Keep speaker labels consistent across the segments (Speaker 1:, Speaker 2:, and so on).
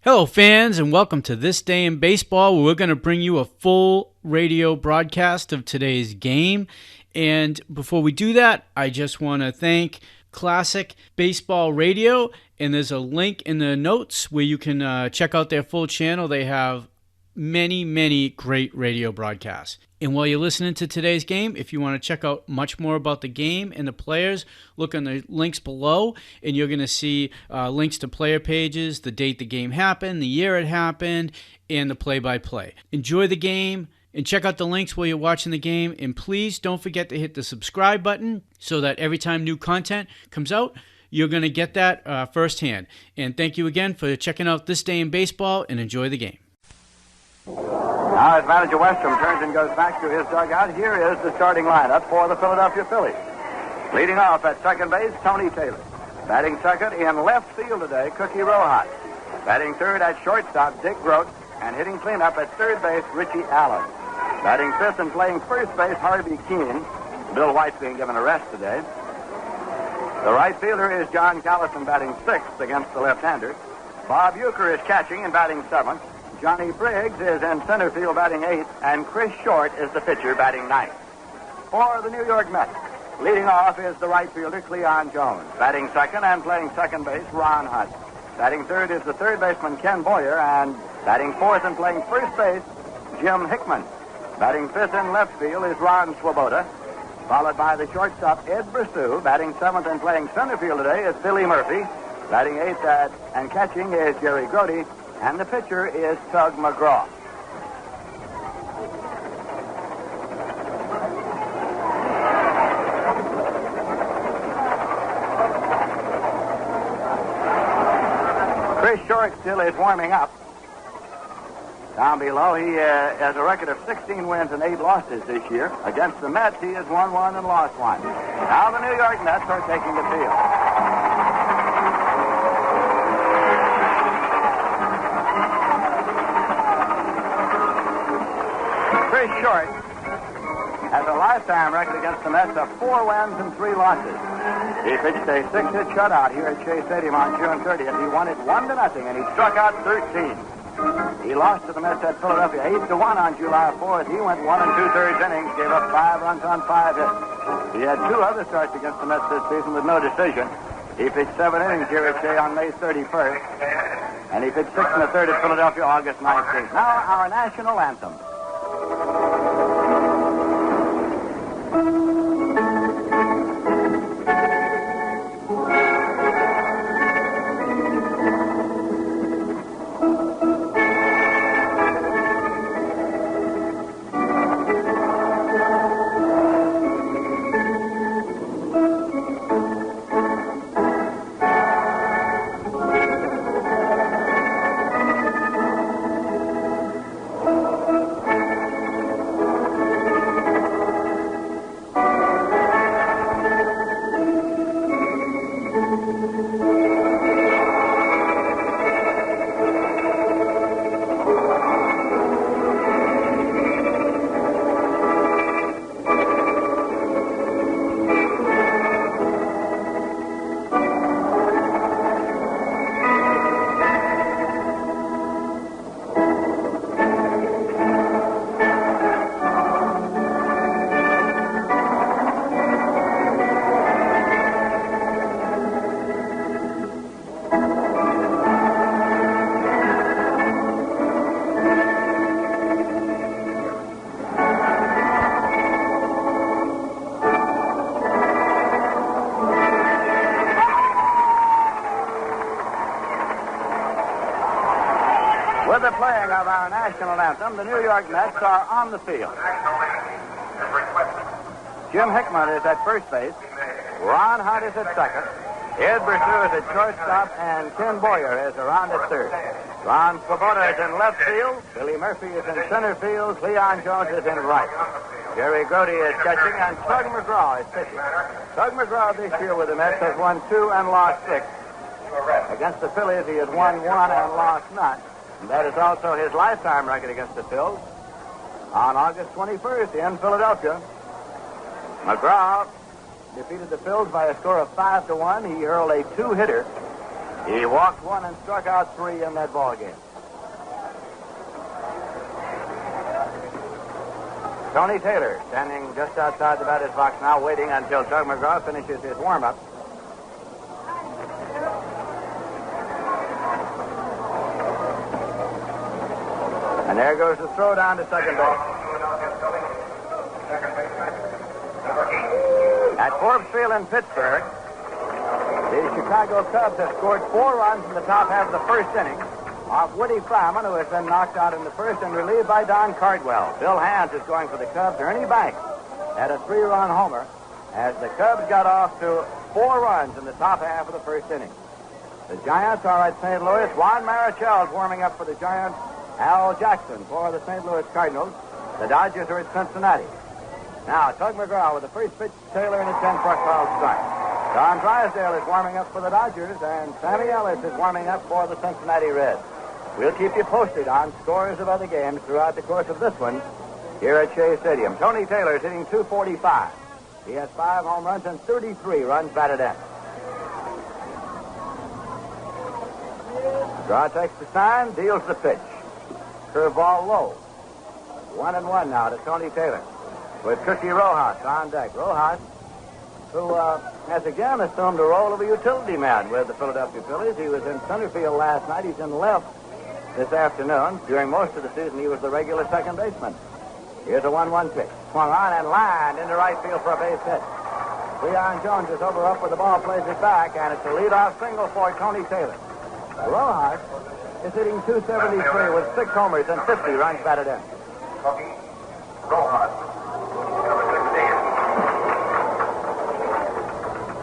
Speaker 1: Hello, fans, and welcome to This Day in Baseball, where we're going to bring you a full radio broadcast of today's game. And before we do that, I just want to thank Classic Baseball Radio, and there's a link in the notes where you can check out their full channel. They have many great radio broadcasts. And while you're listening to today's game, if you want to check out much more about the game and the players, look on the links below, and you're going to see links to player pages, the date the game happened, the year it happened, and the play-by-play. Enjoy the game, and check out the links while you're watching the game, and please don't forget to hit the subscribe button so that every time new content comes out, you're going to get that firsthand. And thank you again for checking out This Day in Baseball, and enjoy the game.
Speaker 2: Now as manager Westrom turns and goes back to his dugout, here is the starting lineup for the Philadelphia Phillies. Leading off at second base, Tony Taylor. Batting second in left field today, Cookie Rojas. Batting third at shortstop, Dick Groat. And hitting cleanup at third base, Richie Allen. Batting fifth and playing first base, Harvey Keene. Bill White's being given a rest today. The right fielder is John Callison, batting sixth against the left-hander. Bob Uecker is catching and batting seventh. Johnny Briggs is in center field batting eighth, and Chris Short is the pitcher batting ninth. For the New York Mets, leading off is the right fielder Cleon Jones. Batting second and playing second base, Ron Hunt. Batting third is the third baseman Ken Boyer, and batting fourth and playing first base, Jim Hickman. Batting fifth in left field is Ron Swoboda, followed by the shortstop Ed Brissou. Batting seventh and playing center field today is Billy Murphy. Batting eighth and catching is Jerry Grudy. And the pitcher is Tug Mcgraw. Chris Short still is warming up. Down below, he has a record of 16 wins and 8 losses this year. Against the Mets, he has won 1 and lost 1. Now the New York Mets are taking the field. Chris Short has a lifetime record against the Mets of 4 wins and 3 losses. He pitched a 6-hit shutout here at Shea Stadium on June 30th. He won it 1-0, and he struck out 13. He lost to the Mets at Philadelphia 8-1 on July 4th. He went 1 2/3 innings, gave up 5 runs on 5 hits. He had 2 other starts against the Mets this season with no decision. He pitched 7 innings here at Shea on May 31st, and he pitched 6 1/3 at Philadelphia August 19th. Now our national anthem. With the playing of our national anthem, the New York Mets are on the field. Jim Hickman is at first base. Ron Hunt is at second. Ed Brissou is at shortstop, and Ken Boyer is around at third. Ron Swoboda is in left field. Billy Murphy is in center field. Cleon Jones is in right. Jerry Grudy is catching, and Tug Mcgraw is pitching. Tug Mcgraw this year with the Mets has won 2 and lost 6. Against the Phillies, he has won 1 and lost none. And that is also his lifetime record against the Phils. On August 21st in Philadelphia, Mcgraw defeated the Phils by a score of 5-1. He hurled a 2-hitter He walked 1 and struck out 3 in that ball game. Tony Taylor standing just outside the batter's box now, waiting until Tug McGraw finishes his warm-up. And there goes the throw down to second base. At Forbes Field in Pittsburgh, the Chicago Cubs have scored 4 runs in the top half of the first inning off Woody Fryman, who has been knocked out in the first and relieved by Don Cardwell. Bill Hands is going for the Cubs. Ernie Banks had a 3-run homer as the Cubs got off to 4 runs in the top half of the first inning. The Giants are at St. Louis. Juan Marichal is warming up for the Giants. Al Jackson for the St. Louis Cardinals. The Dodgers are at Cincinnati. Now, Tug McGraw with the first pitch to Taylor and a 10 for a called strike. Don Drysdale is warming up for the Dodgers, and Sammy Ellis is warming up for the Cincinnati Reds. We'll keep you posted on scores of other games throughout the course of this one here at Shea Stadium. Tony Taylor is hitting .245. He has 5 home runs and 33 runs batted in. McGraw takes the sign, deals the pitch. Curveball low. 1-1 now to Tony Taylor with Cookie Rojas on deck. Rojas, who has again assumed the role of a utility man with the Philadelphia Phillies. He was in center field last night. He's in left this afternoon. During most of the season, he was the regular second baseman. Here's a 1-1 pitch. Swung on and lined into right field for a base hit. Cleon Jones is over up with the ball, plays it back, and it's a leadoff single for Tony Taylor. Rojas is hitting .273 with 6 homers and 50 runs batted in.
Speaker 3: Rojas.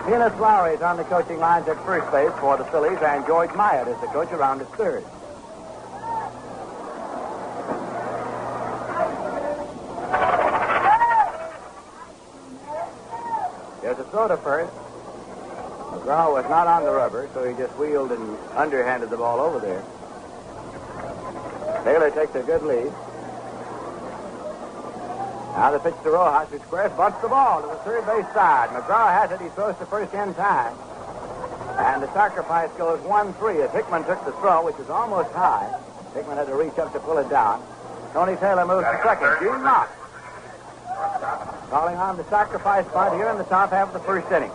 Speaker 2: Peanuts Lowry is on the coaching lines at first base for the Phillies, and George Myatt is the coach around at third. There's a throw to first. McGraw was not on the rubber, so he just wheeled and underhanded the ball over there. Taylor takes a good lead. Now the pitch to Rojas, who squares, bunts the ball to the third base side. McGraw has it. He throws to first in time. And the sacrifice goes 1-3 as Hickman took the throw, which is almost high. Hickman had to reach up to pull it down. Tony Taylor moves to second. Gene Knox calling on the sacrifice bunt here in the top half of the first inning.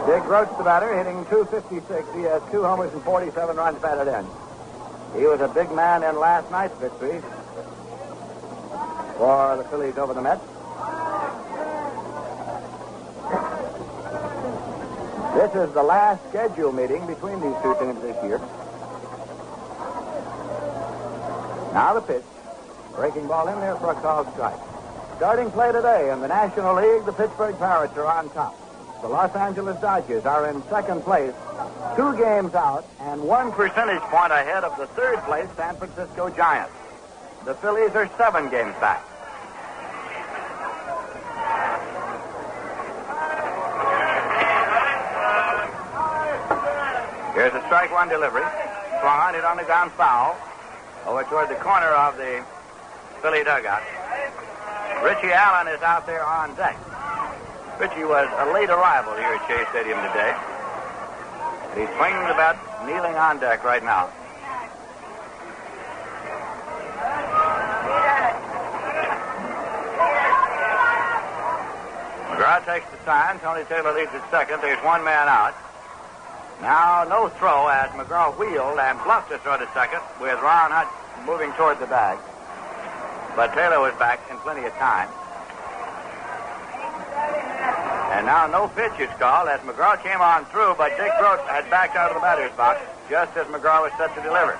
Speaker 2: Dick Roach, the batter, hitting .256. He has 2 homers and 47 runs batted in. He was a big man in last night's victory for the Phillies over the Mets. This is the last schedule meeting between these two teams this year. Now the pitch. Breaking ball in there for a called strike. Starting play today in the National League, the Pittsburgh Pirates are on top. The Los Angeles Dodgers are in second place, 2 games out, and 1 percentage point ahead of the third place San Francisco Giants. The Phillies are 7 games back. Here's a strike 1 delivery. Swung on it on the ground foul over toward the corner of the Philly dugout. Richie Allen is out there on deck. Richie was a late arrival here at Shea Stadium today. He's swinging the bat, kneeling on deck right now. McGraw takes the sign. Tony Taylor leads at second. There's 1 man out. Now no throw as McGraw wheeled and bluffed to throw to second with Ron Hutt moving toward the bag. But Taylor was back in plenty of time. And now no pitch is called as McGraw came on through, but Dick Roach had backed out of the batter's box just as McGraw was set to deliver.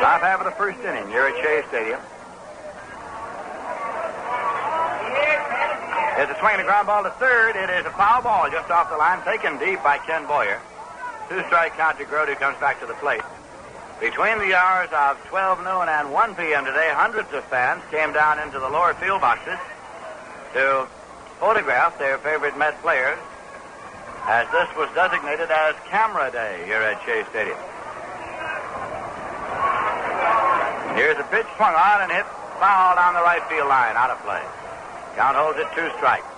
Speaker 2: Top half of the first inning here at Shea Stadium. There's a swing and a ground ball to third. It is a foul ball just off the line, taken deep by Ken Boyer. 2-strike count to Grudy, comes back to the plate. Between the hours of 12 noon and 1 p.m. today, hundreds of fans came down into the lower field boxes to photograph their favorite Met players, as this was designated as Camera Day here at Shea Stadium. Here's a pitch swung on and hit foul down the right field line, out of play. Count holds it 2 strikes.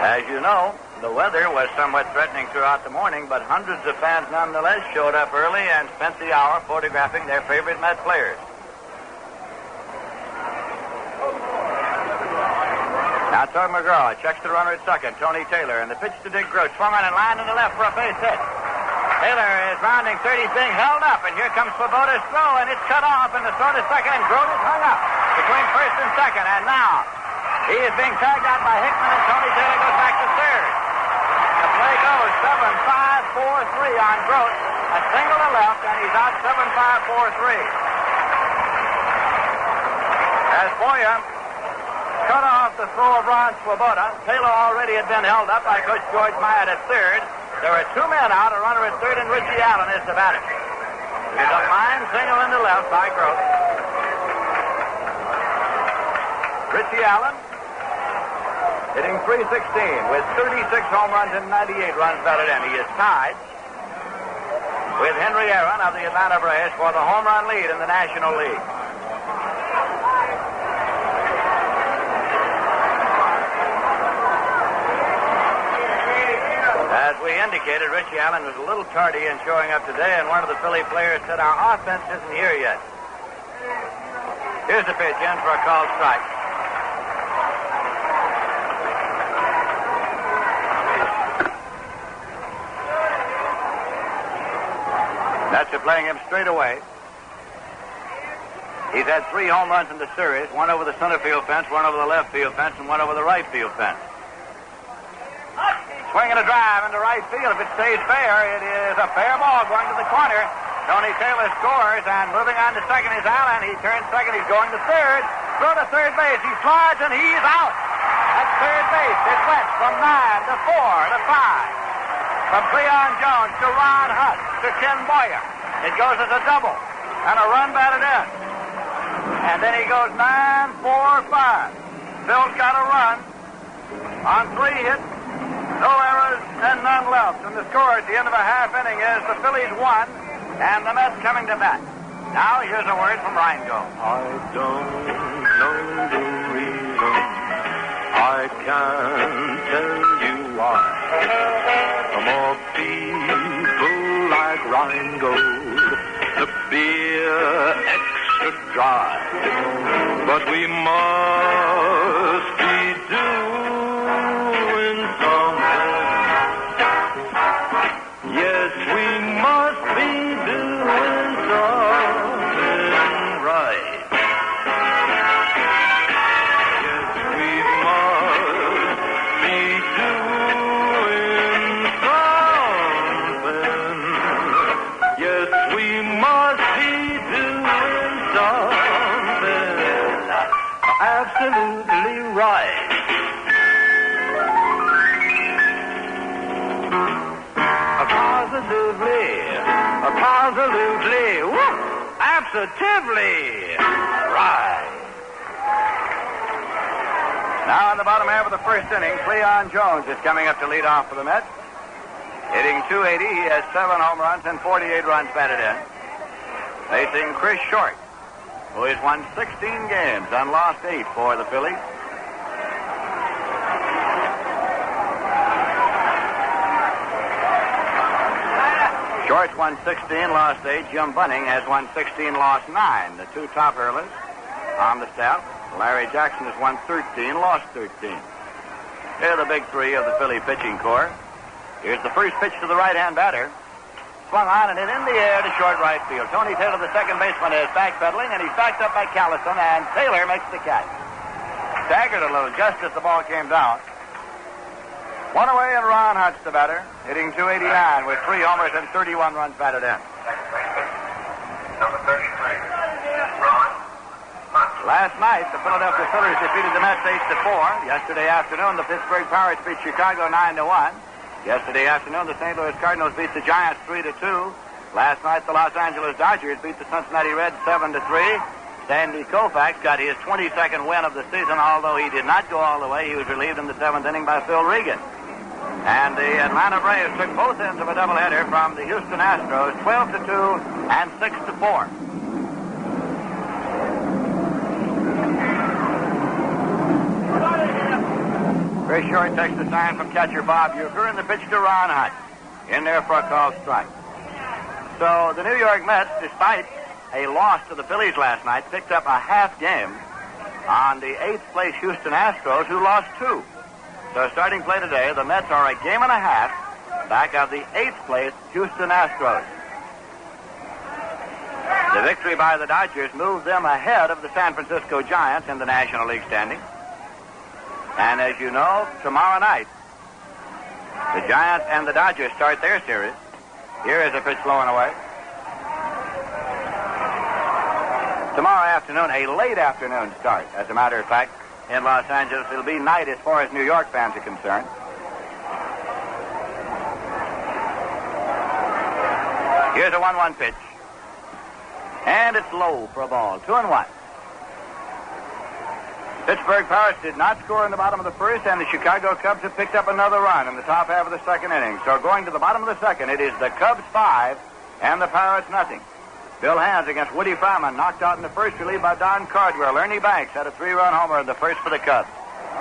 Speaker 2: As you know, the weather was somewhat threatening throughout the morning, but hundreds of fans nonetheless showed up early and spent the hour photographing their favorite Met players. Now toward Mcgraw. Checks the runner at second, Tony Taylor, and the pitch to Dick Roach. Swung on and line in the left for a base hit. Taylor is rounding third. He's being held up, and here comes Svoboda's throw, and it's cut off in the throw to second, and Grudy hung up between first and second, and now he is being tagged out by Hickman, and Tony Taylor goes back to third. The play goes 7-5-4-3 on Grote. A single to left, and he's out 7-5-4-3. As Boyer cut off the throw of Ron Svoboda, Taylor already had been held up by Coach George Myatt at third. There are 2 men out, a runner at third, and Richie Allen is the batter. It is a fine single into left by Grote. Richie Allen hitting .316 with 36 home runs and 98 runs batted in. He is tied with Henry Aaron of the Atlanta Braves for the home run lead in the National League. As we indicated, Richie Allen was a little tardy in showing up today, and one of the Philly players said, our offense isn't here yet. Here's the pitch in for a called strike. That's playing him straight away. He's had 3 home runs in the series, one over the center field fence, one over the left field fence, and one over the right field fence. Swinging a drive into right field. If it stays fair, it is a fair ball going to the corner. Tony Taylor scores, and moving on to second is Allen. He turns second. He's going to third. Throw to third base. He slides, and he's out. At third base, it went from 9 to 4 to 5. From Cleon Jones to Ron Hutt to Ken Boyer. It goes as a double and a run batted in. And then he goes 9-4-5. Phil's got a run on 3 hits, no errors, and none left. And the score at the end of a half inning is the Phillies 1 and the Mets coming to bat. Now here's a word from Rhingo.
Speaker 3: I don't know the reason. I can't tell you why. The more people like Rhingo, the beer extra dry. But we must be doing something. Yes, we must be doing something right. Yes, we must be doing something. Yes, we must be doing something absolutely right. Positively, whoop, absolutely right.
Speaker 2: Now in the bottom half of the first inning, Cleon Jones is coming up to lead off for the Mets. Hitting .280, he has 7 home runs and 48 runs batted in. Facing Chris Short, who has won 16 games and lost 8 for the Phillies. Short's won 16, lost 8. Jim Bunning has won 16, lost 9. The 2 top hurlers on the staff. Larry Jackson has won 13, lost 13. Here are the big 3 of the Philly pitching corps. Here's the first pitch to the right-hand batter. Swung on and hit in the air to short right field. Tony Taylor, the second baseman, is backpedaling, and he's backed up by Callison, and Taylor makes the catch. Staggered a little just as the ball came down. One away, and Ron Hutt's the batter, hitting .289 with 3 homers and 31 runs batted in.
Speaker 3: Number 33, Ron Hutt.
Speaker 2: Last night, the Philadelphia Phillies defeated the Mets 8-4. Yesterday afternoon, the Pittsburgh Pirates beat Chicago 9-1. Yesterday afternoon, the St. Louis Cardinals beat the Giants 3-2. Last night, the Los Angeles Dodgers beat the Cincinnati Reds 7-3. Sandy Koufax got his 22nd win of the season, although he did not go all the way. He was relieved in the 7th inning by Phil Regan. And the Atlanta Braves took both ends of a doubleheader from the Houston Astros, 12-2 and 6-4. Very short text to sign from catcher Bob Euchre, and the pitch to Ron Hunt. In there for a called strike. So the New York Mets, despite a loss to the Phillies last night, picked up a half game on the 8th place Houston Astros, who lost 2. So starting play today, the Mets are a game and a half back of the 8th place Houston Astros. The victory by the Dodgers moved them ahead of the San Francisco Giants in the National League standing. And as you know, tomorrow night, the Giants and the Dodgers start their series. Here is a pitch low and away. Tomorrow afternoon, a late afternoon start, as a matter of fact, in Los Angeles. It'll be night as far as New York fans are concerned. Here's a 1-1 pitch. And it's low for a ball. 2-1. Pittsburgh Pirates did not score in the bottom of the first, and the Chicago Cubs have picked up another run in the top half of the second inning. So going to the bottom of the second, it is the Cubs 5 and the Pirates nothing. Bill Hands against Woody Fryman, knocked out in the first, relieved by Don Cardwell. Ernie Banks had a 3-run homer in the first for the Cubs.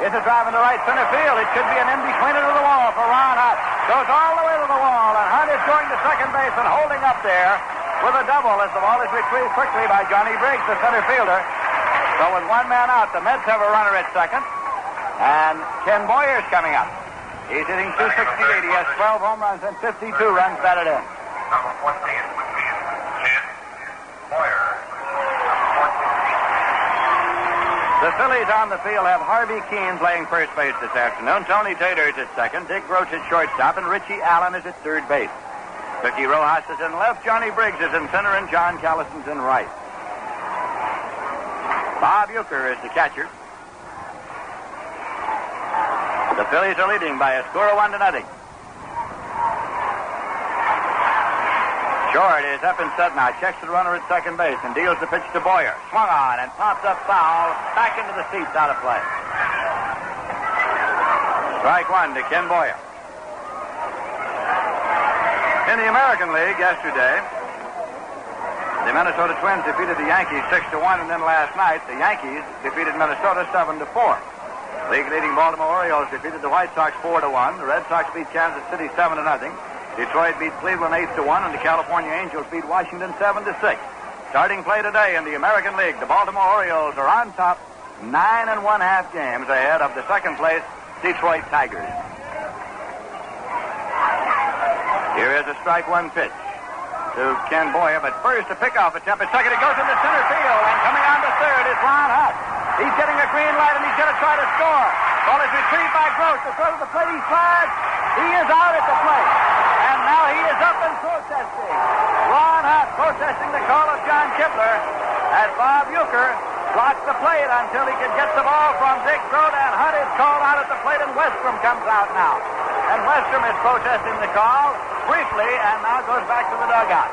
Speaker 2: It's a drive into right center field. It should be an in-betweener to the wall for Ron Hunt. Goes all the way to the wall, and Hunt is going to second base and holding up there with a double as the ball is retrieved quickly by Johnny Briggs, the center fielder. So with one man out, the Mets have a runner at second, and Ken Boyer's coming up. He's hitting .268. He has 12 home runs and 52 runs batted in.
Speaker 3: Number 14 would be Ken Boyer.
Speaker 2: The Phillies on the field have Harvey Keene playing first base this afternoon. Tony Taylor is at second. Dick Roach at shortstop, and Richie Allen is at third base. Vicky Rojas is in left. Johnny Briggs is in center, and John Callison's in right. Bob Euchre is the catcher. The Phillies are leading by a score of 1-0. Short is up and set now. Checks the runner at second base and deals the pitch to Boyer. Swung on and popped up foul. Back into the seats, out of play. Strike one to Ken Boyer. In the American League yesterday, the Minnesota Twins defeated the Yankees 6-1, and then last night the Yankees defeated Minnesota 7-4. League-leading Baltimore Orioles defeated the White Sox 4-1. The Red Sox beat Kansas City 7-0. Detroit beat Cleveland 8-1, and the California Angels beat Washington 7-6. Starting play today in the American League, the Baltimore Orioles are on top, 9 1/2 games ahead of the second place Detroit Tigers. Here is a strike one pitch to Ken Boyer, but first a pickoff attempt at second. It goes into center field, and coming on to third is Ron Hunt. He's getting a green light, and he's going to try to score. Ball is retrieved by Gross. The throw to the plate, he slides. He is out at the plate, and now he is up and protesting. Ron Hunt protesting the call of John Kipler as Bob Euchre blocks the plate until he can get the ball from Dick Grote, and Hunt is called out at the plate, and Westrom comes out now. And Westrom is protesting the call briefly, and now goes back to the dugout.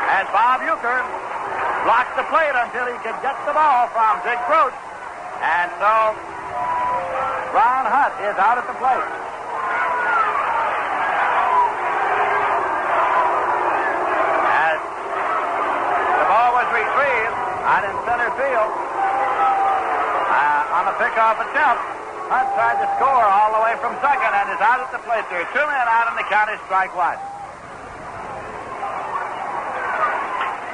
Speaker 2: As Bob Euchre blocks the plate until he can get the ball from Dick Grote. And so Ron Hunt is out at the plate. As the ball was retrieved out in center field on a pickoff attempt, Hunt tried to score all the way from second and is out at the plate. There are 2 men out, and the count is strike one.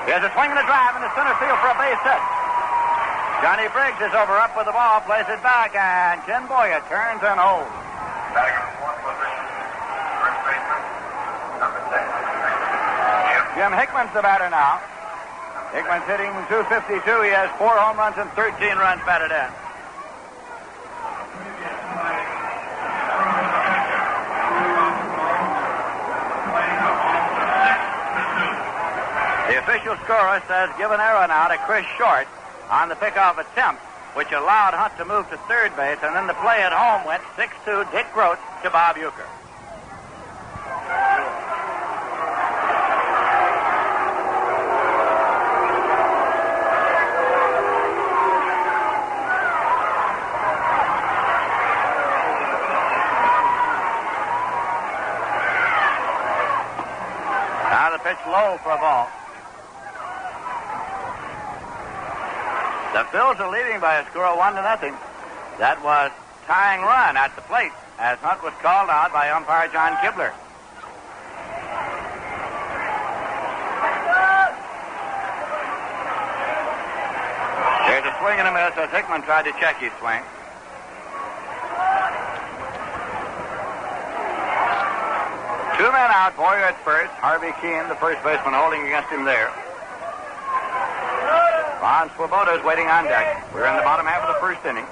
Speaker 2: Here's a swing and a drive in the center field for a base hit. Johnny Briggs is over up with the ball, plays it back, and Ken Boyer turns and holds.
Speaker 3: Batting in the fourth position, first baseman, number 6.
Speaker 2: Jim Hickman's the batter now. Hickman's hitting .252. He has 4 home runs and 13 runs batted in. The official scorer says give an error now to Chris Short on the pickoff attempt, which allowed Hunt to move to third base, and then the play at home went 6-2 Dick Grote to Bob Euchre. The Phils are leading by a score of 1-0. That was tying run at the plate as Hunt was called out by umpire John Kibler. There's a swing and a miss as Hickman tried to check his swing. Two men out, Boyer at first. Harvey Keene, the first baseman, holding against him there. Ron Swoboda's waiting on deck. We're in the bottom half of the first inning.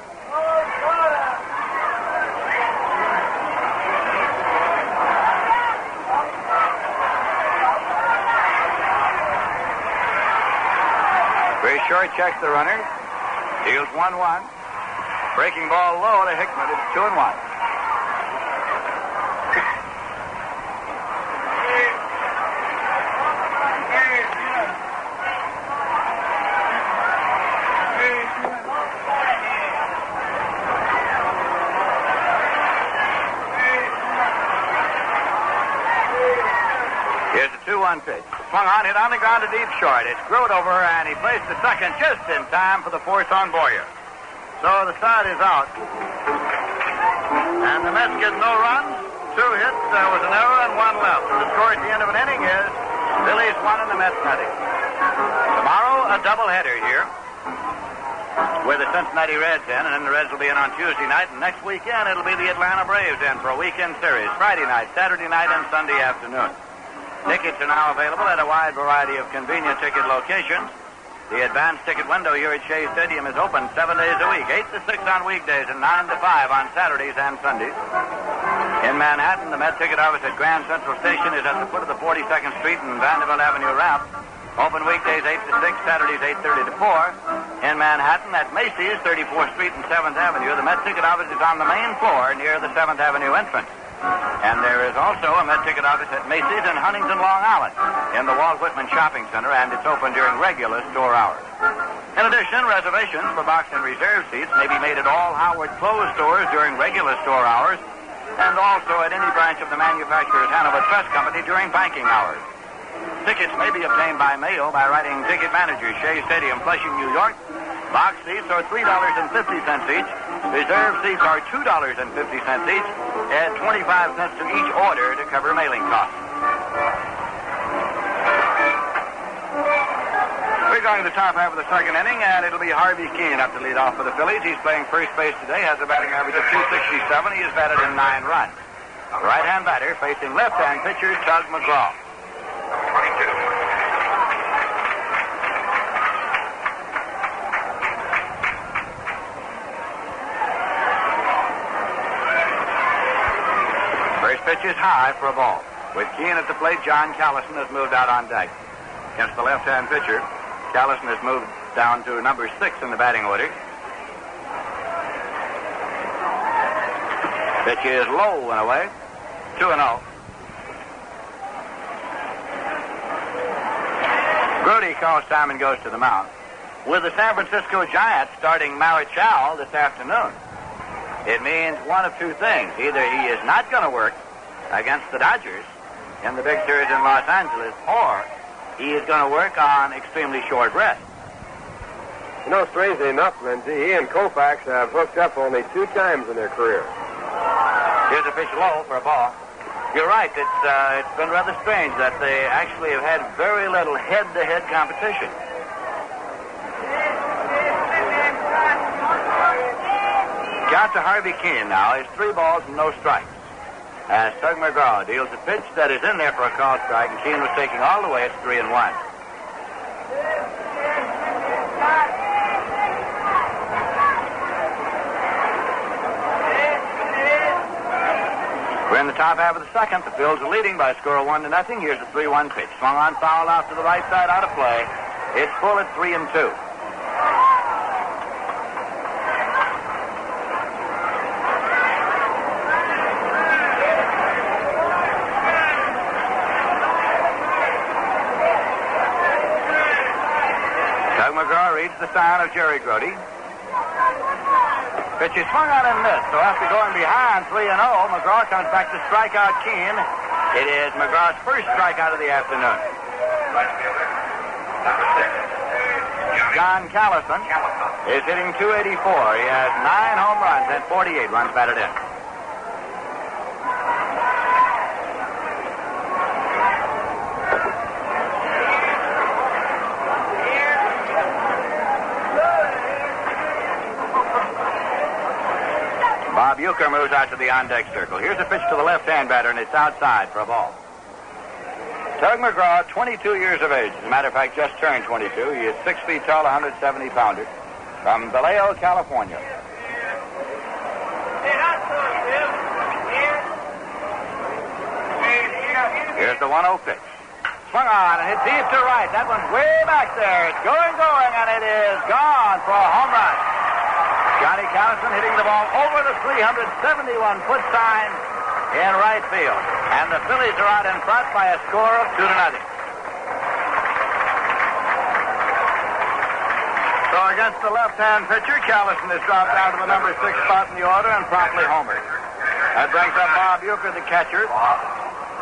Speaker 2: Very short checks the runner. Deals 1-1. Breaking ball low to Hickman. It's 2-1. Here's a 2-1 pitch. Swung on, hit on the ground to deep short. It's screwed over, and he placed the second just in time for the force on Boyer. So the side is out. And the Mets get no runs, 2 hits. There was an error and 1 left. The score at the end of an inning is Phillies 1 and the Mets nothing. Tomorrow, a doubleheader here with the Cincinnati Reds in, and then the Reds will be in on Tuesday night. And next weekend, it'll be the Atlanta Braves in for a weekend series. Friday night, Saturday night, and Sunday afternoon. Tickets are now available at a wide variety of convenient ticket locations. The advanced ticket window here at Shea Stadium is open 7 days a week, 8 to 6 on weekdays and 9 to 5 on Saturdays and Sundays. In Manhattan, the Met ticket office at Grand Central Station is at the foot of the 42nd Street and Vanderbilt Avenue ramp. Open weekdays 8 to 6, Saturdays 8:30 to 4. In Manhattan, at Macy's, 34th Street and 7th Avenue, the Met ticket office is on the main floor near the 7th Avenue entrance. And there is also a Met ticket office at Macy's in Huntington, Long Island, in the Walt Whitman Shopping Center, and it's open during regular store hours. In addition, reservations for box and reserve seats may be made at all Howard closed stores during regular store hours, and also at any branch of the manufacturer's Hanover Trust Company during banking hours. Tickets may be obtained by mail by writing Ticket Manager, Shea Stadium, Flushing, New York. Box seats are $3.50 each. Reserve seats are $2.50 each, at 25 cents to each order to cover mailing costs. We're going to the top half of the second inning, and it'll be Harvey Keene up to lead off for the Phillies. He's playing first base today, has a batting average of .267. He has batted in 9 runs. The right-hand batter facing left-hand pitcher Tug Mcgraw.
Speaker 3: 22.
Speaker 2: First pitch is high for a ball. With Keene at the plate, John Callison has moved out on deck. Against the left-hand pitcher, Callison has moved down to number 6 in the batting order. Pitch is low and away. 2-0. Grudy calls time and goes to the mound. With the San Francisco Giants starting Marichal this afternoon, it means one of two things. Either he is not going to work against the Dodgers in the big series in Los Angeles, or he is going to work on extremely short rest.
Speaker 4: You know, strangely enough, Lindsay, he and Koufax have hooked up only 2 times in their career.
Speaker 2: Here's a pitch low for a ball. You're right. It's been rather strange that they actually have had very little head-to-head competition. Got to Harvey Keene now. It's 3 balls and no strikes. As Tug Mcgraw deals a pitch that is in there for a call strike, and Keene was taking all the way. It's 3-1. We're in the top half of the second. The Phils are leading by a score of 1-0. Here's a 3-1 pitch. Swung on, foul out to the right side, out of play. It's full at 3-2. Tug Mcgraw reads the sign of Jerry Grudy. Pitch is swung on and missed. So after going behind 3-0, Mcgraw comes back to strike out Keene. It is Mcgraw's first strikeout of the afternoon.
Speaker 3: Right fielder, number 6.
Speaker 2: John Callison is hitting .284. He has 9 home runs and 48 runs batted in. Bob Uecker moves out to the on-deck circle. Here's a pitch to the left-hand batter, and it's outside for a ball. Tug Mcgraw, 22 years of age. As a matter of fact, just turned 22. He is 6 feet tall, 170-pounder, from Vallejo, California. Here's the 1-0 pitch. Swung on and hit deep to right. That one's way back there. It's going, and it is gone for a home run. Johnny Callison hitting the ball over the 371-foot sign in right field. And the Phillies are out in front by a score of 2-0. So against the left-hand pitcher, Callison has dropped down to the number 6 spot in the order and promptly homered. That brings up Bob Uecker, the catcher,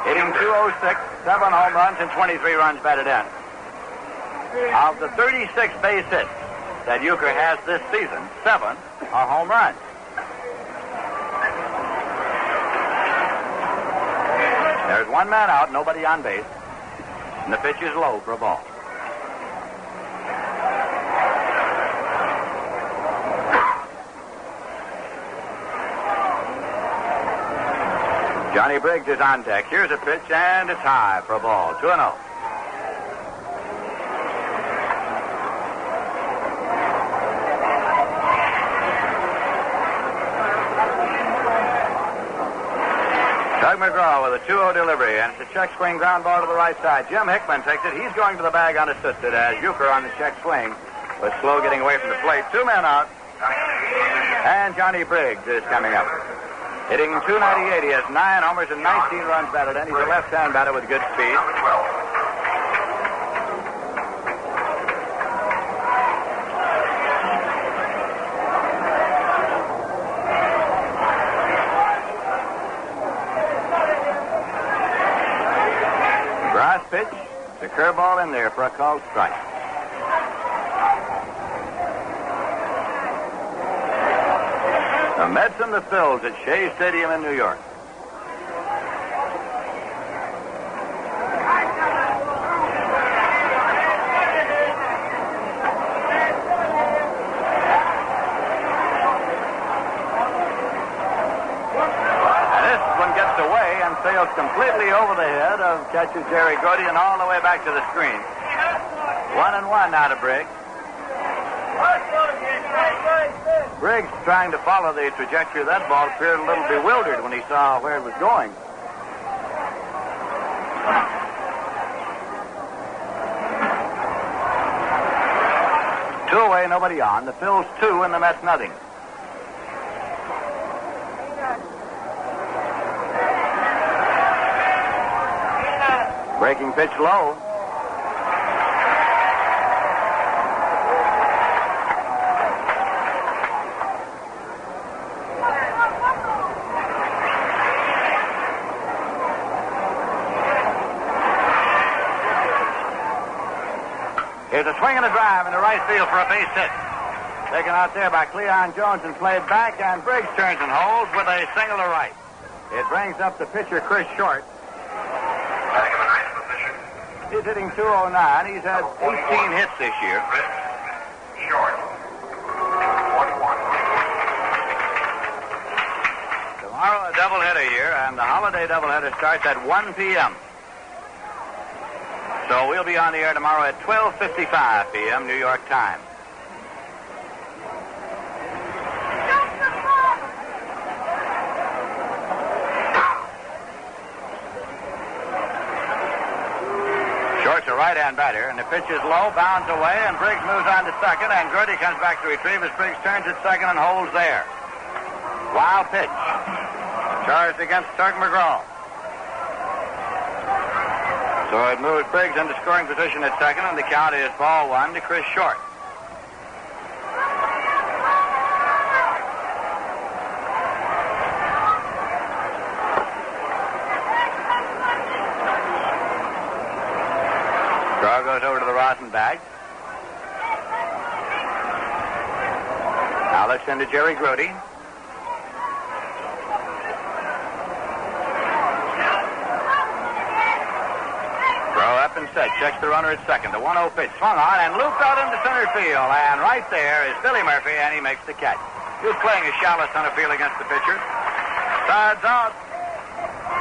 Speaker 2: hitting .206, 7 home runs and 23 runs batted in. Of the 36 base hits that Uecker has this season, 7 are home runs. There's one man out, nobody on base, and the pitch is low for a ball. Johnny Briggs is on deck. Here's a pitch, and it's high for a ball. 2-0. Tug Mcgraw with a 2-0 delivery, and it's a check swing ground ball to the right side. Jim Hickman takes it. He's going to the bag unassisted as Uecker on the check swing was slow getting away from the plate. 2 men out, and Johnny Briggs is coming up. Hitting .298. He has 9 homers and 19 runs batted in. He's a left-hand batter with good speed. Grass pitch. The curveball in there for a called strike. The Mets and the Phillies at Shea Stadium in New York. Sails completely over the head of catcher Jerry Grudy and all the way back to the screen. 1-1 now to Briggs. Briggs, trying to follow the trajectory of that ball, appeared a little bewildered when he saw where it was going. Two away, nobody on. The Phils 2 and the Mets nothing. Breaking pitch low. Here's a swing and a drive into right field for a base hit. Taken out there by Cleon Jones and played back, and Briggs turns and holds with a single to right. It brings up the pitcher, Chris Short. He's hitting .209. He's had 18 hits this year.
Speaker 3: Short. 1-1.
Speaker 2: Tomorrow a doubleheader here, and the holiday doubleheader starts at 1 p.m. So we'll be on the air tomorrow at 12:55 p.m. New York time. Short's a right-hand batter, and the pitch is low, bounds away, and Briggs moves on to second, and Grudy comes back to retrieve as Briggs turns at second and holds there. Wild pitch. Charged against Tug Mcgraw. So it moves Briggs into scoring position at second, and the count is ball 1 to Chris Short. Mcgraw goes over to the rosin bag. Looks into Jerry Grudy. Throw up and set. Checks the runner at second. The 1-0 pitch swung on and looped out into center field. And right there is Billy Murphy, and he makes the catch. He was playing a shallow center field against the pitcher. Sides out.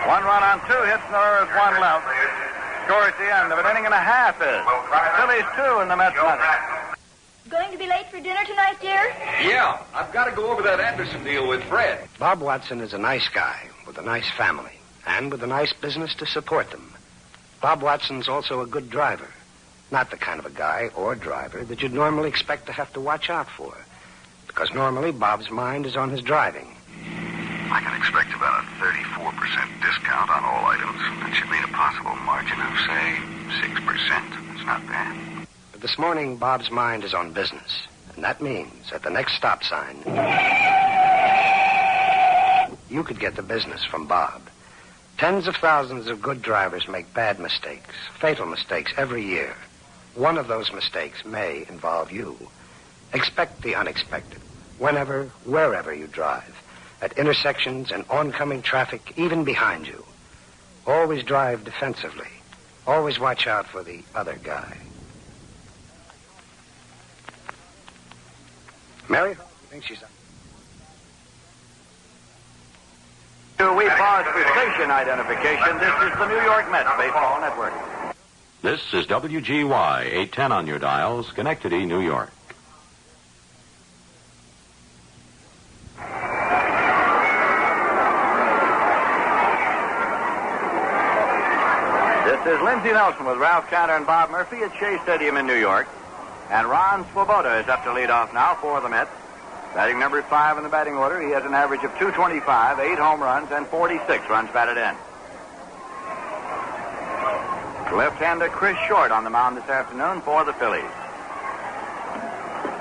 Speaker 2: 1 run on 2 hits, and there is 1 left. Score at the end of an inning and a half is Phillies 2 and the Mets nothing.
Speaker 5: Going to be late for dinner tonight, dear?
Speaker 6: Yeah, I've got to go over that Anderson deal with Fred.
Speaker 7: Bob Watson is a nice guy with a nice family and with a nice business to support them. Bob Watson's also a good driver. Not the kind of a guy or driver that you'd normally expect to have to watch out for. Because normally Bob's mind is on his driving.
Speaker 8: I can expect about a 34% discount on all items. That should mean a possible margin of, say, 6%. It's not bad.
Speaker 7: But this morning, Bob's mind is on business. And that means at the next stop sign, you could get the business from Bob. Tens of thousands of good drivers make bad mistakes, fatal mistakes every year. One of those mistakes may involve you. Expect the unexpected, whenever, wherever you drive. At intersections and oncoming traffic, even behind you. Always drive defensively. Always watch out for the other guy. Mary, I think she's up.
Speaker 2: We pause for station identification. This is the New York Mets Baseball Network.
Speaker 9: This is WGY 810 on your dial, Schenectady, New York.
Speaker 2: This is Lindsey Nelson with Ralph Cantor and Bob Murphy at Shea Stadium in New York. And Ron Swoboda is up to lead off now for the Mets. Batting number 5 in the batting order. He has an average of 225, 8 home runs, and 46 runs batted in. Left-hander Chris Short on the mound this afternoon for the Phillies.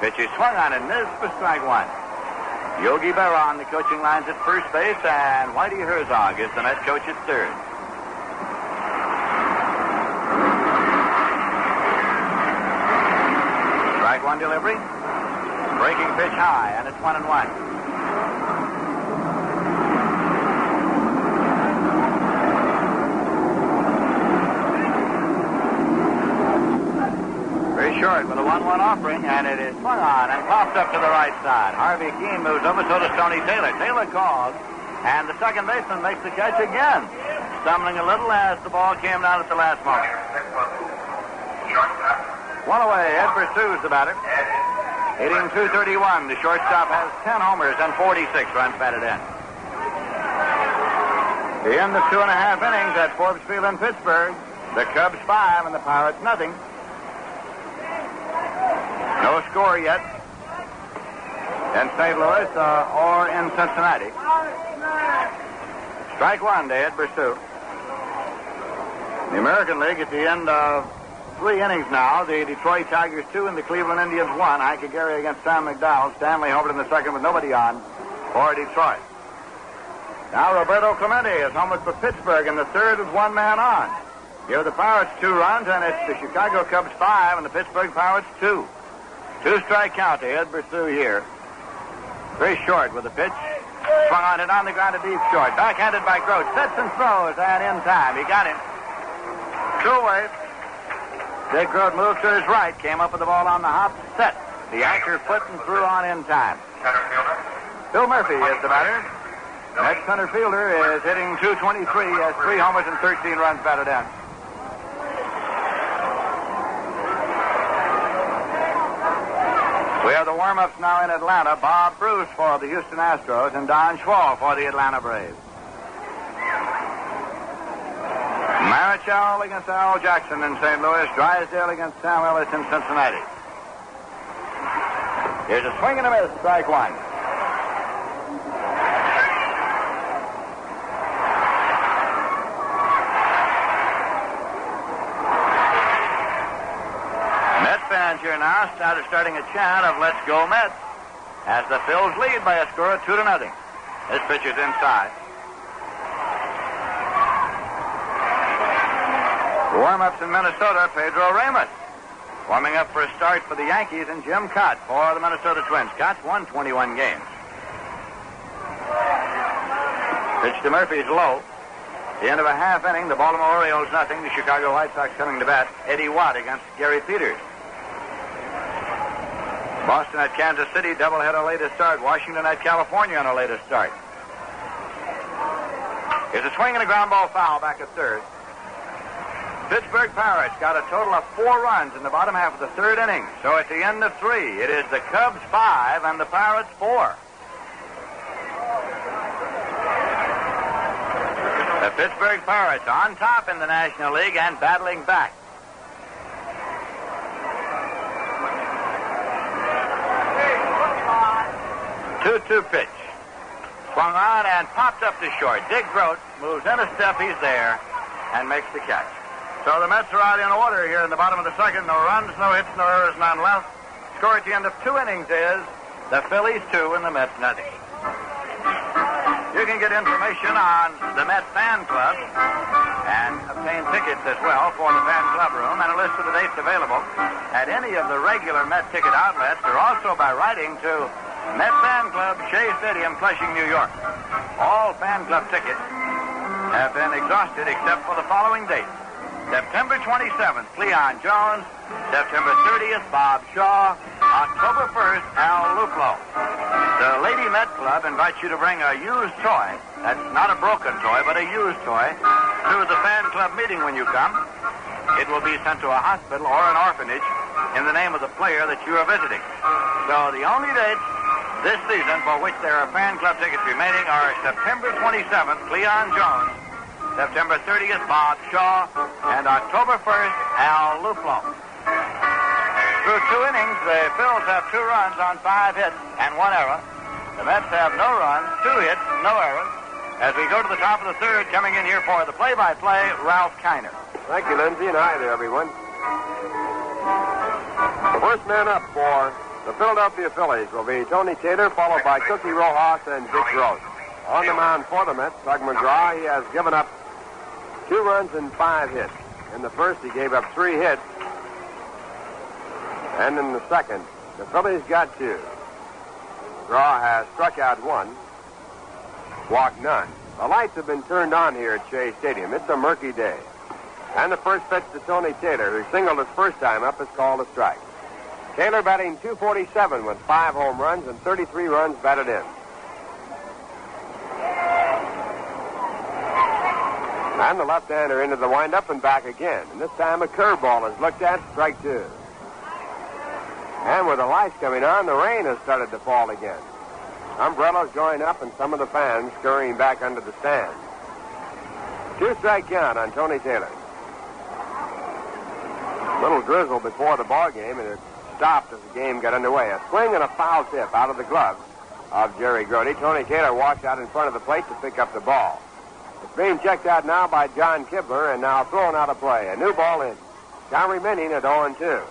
Speaker 2: Pitch is swung on and missed for strike 1. Yogi Berra on the coaching lines at first base, and Whitey Herzog is the Met coach at third. Strike 1 delivery. Breaking pitch high, and it's 1-1. Very short with a 1-1 offering, and it is swung on and popped up to the right side. Harvey Keene moves over, so does Tony Taylor. Taylor calls, and the second baseman makes the catch again, stumbling a little as the ball came down at the last moment. One away, Ed pursues the batter. Hitting .231, the shortstop has 10 homers and 46 runs batted in. The end of 2.5 innings at Forbes Field in Pittsburgh. The Cubs 5 and the Pirates nothing. No score yet in St. Louis or in Cincinnati. Strike 1 to Ed Pursuit. The American League at the end of 3 innings now. The Detroit Tigers 2 and the Cleveland Indians 1. Ike Gary against Sam McDowell. Stanley homered in the second with nobody on for Detroit. Now Roberto Clemente is homered for Pittsburgh in the third with 1 man on. Give the Pirates 2 runs, and it's the Chicago Cubs 5 and the Pittsburgh Pirates 2. 2-strike count to Ed Pursuit here. Very short with the pitch. Swung on it on the ground to deep short. Backhanded by Roach. Sets and throws, and in time. He got him. 2 away. Dick Grote moved to his right, came up with the ball on the hop, set. The anchor foot and threw on in time. Bill Murphy is the batter. Next center fielder is hitting .223, has 3 homers and 13 runs batted in. We have the warm-ups now in Atlanta. Bob Bruce for the Houston Astros and Don Schwal for the Atlanta Braves. Marichal against Al Jackson in St. Louis. Drysdale against Sam Ellis in Cincinnati. Here's a swing and a miss. Strike 1. Mets fans here now starting a chant of "Let's go Mets" as the Phils lead by a score of 2-0. This pitch is inside. Warm-ups in Minnesota, Pedro Ramos. Warming up for a start for the Yankees and Jim Cott for the Minnesota Twins. Cott's won 21 games. Pitch to Murphy's low. The end of a half inning, the Baltimore Orioles nothing. The Chicago White Sox coming to bat. Eddie Watt against Gary Peters. Boston at Kansas City, doubleheader latest start. Washington at California on a latest start. Here's a swing and a ground ball foul back at third. Pittsburgh Pirates got a total of 4 runs in the bottom half of the third inning. So at the end of 3, it is the Cubs 5 and the Pirates 4. The Pittsburgh Pirates on top in the National League and battling back. 2-2 pitch. Swung on and popped up to short. Dig Roach moves in a step. He's there and makes the catch. So the Mets are out in order here in the bottom of the second. No runs, no hits, no errors, none left. Score at the end of 2 innings is the Phillies 2 and the Mets nothing. You can get information on the Met Fan Club and obtain tickets as well for the Fan Club room and a list of the dates available at any of the regular Met ticket outlets or also by writing to Met Fan Club, Shea Stadium, Flushing, New York. All Fan Club tickets have been exhausted except for the following dates. September 27th, Cleon Jones. September 30th, Bob Shaw. October 1st, Al Luplo. The Lady Met Club invites you to bring a used toy, that's not a broken toy, but a used toy, to the fan club meeting when you come. It will be sent to a hospital or an orphanage in the name of the player that you are visiting. So the only dates this season for which there are fan club tickets remaining are September 27th, Cleon Jones, September 30th, Bob Shaw, and October 1st, Al Luplo. Through 2 innings, the Phils have 2 runs on 5 hits and 1 error. The Mets have no runs, 2 hits, no errors. As we go to the top of the third, coming in here for the play-by-play, Ralph Kiner.
Speaker 4: Thank you, Lindsay, and hi there, everyone. The first man up for the Philadelphia Phillies will be Tony Taylor, followed by Cookie Rojas and Dick Roach. On the mound for the Mets, Doug Mcgraw. He has given up 2 runs and 5 hits. In the first, he gave up 3 hits. And in the second, the Phillies got 2. Mcgraw has struck out 1, walked none. The lights have been turned on here at Shea Stadium. It's a murky day. And the first pitch to Tony Taylor, who singled his first time up, is called a strike. Taylor batting .247 with 5 home runs and 33 runs batted in. And the left-hander into the windup and back again. And this time a curveball is looked at, strike 2. And with the lights coming on, the rain has started to fall again. Umbrellas going up and some of the fans scurrying back under the stands. 2-strike count on Tony Taylor. Little drizzle before the ball game, and it stopped as the game got underway. A swing and a foul tip out of the glove of Jerry Grudy. Tony Taylor walked out in front of the plate to pick up the ball. It's being checked out now by John Kibler and now thrown out of play. A new ball in. Count remaining at 0-2.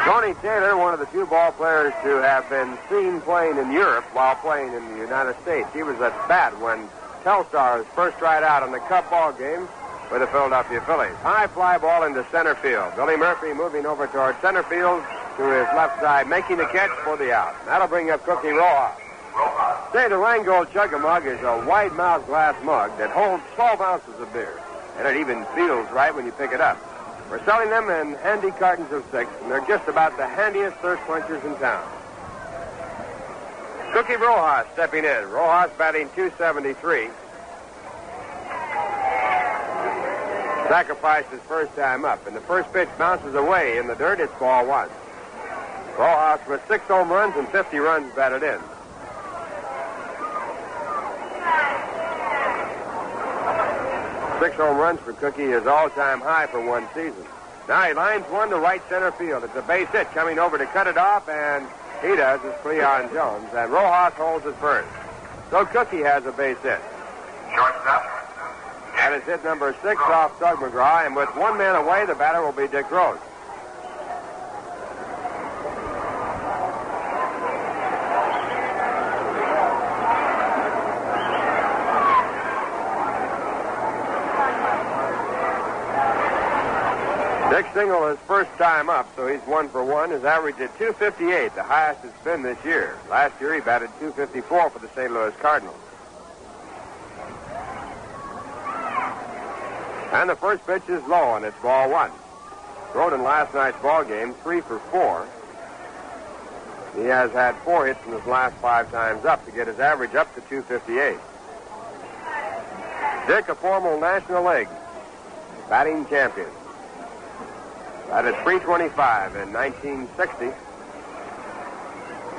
Speaker 4: Tony Taylor, one of the few ball players to have been seen playing in Europe while playing in the United States. He was at bat when Telstar's first tried out in the Cup ball game with the Philadelphia Phillies. High fly ball into center field. Billy Murphy moving over toward center field to his left side, making the catch for the out. That'll bring up Cookie Rojas. Say, the Rheingold Chug-A-Mug is a wide-mouthed glass mug that holds 12 ounces of beer, and it even feels right when you pick it up. We're selling them in handy cartons of 6, and they're just about the handiest thirst quenchers in town. Cookie Rojas stepping in. Rojas batting .273. Sacrificed his first time up, and the first pitch bounces away in the dirt. It's ball 1. Rojas with 6 home runs and 50 runs batted in. Six home runs for Cookie, his all-time high for one season. Now he lines one to right center field. It's a base hit coming over to cut it off, and he does as Cleon Jones, and Rojas holds it first. So Cookie has a base hit.
Speaker 3: Shortstop.
Speaker 4: That is hit number 6 off Doug Mcgraw, and with 1 man away, the batter will be Dick Roach. Dick Dick singled his first time up, so he's 1 for 1. His average at 258, the highest it's been this year. Last year he batted 254 for the St. Louis Cardinals. And the first pitch is low, and it's ball 1. Thrown in last night's ball game, 3 for 4. He has had 4 hits in his last 5 times up to get his average up to 258. Dick, a former National League batting champion. Batted .325 in 1960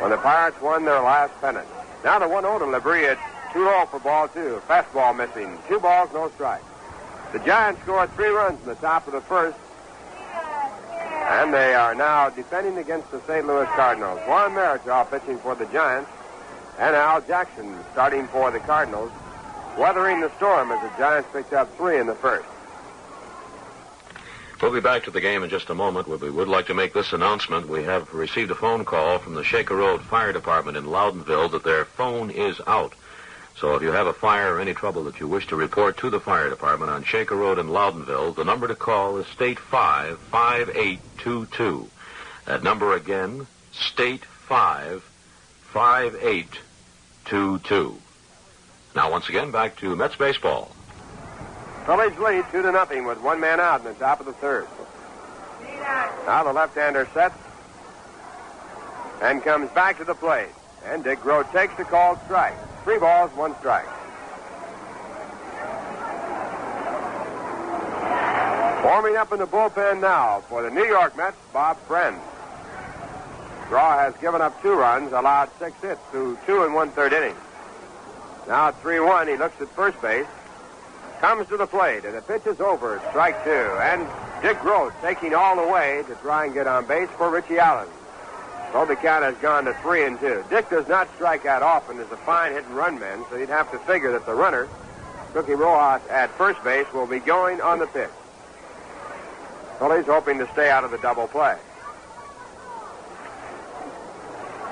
Speaker 4: when the Pirates won their last pennant. Now the 1-0 to Labrie at 2-0 for ball 2. Fastball missing. 2 balls, no strikes. The Giants scored 3 runs in the top of the first. And they are now defending against the St. Louis Cardinals. Juan Marichal pitching for the Giants. And Al Jackson starting for the Cardinals. Weathering the storm as the Giants picked up 3 in the first.
Speaker 9: We'll be back to the game in just a moment. We would like to make this announcement. We have received a phone call from the Shaker Road Fire Department in Loudonville that their phone is out. So if you have a fire or any trouble that you wish to report to the fire department on Shaker Road in Loudonville, the number to call is State 5 5822. That number again, State 5 5822. Now once again, back to Mets baseball.
Speaker 4: Phillies lead 2-0 with 1 man out in the top of the third. Now the left-hander sets and comes back to the plate. And Dick Grote takes the called strike. 3 balls, 1 strike. Warming up in the bullpen now for the New York Mets, Bob Friend. Mcgraw has given up 2 runs, allowed 6 hits through 2 1/3 innings. Now at 3-1, he looks at first base, comes to the plate, and the pitch is over. Strike 2. And Dick Grote taking all the way to try and get on base for Richie Allen. So the count has gone to 3-2. Dick does not strike out often as a fine hit-and-run man, so you'd have to figure that the runner, Cookie Rojas at first base, will be going on the pitch. Phillies hoping to stay out of the double play.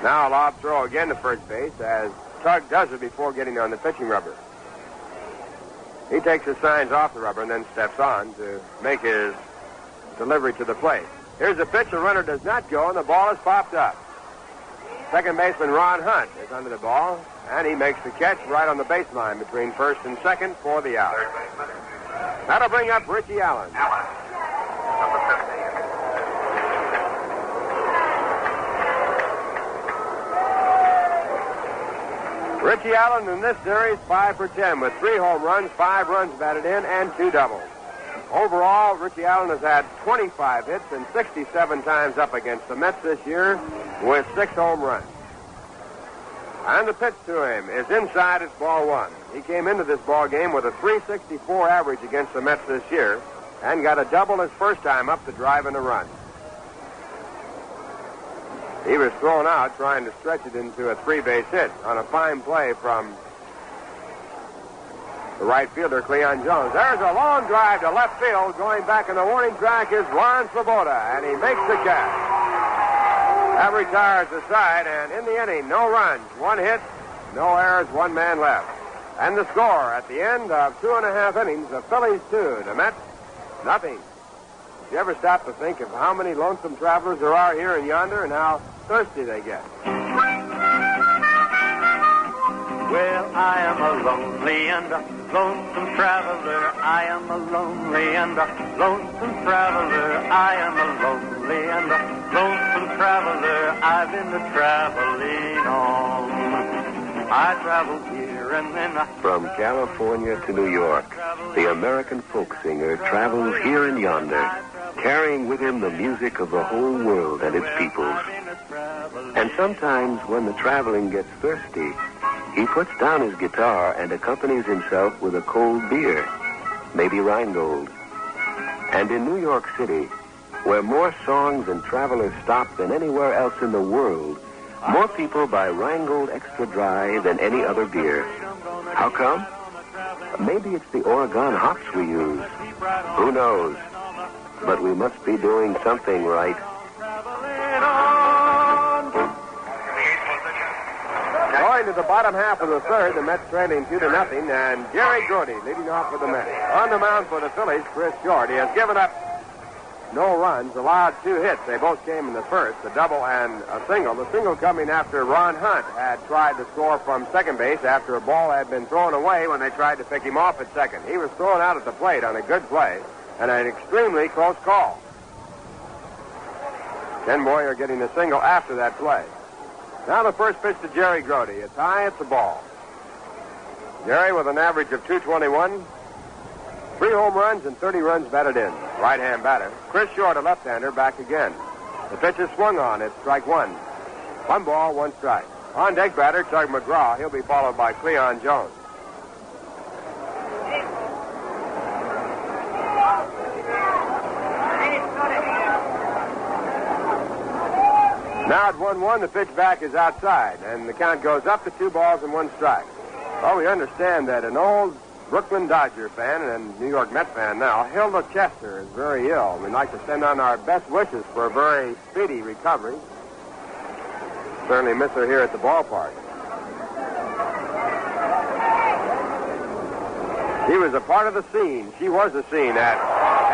Speaker 4: Now a lob throw again to first base as Tug does it before getting on the pitching rubber. He takes his signs off the rubber and then steps on to make his delivery to the plate. Here's the pitch. The runner does not go, and the ball is popped up. Second baseman Ron Hunt is under the ball, and he makes the catch right on the baseline between first and second for the out. That'll bring up Richie Allen.
Speaker 3: Allen, number 15.
Speaker 4: Richie Allen in this series 5 for 10 with 3 home runs, 5 runs batted in, and 2 doubles. Overall, Richie Allen has had 25 hits and 67 times up against the Mets this year with 6 home runs. And the pitch to him is inside. It's ball 1. He came into this ball game with a .364 average against the Mets this year and got a double his first time up to drive in a run. He was thrown out trying to stretch it into a 3-base hit on a fine play from the right fielder, Cleon Jones. There's a long drive to left field. Going back in the warning track is Juan Svoboda, and he makes the catch. That retires the side, and in the inning, no runs, 1 hit, no errors, 1 man left. And the score at the end of 2.5 innings, the Phillies 2, the Mets nothing. Did you ever stop to think of how many lonesome travelers there are here and yonder and how thirsty they get?
Speaker 10: Well, I am a lonely and a lonesome traveler. I am a lonely and a lonesome traveler. I am a lonely and a lonesome traveler. I've been traveling on. I travel here and then
Speaker 11: From California to New York, the American folk singer travels here and yonder, carrying with him the music of the whole world and its peoples. And sometimes when the traveling gets thirsty, he puts down his guitar and accompanies himself with a cold beer, maybe Rheingold. And in New York City, where more songs and travelers stop than anywhere else in the world, more people buy Rheingold Extra Dry than any other beer. How come? Maybe it's the Oregon hops we use. Who knows? But we must be doing something right.
Speaker 4: Going to the bottom half of the third, the Mets trailing 2-0, and Jerry Grudy leading off for the Mets. On the mound for the Phillies, Chris Short. He has given up no runs, allowed 2 hits. They both came in the first, a double and a single. The single coming after Ron Hunt had tried to score from second base after a ball had been thrown away when they tried to pick him off at second. He was thrown out at the plate on a good play and an extremely close call. Ken Boyer getting a single after that play. Now the first pitch to Jerry Grudy. It's high, it's a ball. Jerry with an average of 221. 3 home runs and 30 runs batted in. Right-hand batter. Chris Short, a left-hander, back again. The pitch is swung on. It's strike 1. 1 ball, 1 strike. On deck batter, Tug Mcgraw. He'll be followed by Cleon Jones. Now at 1-1, the pitch back is outside, and the count goes up to 2 balls and 1 strike. Well, we understand that an old Brooklyn Dodger fan and New York Met fan now, Hilda Chester, is very ill. We'd like to send on our best wishes for a very speedy recovery. Certainly miss her here at the ballpark. She was a part of the scene. She was the scene at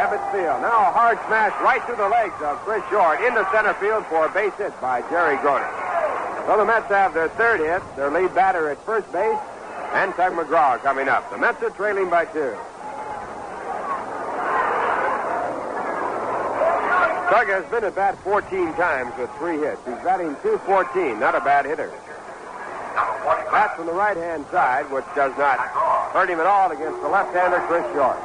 Speaker 4: Ebbets Field. Now a hard smash right through the legs of Chris Short into center field for a base hit by Jerry Grudy. So the Mets have their 3rd hit, their lead batter at first base, and Tug Mcgraw coming up. The Mets are trailing by 2. Tug has been at bat 14 times with 3 hits. He's batting .214, not a bad hitter. Bat from the right-hand side, which does not hurt him at all against the left-hander, Chris Short.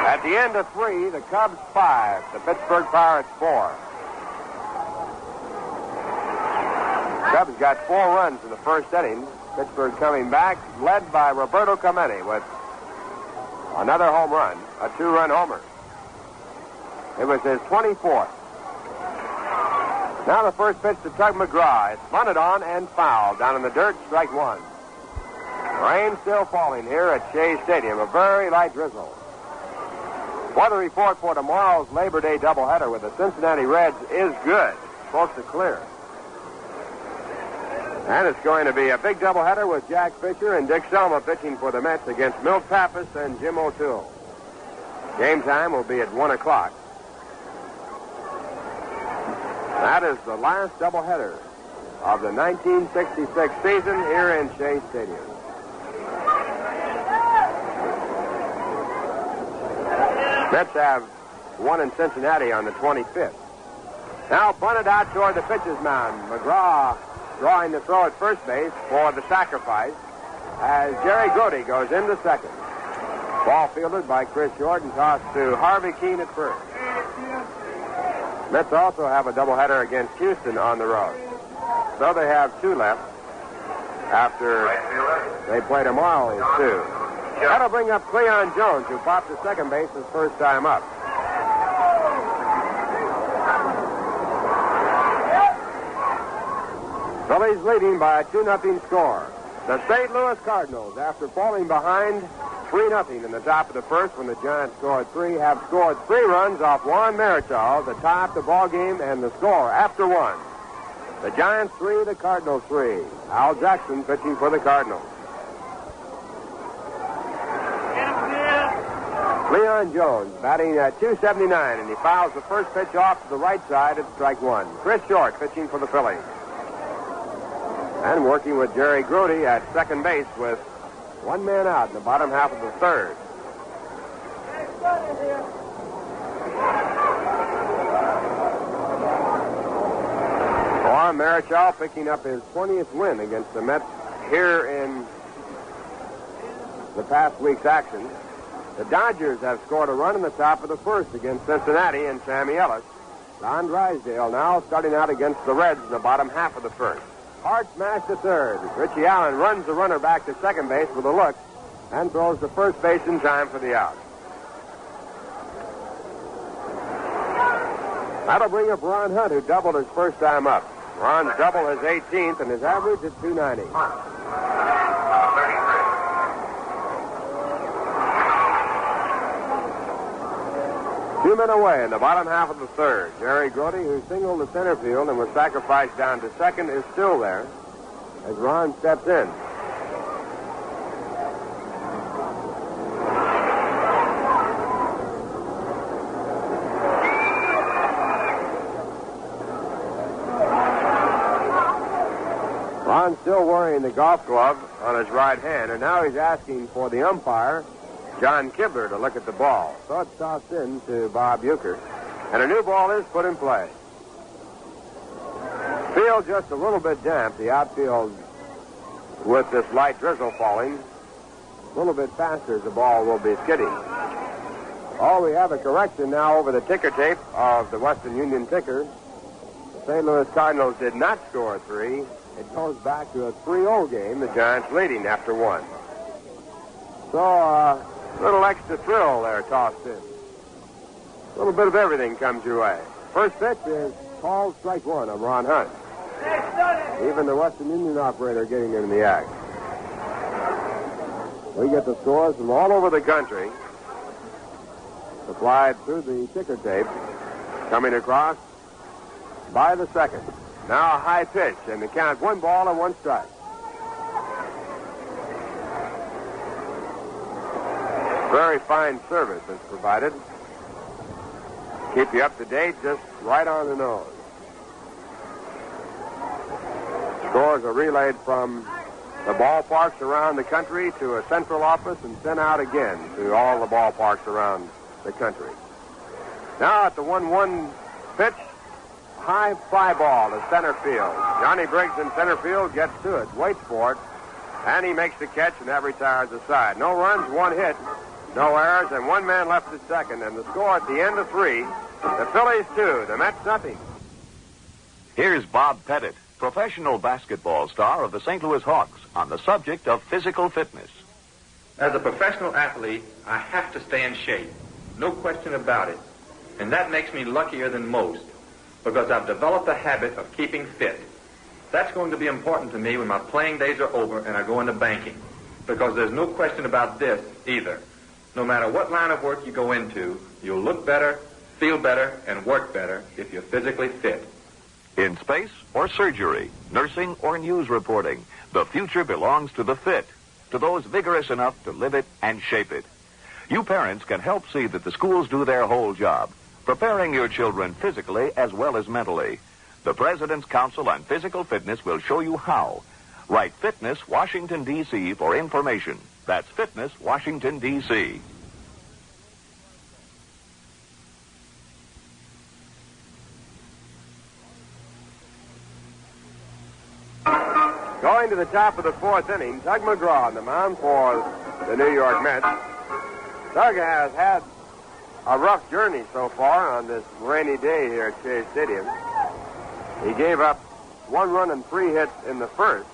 Speaker 4: At the end of 3, the Cubs 5, the Pittsburgh Pirates 4. Cubs got 4 runs in the first inning. Pittsburgh coming back, led by Roberto Clemente with another home run, a 2-run homer. It was his 24th. Now the first pitch to Tug Mcgraw. It's bunted on and fouled down in the dirt, strike 1. Rain still falling here at Shea Stadium, a very light drizzle. Weather report for tomorrow's Labor Day doubleheader with the Cincinnati Reds is good. Supposed to clear. And it's going to be a big doubleheader with Jack Fisher and Dick Selma pitching for the Mets against Milt Pappas and Jim O'Toole. Game time will be at 1 o'clock. That is the last doubleheader of the 1966 season here in Shea Stadium. Mets have won in Cincinnati on the 25th. Now bunted out toward the pitcher's mound. Mcgraw drawing the throw at first base for the sacrifice as Jerry Grudy goes into second. Ball fielded by Chris Short and tossed to Harvey Keene at first. Mets also have a doubleheader against Houston on the road. So they have 2 left after they play tomorrow's 2. That'll bring up Cleon Jones, who popped to second base his first time up. Phillies leading by a 2-0 score. The St. Louis Cardinals, after falling behind 3-0 in the top of the first when the Giants scored 3, have scored 3 runs off Juan Marichal to tie up the ball game and the score after 1. The Giants 3, the Cardinals 3. Al Jackson pitching for the Cardinals. Cleon Jones batting at .279, and he fouls the first pitch off to the right side at strike 1. Chris Short pitching for the Phillies. And working with Jerry Grudy at second base with 1 man out in the bottom half of the 3rd. Juan Marichal picking up his 20th win against the Mets here in the past week's action. The Dodgers have scored a run in the top of the first against Cincinnati and Sammy Ellis. Don Drysdale now starting out against the Reds in the bottom half of the first. Hard smash to third. Richie Allen runs the runner back to second base with a look and throws the first base in time for the out. That'll bring up Ron Hunt, who doubled his first time up. Ron's double his 18th and his average at .290. Two men away in the bottom half of the 3rd. Jerry Grudy, who singled to center field and was sacrificed down to second, is still there as Ron steps in. Ron's still wearing the golf glove on his right hand, and now he's asking for the umpire, John Kibler, to look at the ball. So it's tossed in to Bob Uecker, and a new ball is put in play. Field just a little bit damp. The outfield, with this light drizzle falling, a little bit faster as the ball will be skidding. Oh, we have a correction now over the ticker tape of the Western Union ticker. The St. Louis Cardinals did not score 3. It goes back to a 3-0 game, the Giants leading after 1. So, a little extra thrill there tossed in. A little bit of everything comes your way. First pitch is called strike 1 of Ron Hunt. Even the Western Union operator getting in the act. We get the scores from all over the country, supplied through the ticker tape, coming across by the second. Now a high pitch, and the count 1 ball and 1 strike. Very fine service is provided. Keep you up to date, just right on the nose. Scores are relayed from the ballparks around the country to a central office and sent out again to all the ballparks around the country. Now at the 1-1 pitch, high fly ball to center field. Johnny Briggs in center field gets to it, waits for it, and he makes the catch, and that retires the side. No runs, 1 hit, no errors, and 1 man left at second. And the score at the end of 3, the Phillies 2, the Mets nothing.
Speaker 12: Here's Bob Pettit, professional basketball star of the St. Louis Hawks, on the subject of physical fitness.
Speaker 6: As a professional athlete, I have to stay in shape. No question about it. And that makes me luckier than most, because I've developed a habit of keeping fit. That's going to be important to me when my playing days are over and I go into banking, because there's no question about this either. No matter what line of work you go into, you'll look better, feel better, and work better if you're physically fit.
Speaker 12: In space or surgery, nursing or news reporting, the future belongs to the fit, to those vigorous enough to live it and shape it. You parents can help see that the schools do their whole job, preparing your children physically as well as mentally. The President's Council on Physical Fitness will show you how. Write Fitness, Washington, D.C. for information. That's Fitness, Washington, D.C.
Speaker 4: Going to the top of the 4th inning, Doug Mcgraw on the mound for the New York Mets. Doug has had a rough journey so far on this rainy day here at Shea Stadium. He gave up 1 run and 3 hits in the first.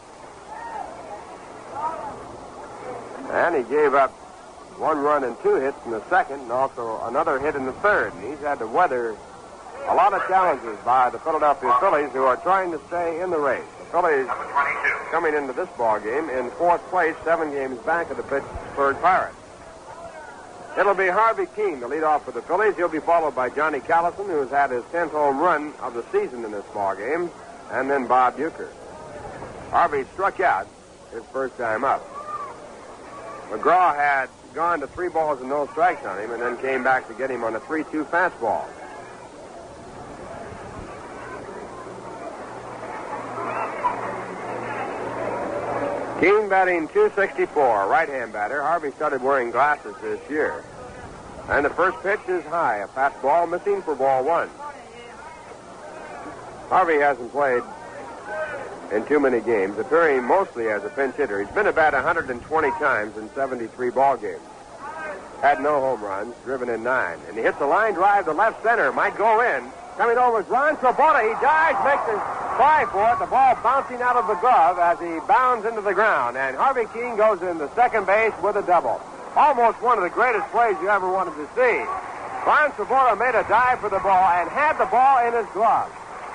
Speaker 4: And he gave up 1 run and 2 hits in the second, and also another hit in the third. And he's had to weather a lot of challenges by the Philadelphia Phillies, who are trying to stay in the race. The Phillies coming into this ball game in 4th place, 7 games back of the Pittsburgh Pirates. It'll be Harvey Keene to lead off for the Phillies. He'll be followed by Johnny Callison, who has had his 10th home run of the season in this ball game, and then Bob Uecker. Harvey struck out his first time up. Mcgraw had gone to 3 balls and no strikes on him, and then came back to get him on a 3-2 fastball. Keene batting .264, right-hand batter. Harvey started wearing glasses this year. And the first pitch is high, a fastball missing for ball 1. Harvey hasn't played in too many games, appearing mostly as a pinch hitter. He's been at bat 120 times in 73 ball games. Had no home runs, driven in 9. And he hits a line drive to left center, might go in. Coming over is Ron Swoboda. He dives, makes a try for it. The ball bouncing out of the glove as he bounds into the ground. And Harvey Keene goes into second base with a double. Almost one of the greatest plays you ever wanted to see. Ron Swoboda made a dive for the ball and had the ball in his glove.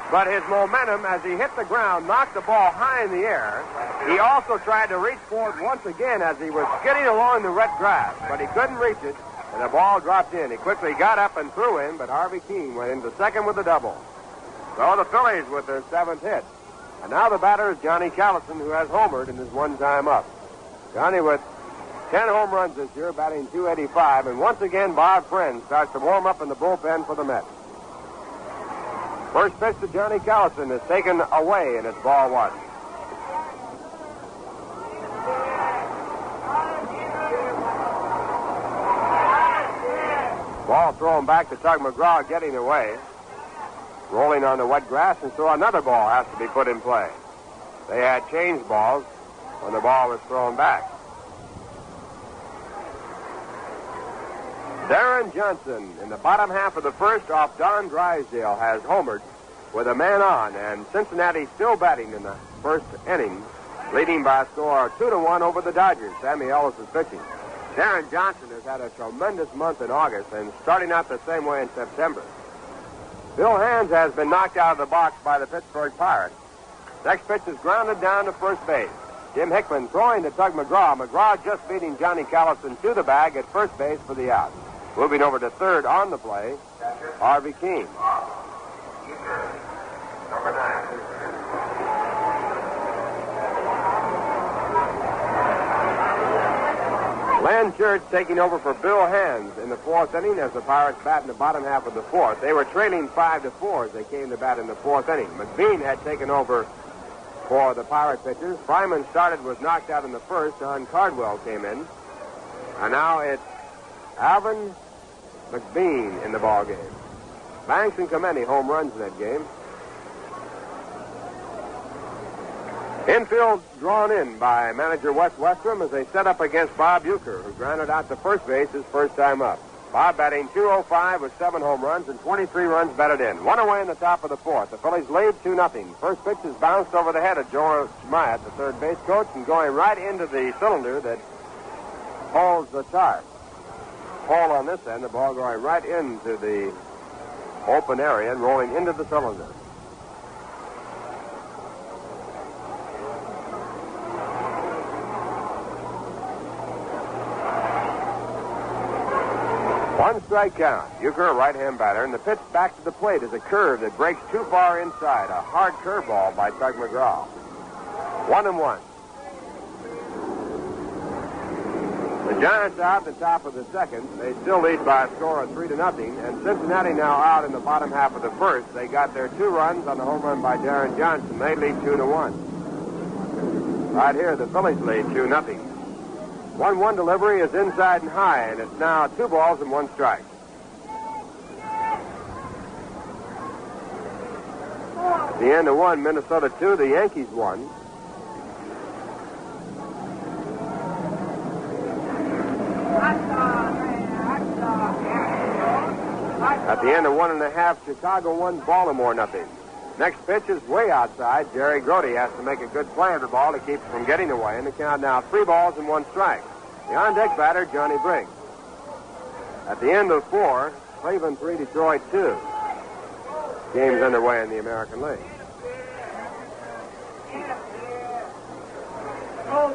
Speaker 4: But his momentum as he hit the ground knocked the ball high in the air. He also tried to reach for it once again as he was skidding along the wet grass, but he couldn't reach it, and the ball dropped in. He quickly got up and threw in, but Harvey Keene went into second with a double. So the Phillies with their 7th hit. And now the batter is Johnny Callison, who has homered in his 1 time up. Johnny with 10 home runs this year, batting .285, and once again Bob Friend starts to warm up in the bullpen for the Mets. First pitch to Johnny Callison is taken away, and it's ball 1. Ball thrown back to Tug Mcgraw, getting away. Rolling on the wet grass, and so another ball has to be put in play. They had changed balls when the ball was thrown back. Darren Johnson, in the bottom half of the first, off Don Drysdale, has homered with a man on, and Cincinnati still batting in the first inning, leading by a score of 2-1 over the Dodgers. Sammy Ellis is pitching. Darren Johnson has had a tremendous month in August and starting out the same way in September. Bill Hands has been knocked out of the box by the Pittsburgh Pirates. Next pitch is grounded down to first base. Jim Hickman throwing to Tug Mcgraw. Mcgraw just beating Johnny Callison to the bag at first base for the out. Moving over to third on the play, Harvey Keene.
Speaker 3: Number 9.
Speaker 4: Len Church taking over for Bill Hands in the fourth inning as the Pirates bat in the bottom half of the fourth. They were trailing 5-4 as they came to bat in the fourth inning. McBean had taken over for the Pirate pitchers. Fryman started, was knocked out in the first. Don Cardwell came in. And now it's Alvin McBean in the ball game. Banks and Clemente home runs in that game. Infield drawn in by manager Wes Westrom as they set up against Bob Uecker, who grounded out to first base his first time up. Bob batting .205 with 7 home runs and 23 runs batted in. One away in the top of the fourth. The Phillies lead 2-0. First pitch is bounced over the head of Joe Schmidt, the third base coach, and going right into the cylinder that holds the tarp. Hole on this end, the ball going right into the open area and rolling into the cylinder. One strike count. Uecker, a right-hand batter, and the pitch back to the plate is a curve that breaks too far inside. A hard curveball by Tug Mcgraw. 1-1. The Giants out at the top of the second. They still lead by a score of 3-0, and Cincinnati now out in the bottom half of the first. They got their 2 runs on the home run by Darren Johnson. They lead 2-1. Right here, the Phillies lead 2-0. 1-1 delivery is inside and high, and it's now 2 balls and 1 strike. The end of 1, Minnesota 2, the Yankees 1. At the end of 1.5, Chicago 1, Baltimore 0. Next pitch is way outside. Jerry Grudy has to make a good play of the ball to keep it from getting away. And the count now 3 balls and 1 strike. The on-deck batter, Johnny Briggs. At the end of 4, Cleveland 3, Detroit 2. Games underway in the American League.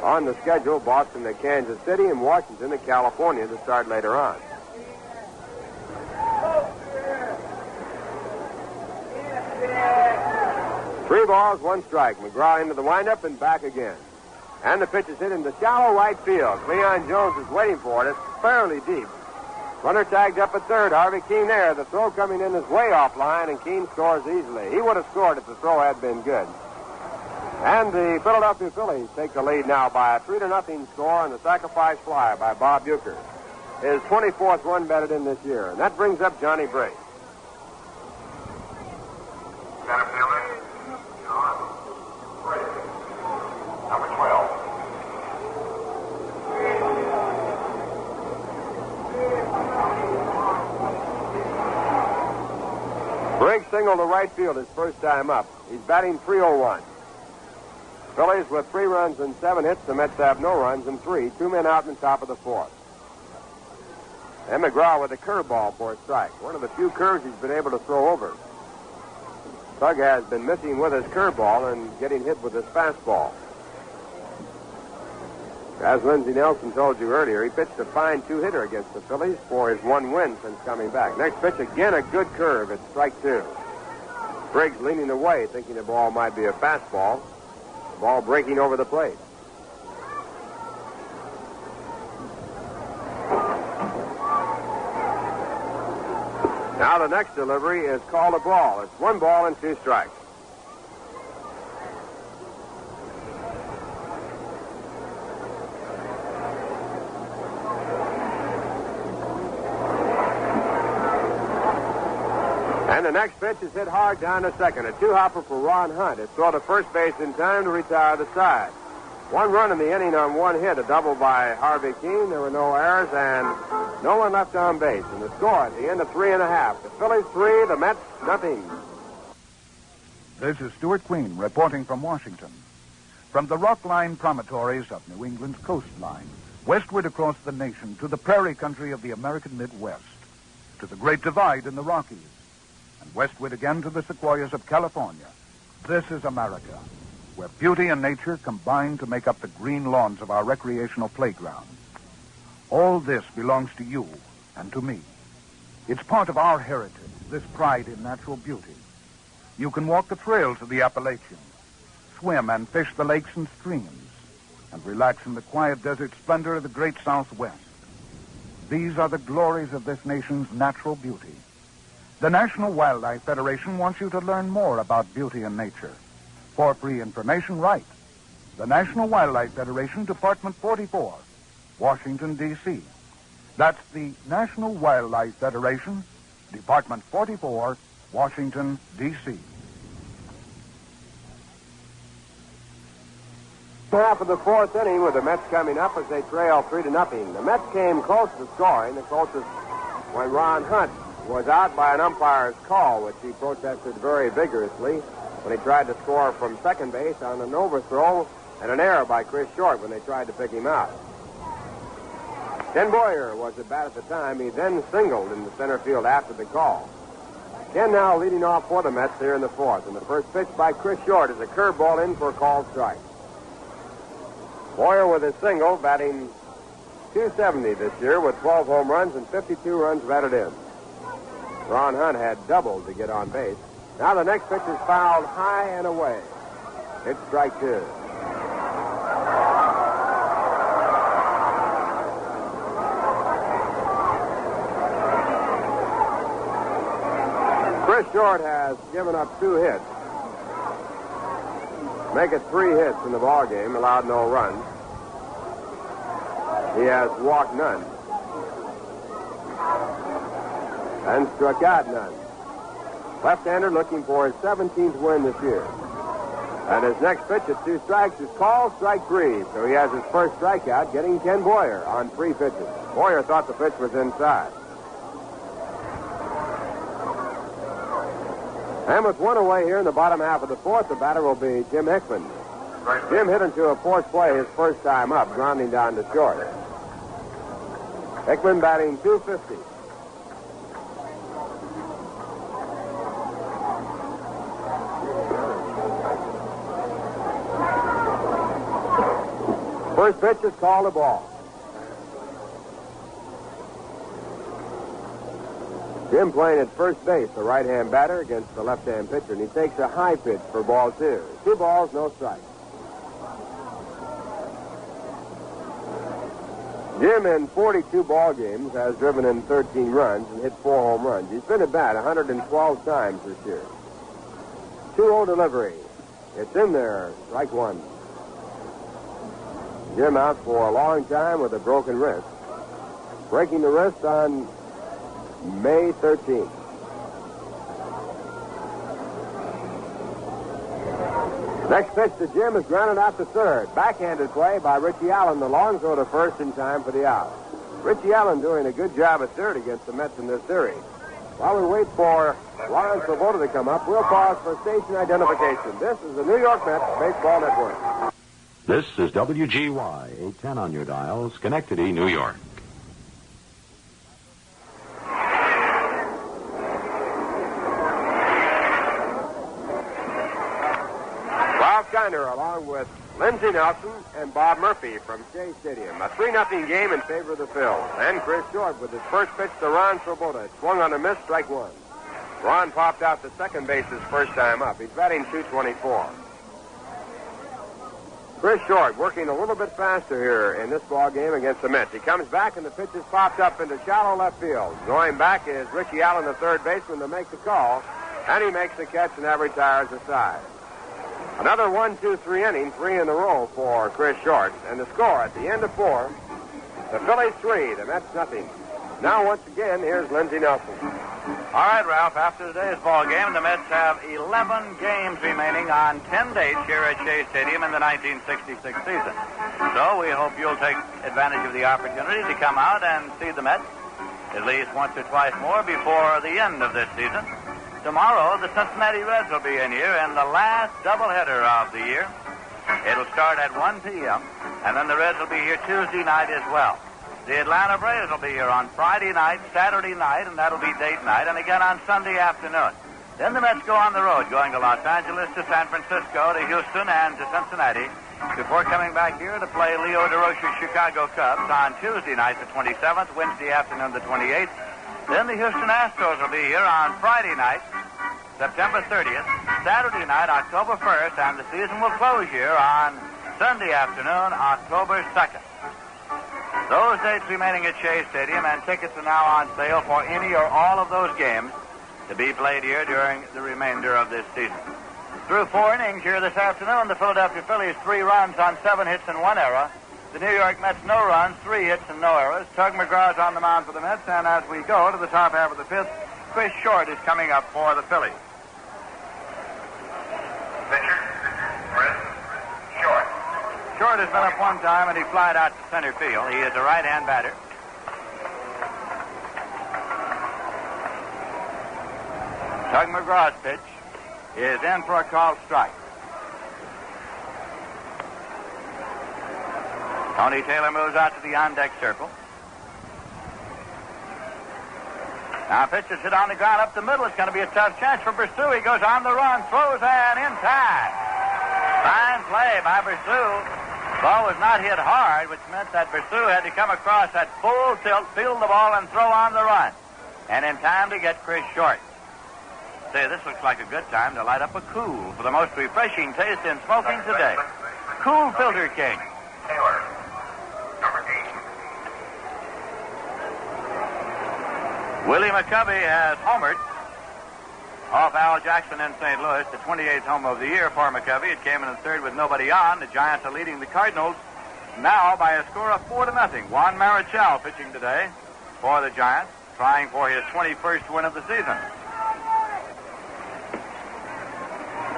Speaker 4: On the schedule, Boston to Kansas City and Washington to California to start later on. Three balls, 1 strike. Mcgraw into the windup and back again. And the pitch is hit into shallow right field. Cleon Jones is waiting for it. It's fairly deep. Runner tagged up at third. Harvey Keene there. The throw coming in is way offline, and Keene scores easily. He would have scored if the throw had been good. And the Philadelphia Phillies take the lead now by a 3-0 score on the sacrifice fly by Bob Uecker. His 24th run batted in this year. And that brings up Johnny Briggs.
Speaker 3: Center fielder, John Briggs, number 12.
Speaker 4: Briggs singled to right field his first time up. He's batting .301. Phillies with 3 runs and 7 hits. The Mets have no runs and 3. 2 men out in the top of the fourth. And Mcgraw with a curveball for a strike. One of the few curves he's been able to throw over. Tug has been missing with his curveball and getting hit with his fastball. As Lindsey Nelson told you earlier, he pitched a fine 2-hitter against the Phillies for his 1 win since coming back. Next pitch, again, a good curve. It's strike 2. Briggs leaning away, thinking the ball might be a fastball. The ball breaking over the plate. Now the next delivery is called a ball. It's 1 ball and 2 strikes. And the next pitch is hit hard down to second. A two-hopper for Ron Hunt. It's thrown to first base in time to retire the side. 1 run in the inning on 1 hit, a double by Harvey Keene. There were no errors and no one left on base. And the score at the end of 3.5. The Phillies 3, the Mets nothing.
Speaker 13: This is Stuart Queen reporting from Washington. From the rock-line promontories of New England's coastline, westward across the nation to the prairie country of the American Midwest, to the Great Divide in the Rockies, and westward again to the sequoias of California, this is America, where beauty and nature combine to make up the green lawns of our recreational playground. All this belongs to you and to me. It's part of our heritage, this pride in natural beauty. You can walk the trails of the Appalachians, swim and fish the lakes and streams, and relax in the quiet desert splendor of the great Southwest. These are the glories of this nation's natural beauty. The National Wildlife Federation wants you to learn more about beauty and nature. For free information, write the National Wildlife Federation, Department 44, Washington, D.C. That's the National Wildlife Federation, Department 44, Washington, D.C.
Speaker 4: Half of the 4th inning with the Mets coming up as they trail 3-0. The Mets came close to scoring, the closest when Ron Hunt was out by an umpire's call, which he protested very vigorously when he tried to score from second base on an overthrow and an error by Chris Short when they tried to pick him out. Ken Boyer was at bat at the time. He then singled in the center field after the call. Ken now leading off for the Mets here in the 4th, and the first pitch by Chris Short is a curveball in for a called strike. Boyer with his single, batting .270 this year with 12 home runs and 52 runs batted in. Ron Hunt had doubled to get on base. Now the next pitch is fouled high and away. It's strike 2. Chris Short has given up 2 hits. Make it 3 hits in the ballgame, allowed no runs. He has walked none. And struck out none. Left-hander looking for his 17th win this year. And his next pitch at 2 strikes is called strike 3. So he has his first strikeout, getting Ken Boyer on 3 pitches. Boyer thought the pitch was inside. And with 1 away here in the bottom half of the 4th, the batter will be Jim Hickman. Jim hit into a forced play his first time up, grounding down to short. Hickman batting .250. First pitch is called a ball. Jim playing at first base, the right-hand batter against the left-hand pitcher, and he takes a high pitch for ball 2. 2 balls, no strikes. Jim, in 42 ball games, has driven in 13 runs and hit 4 home runs. He's been at bat 112 times this year. 2-0 delivery. It's in there, strike 1. Jim out for a long time with a broken wrist. Breaking the wrist on May 13th. Next pitch to Jim is grounded out to third. Backhanded play by Richie Allen. The long throw to first in time for the out. Richie Allen doing a good job at third against the Mets in this series. While we wait for Lawrence Svoboda to come up, we'll pause for station identification. This is the New York Mets Baseball Network.
Speaker 9: This is WGY, 810 on your dial, Schenectady, New York.
Speaker 4: Steiner, along with Lindsey Nelson and Bob Murphy from Shea Stadium. A 3-0 game in favor of the Phils. And Chris Short with his first pitch to Ron Svoboda. It swung on a miss, strike 1. Ron popped out to second base his first time up. He's batting .224. Chris Short working a little bit faster here in this ball game against the Mets. He comes back and the pitch is popped up into shallow left field. Going back is Richie Allen, the third baseman, to make the call. And he makes the catch and that retires the side. Another 1-2-3 inning, 3 in a row for Chris Short. And the score at the end of 4, the Phillies 3, the Mets nothing. Now, once again, here's Lindsey Nelson.
Speaker 2: All right, Ralph, after today's ball game, the Mets have 11 games remaining on 10 dates here at Shea Stadium in the 1966 season. So we hope you'll take advantage of the opportunity to come out and see the Mets at least once or twice more before the end of this season. Tomorrow, the Cincinnati Reds will be in here in the last doubleheader of the year. It'll start at 1 p.m., and then the Reds will be here Tuesday night as well. The Atlanta Braves will be here on Friday night, Saturday night, and that'll be date night, and again on Sunday afternoon. Then the Mets go on the road, going to Los Angeles, to San Francisco, to Houston, and to Cincinnati, before coming back here to play Leo DeRoche's Chicago Cubs on Tuesday night, the 27th, Wednesday afternoon, the 28th. Then the Houston Astros will be here on Friday night, September 30th, Saturday night, October 1st, and the season will close here on Sunday afternoon, October 2nd. Those dates remaining at Shea Stadium, and tickets are now on sale for any or all of those games to be played here during the remainder of this season. Through 4 innings here this afternoon, the Philadelphia Phillies 3 runs on 7 hits and 1 error. The New York Mets no runs, 3 hits and no errors. Tug McGraw is on the mound for the Mets, and as we go to the top half of the 5th, Chris Short is coming up for the Phillies.
Speaker 3: Pitcher, Chris Short.
Speaker 2: Short has been up one time, and he flied out to center field. He is a right-hand batter. Tug McGraw's pitch is in for a called strike. Tony Taylor moves out to the on-deck circle. Now, pitch is hit on the ground up the middle. It's going to be a tough chance for Berceau. He goes on the run, throws, and in time. Fine play by Berceau. Ball was not hit hard, which meant that Berceau had to come across at full tilt, field the ball, and throw on the run. And in time to get Chris Short. Say, this looks like a good time to light up a Cool for the most refreshing taste in smoking today. Cool Filter King.
Speaker 3: Taylor, number 8.
Speaker 2: Willie McCovey has homered off Al Jackson in St. Louis, the 28th home of the year for McCovey. It came in the third with nobody on. The Giants are leading the Cardinals now by a score of 4-0. Juan Marichal pitching today for the Giants, trying for his 21st win of the season.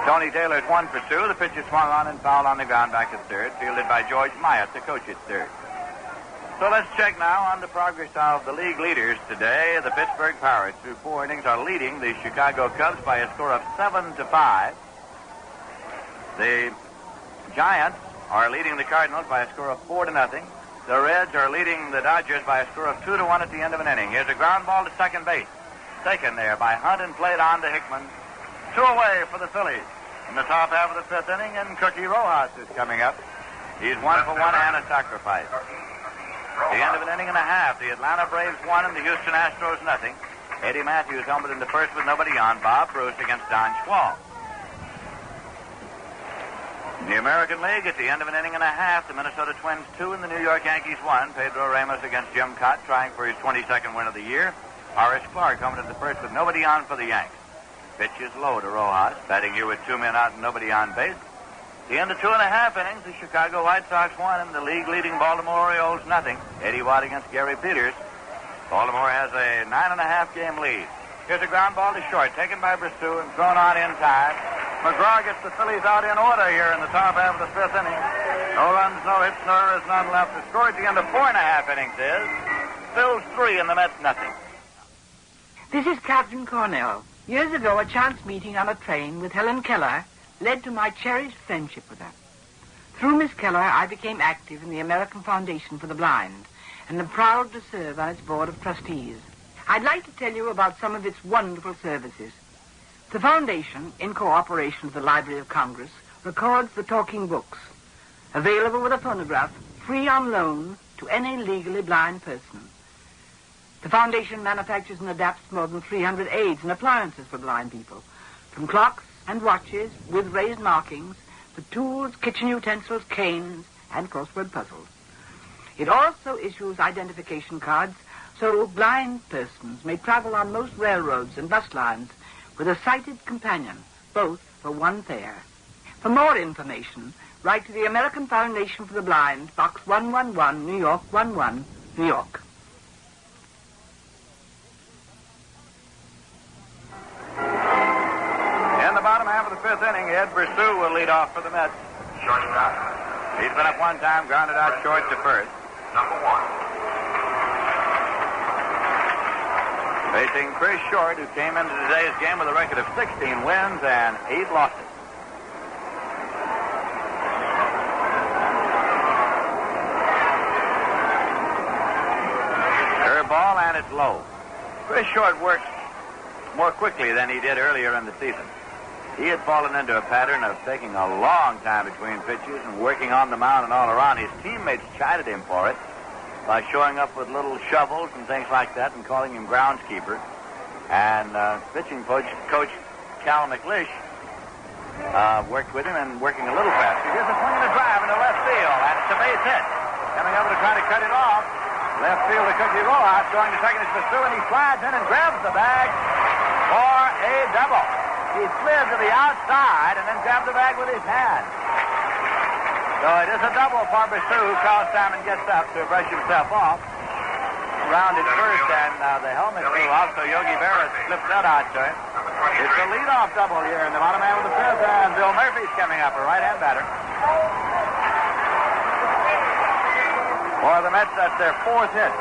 Speaker 2: Tony Taylor's 1 for 2. The pitch is swung on and fouled on the ground back at third, fielded by George Myatt, the coach at third. So let's check now on the progress of the league leaders today. The Pittsburgh Pirates, through 4 innings, are leading the Chicago Cubs by a score of 7-5. The Giants are leading the Cardinals by a score of 4-0. The Reds are leading the Dodgers by a score of 2-1 at the end of an inning. Here's a ground ball to second base. Taken there by Hunt and played on to Hickman. 2 away for the Phillies. In the top half of the 5th inning, and Cookie Rojas is coming up. He's 1 for 1 and a sacrifice. The end of an inning and a half. The Atlanta Braves 1 and the Houston Astros 0. Eddie Matthews helmeted in the first with nobody on. Bob Bruce against Don Schwal. In the American League, at the end of an inning and a half, the Minnesota Twins 2 and the New York Yankees 1. Pedro Ramos against Jim Cott, trying for his 22nd win of the year. Horace Clark helmeted in the first with nobody on for the Yanks. Pitch is low to Rojas, batting here with 2 men out and nobody on base. The end of 2.5 innings, the Chicago White Sox 1 and the league-leading Baltimore Orioles 0. Eddie Watt against Gary Peters. Baltimore has a 9.5-game lead. Here's a ground ball to short, taken by Berceau and thrown on in time. Mcgraw gets the Phillies out in order here in the top half of the 5th inning. No runs, no hits, no errors, none left. The score at the end of 4.5 innings is Phil's 3 and the Mets 0.
Speaker 14: This is Catherine Cornell. Years ago, a chance meeting on a train with Helen Keller led to my cherished friendship with her. Through Miss Keller, I became active in the American Foundation for the Blind and am proud to serve on its board of trustees. I'd like to tell you about some of its wonderful services. The Foundation, in cooperation with the Library of Congress, records the talking books, available with a phonograph, free on loan to any legally blind person. The Foundation manufactures and adapts more than 300 aids and appliances for blind people, from clocks and watches with raised markings, to tools, kitchen utensils, canes, and crossword puzzles. It also issues identification cards so blind persons may travel on most railroads and bus lines with a sighted companion, both for one fare. For more information, write to the American Foundation for the Blind, Box 111, New York 11, New York.
Speaker 2: the fifth inning, Ed Versu will lead off for the Mets.
Speaker 3: Shortstop.
Speaker 2: He's been up one time, grounded out short to first.
Speaker 3: Number 1.
Speaker 2: Facing Chris Short, who came into today's game with a record of 16 wins and 8 losses. Curveball, and it's low. Chris Short works more quickly than he did earlier in the season. He had fallen into a pattern of taking a long time between pitches and working on the mound and all around. His teammates chided him for it by showing up with little shovels and things like that and calling him groundskeeper. And pitching coach Cal McLeish worked with him and working a little faster. Here's a swing and a drive into left field, and it's a base hit. Coming over to try to cut it off. Left field to Cookie Rojas, going to second is Versu, and he slides in and grabs the bag for a double. He slid to the outside and then grabbed the bag with his hand. So it is a double for Versu. Carl Simon gets up to brush himself off. Rounded first, and the helmet flew off, so Yogi Berra slipped that out to him. It's a leadoff double here in the bottom half of the fifth, and Bill Murphy's coming up, a right-hand batter. For the Mets, that's their 4th hit.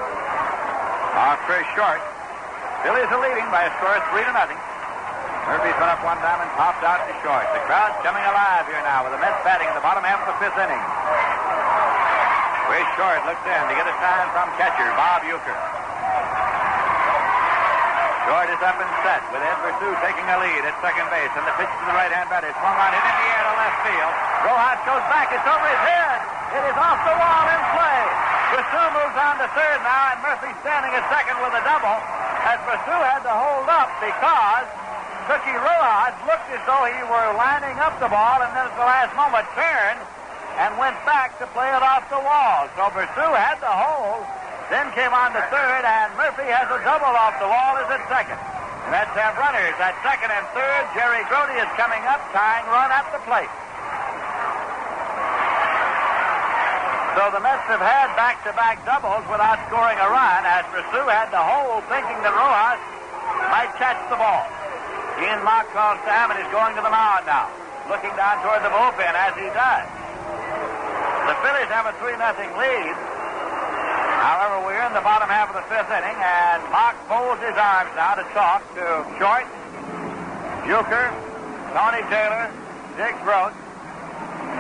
Speaker 2: Off Chris Short. Phillies are leading by a score of 3-0. Murphy's been up one time and popped out to Short. The crowd's coming alive here now with the Mets batting in the bottom half of the 5th inning. Chris Short looks in to get a sign from catcher Bob Uecker. Short is up and set with Ed Versu taking a lead at second base, and the pitch to the right-hand batter swung on, hit in the air to left field. Rojas goes back. It's over his head. It is off the wall in play. Versu moves on to third now, and Murphy standing at second with a double, as Versu had to hold up because Cookie Rojas looked as though he were lining up the ball, and then at the last moment turned and went back to play it off the wall. So Versu had the hold, then came on to third, and Murphy has a double off the wall as at second. Mets have runners at second and third. Jerry Grudy is coming up, tying run at the plate. So the Mets have had back-to-back doubles without scoring a run, as Versu had the hold, thinking that Rojas might catch the ball. Ian Mock calls Sam and is going to the mound now, looking down toward the bullpen as he does. The Phillies have a 3-0 lead. However, we're in the bottom half of the 5th inning, and Mock folds his arms now to talk to Short, Uecker, Tony Taylor, Dick Roach.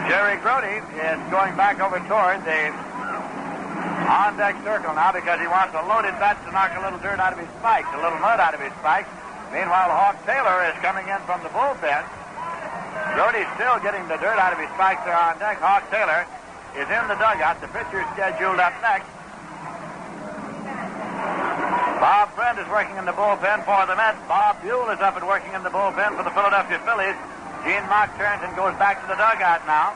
Speaker 2: Jerry Grudy is going back over toward the on-deck circle now because he wants a loaded bat to knock a little dirt out of his spikes, a little mud out of his spikes. Meanwhile, Hawk Taylor is coming in from the bullpen. Grudy's still getting the dirt out of his spikes there on deck. Hawk Taylor is in the dugout. The pitcher is scheduled up next. Bob Friend is working in the bullpen for the Mets. Bob Buell is up and working in the bullpen for the Philadelphia Phillies. Gene Mock turns and goes back to the dugout now.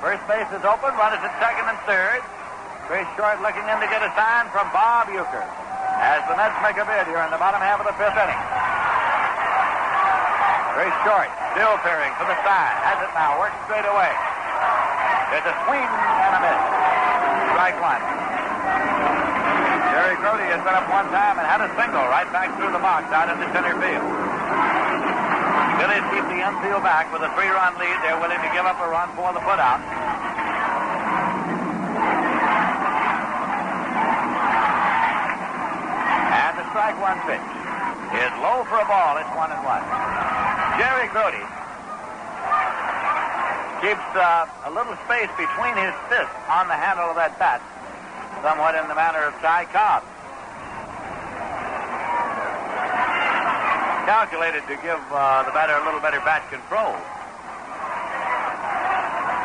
Speaker 2: First base is open. Runners at second and third. Chris Short looking in to get a sign from Bob Uecker as the Mets make a bid here in the bottom half of the 5th inning. Chris Short still peering for the sign. Has it now. Works straight away. There's a swing and a miss. Strike one. Jerry Grudy has been up one time and had a single right back through the box out into center field. Phillies keep the infield back with a 3-run lead. They're willing to give up a run for the putout. And the strike one pitch is low for a ball. It's 1-1. Jerry Grudy keeps a little space between his fists on the handle of that bat, somewhat in the manner of Ty Cobb. Calculated to give the batter a little better bat control.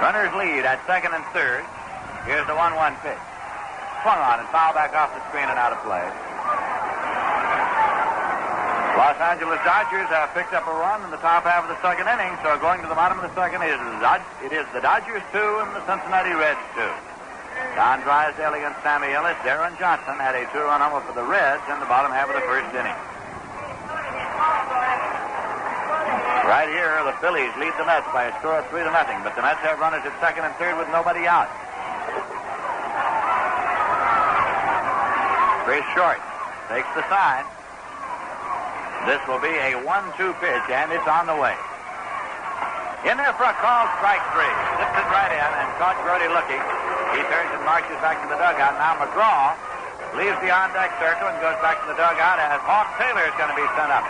Speaker 2: Runners lead at second and third. Here's the 1-1 pitch. Swung on and fouled back off the screen and out of play. Los Angeles Dodgers have picked up a run in the top half of the second inning, so going to the bottom of the second it is the Dodgers 2 and the Cincinnati Reds 2. Don Drysdale against Sammy Ellis. Darren Johnson had a 2-run homer for the Reds in the bottom half of the first inning. Right here, the Phillies lead the Mets by a score of 3-0, but the Mets have runners at second and third with nobody out. Chris Short takes the sign. This will be a 1-2 pitch, and it's on the way. In there for a call, strike three. Dips it right in and caught Grudy looking. He turns and marches back to the dugout. Now Mcgraw leaves the on-deck circle and goes back to the dugout as Hawk Taylor is going to be sent up.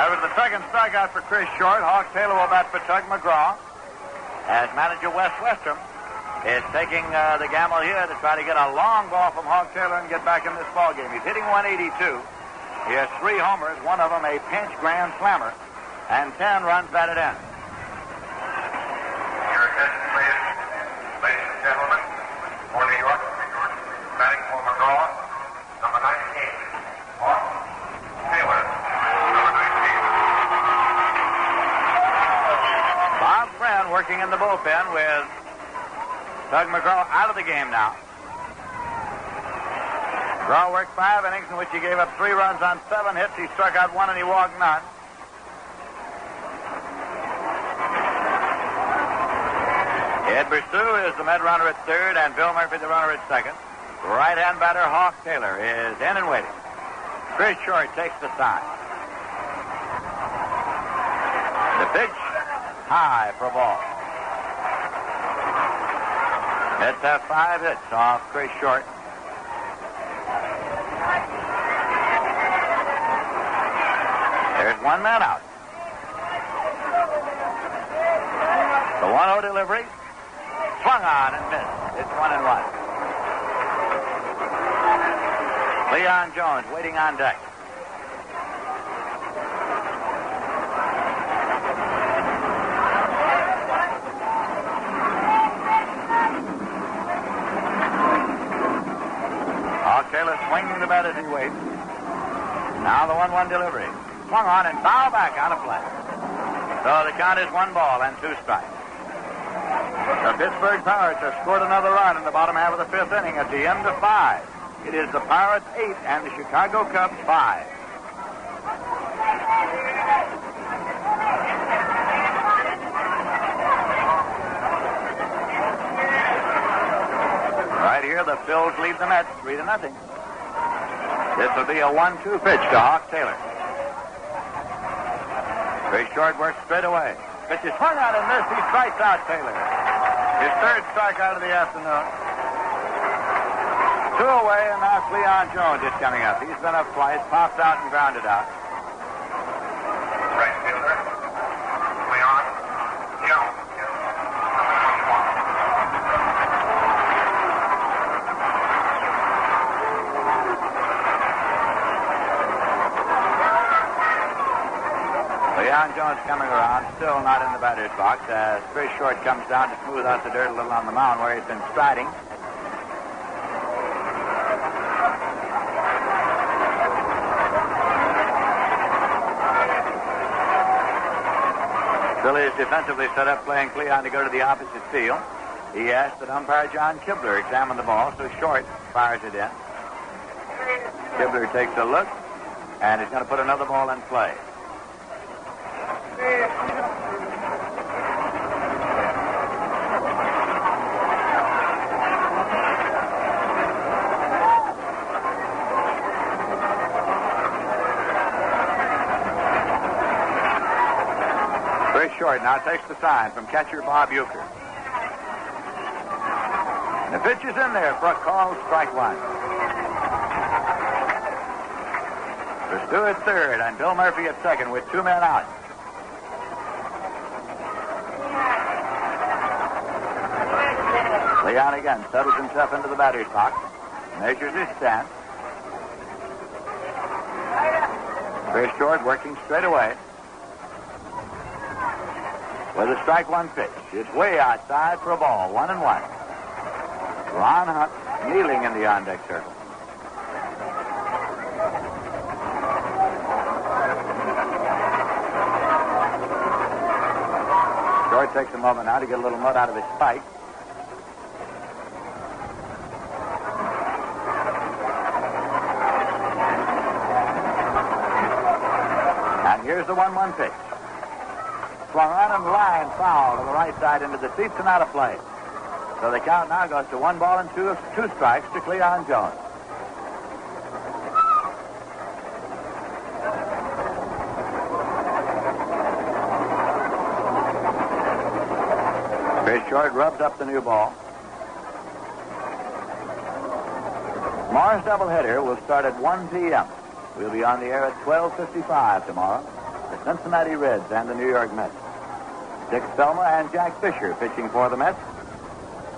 Speaker 2: That was the second strikeout for Chris Short. Hawk Taylor will bat for Tug Mcgraw as manager Wes Westrom is taking the gamble here to try to get a long ball from Hawk Taylor and get back in this ball game. He's hitting 182. He has 3 homers, one of them a pinch grand slammer, and 10 runs batted in.
Speaker 3: Your attention, please. Ladies and gentlemen, for New York, batting for Mcgraw, number 19. Hawk Taylor, number 19.
Speaker 2: Bob Friend working in the bullpen with Tug Mcgraw out of the game now. Mcgraw worked 5 innings in which he gave up 3 runs on 7 hits. He struck out 1 and he walked none. Ed Berstew is the Med runner at third and Bill Murphy the runner at second. Right-hand batter Hawk Taylor is in and waiting. Chris Short takes the side. The pitch high for a ball. Mets have 5 hits off Chris Short. There's 1 man out. The 1-0 delivery. Swung on and missed. It's 1-1. Cleon Jones waiting on deck. Hawk Taylor swinging the bat as he waits. Now the 1-1 delivery. Swung on and foul back out of play. So the count is 1 ball and 2 strikes. The Pittsburgh Pirates have scored another run in the bottom half of the 5th inning at the end of 5. It is the Pirates 8 and the Chicago Cubs 5. Right here, the Phils lead the Mets 3-0. This will be a 1-2 pitch to Hawk Taylor. Chris Short works straight away. Pitch is swung out and missed. He strikes out Taylor. His 3rd strikeout of the afternoon. 2 away, and now Cleon Jones is coming up. He's been up twice, popped out and grounded out.
Speaker 3: Right fielder, Cleon Jones.
Speaker 2: Cleon Jones coming around, still not in the batter's box as Chris Short comes down to smooth out the dirt a little on the mound where he's been striding. Phillies defensively set up playing Cleon to go to the opposite field. He asked that umpire John Kibler examine the ball, so Short fires it in. Kibler takes a look, and he's going to put another ball in play. Chris Short now takes the sign from catcher Bob Euchre. The pitch is in there for a call, strike 1. Berstew at third and Bill Murphy at second with 2 men out. Cleon again settles himself into the batter's box, measures his stance. Chris Short working straight away. With a strike 1 pitch. It's way outside for a ball, 1-1. Ron Hunt kneeling in the on-deck circle. Short takes a moment now to get a little mud out of his spike. And here's the 1-1 pitch. Swung on and line foul to the right side into the seats and out of play. So the count now goes to 1 ball and 2 strikes to Cleon Jones. Very short, rubs up the new ball. Tomorrow's doubleheader will start at 1 p.m. We'll be on the air at 12:55 tomorrow. The Cincinnati Reds and the New York Mets. Dick Selma and Jack Fisher pitching for the Mets.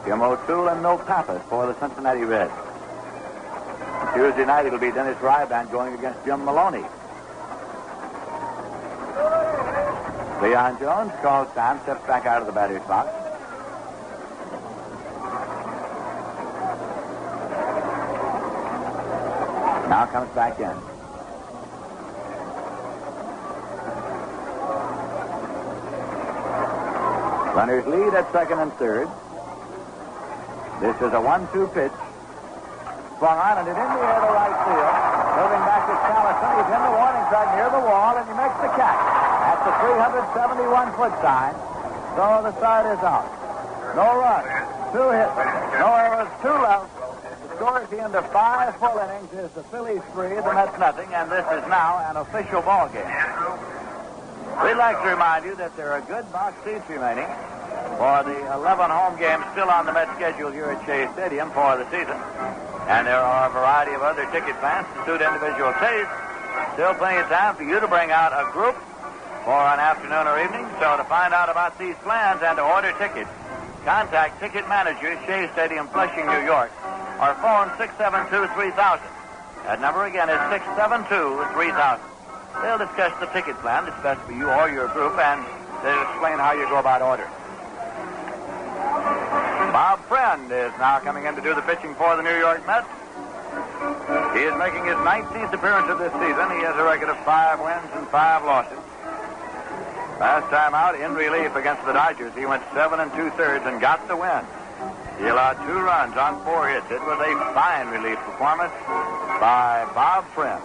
Speaker 2: Jim O'Toole and Milt Pappas for the Cincinnati Reds. Tuesday night it'll be Dennis Rybank going against Jim Maloney. Cleon Jones calls time, steps back out of the batter's box. Now comes back in. Runners lead at second and third. This is a 1-2 pitch. Swung on and it in the air to right field. Moving back to Callison. He's in the warning track near the wall and he makes the catch. At the 371-foot sign. So the side is out. No runs, 2 hits, no errors, 2 left. The score at the end of 5 full innings is the Phillies 3, the Mets nothing, and this is now an official ball game. We'd like to remind you that there are good box seats remaining for the 11 home games still on the Mets schedule here at Shea Stadium for the season. And there are a variety of other ticket plans to suit individual tastes. Still plenty of time for you to bring out a group for an afternoon or evening. So to find out about these plans and to order tickets, contact Ticket Manager, Shea Stadium, Flushing, New York, or phone 672-3000. That number again is 672-3000. They'll discuss the ticket plan that's best for you or your group, and they'll explain how you go about ordering. Bob Friend is now coming in to do the pitching for the New York Mets. He is making his 19th appearance of this season. He has a record of 5 wins and 5 losses. Last time out in relief against the Dodgers, he went 7 2/3 and got the win. He allowed 2 runs on 4 hits. It was a fine relief performance by Bob Friend.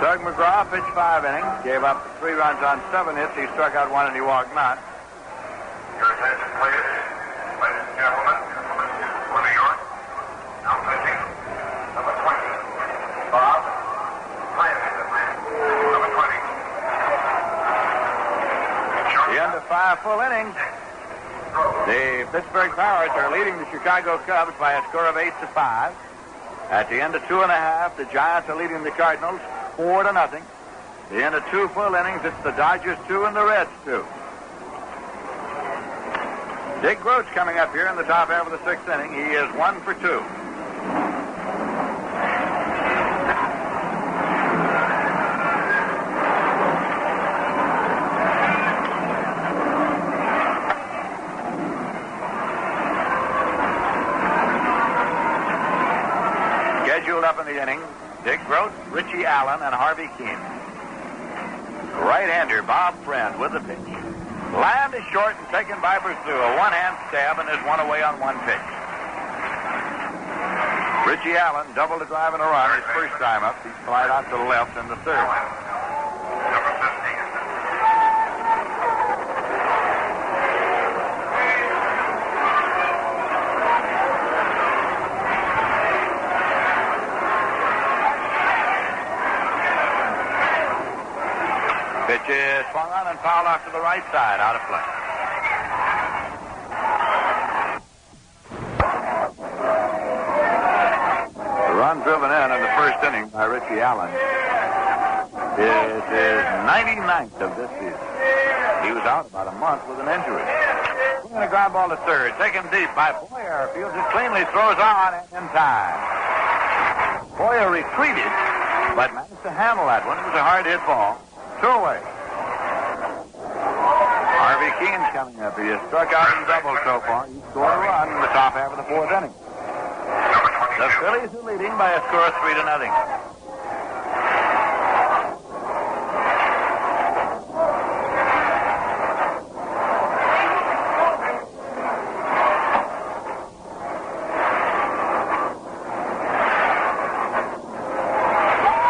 Speaker 2: Doug Mcgraw pitched 5 innings, gave up 3 runs on 7 hits. He struck out 1 and he walked not.
Speaker 3: Your attention, please. Ladies and gentlemen, for New York, now pitching, number 20, Bob Friend, number 20.
Speaker 2: The end of 5 full innings. The Pittsburgh Pirates are leading the Chicago Cubs by a score of 8-5. At the end of 2.5, the Giants are leading the Cardinals 4-0. At the end of 2 full innings, it's the Dodgers 2 and the Reds 2. Dick Roach coming up here in the top half of the 6th inning. He is 1 for 2. Scheduled up in the inning, Dick Groat, Richie Allen, and Harvey Keene. Right-hander Bob Friend with the pitch. Land is short and taken by Brazil. A one-hand stab and is 1 away on 1 pitch. Richie Allen doubled a drive and a run his first time up. He slid out to the left in the 3rd. Pitch is swung on and fouled off to the right side, out of play. The run driven in the first inning by Richie Allen is his 99th of this season. He was out about a month with an injury. Swinging a ground ball to 3rd, taken deep by Boyer. Fields it cleanly, throws on and in time. Boyer retreated, but managed to handle that one. It was a hard hit ball. 2 away. Harvey Keene's coming up. He has struck out and doubled so far. He scored a run in the top half of the 4th inning. The Phillies are leading by a score of 3-0.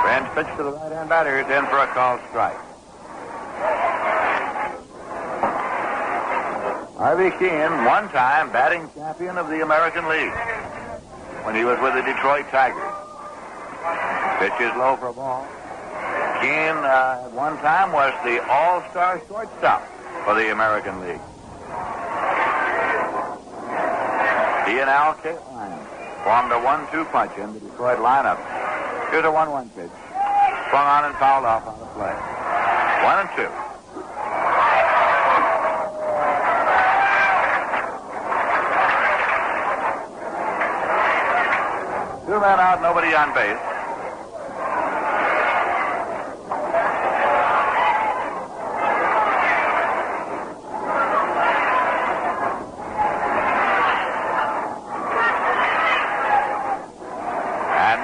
Speaker 2: Friend pitch to the right-hand batter is in for a called strike. Harvey Keene, one-time batting champion of the American League when he was with the Detroit Tigers. Pitch is low for a ball. Keene, at one time, was the all-star shortstop for the American League. He and Al Caitlin formed a 1-2 punch in the Detroit lineup. Here's a 1-1 pitch. Swung on and fouled off on the play. 1-2. Two men out, nobody on base.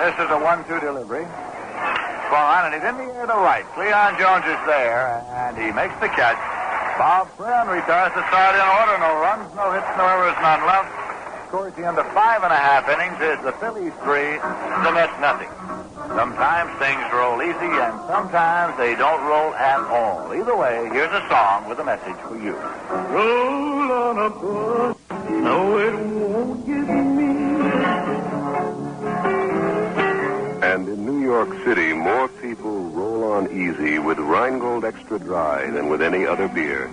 Speaker 2: This is a 1-2 delivery. Swung on, and he's in the air to right. Cleon Jones is there, and he makes the catch. Bob Friend retires the start in order. No runs, no hits, no errors, none left. Scores the end of 5.5 innings is the Phillies 3, the Mets nothing. Sometimes things roll easy, and sometimes they don't roll at all. Either way, here's a song with a message for you.
Speaker 10: Roll on a bus, no, it won't get me.
Speaker 11: And in New York City, more people roll on easy with Rheingold Extra Dry than with any other beer.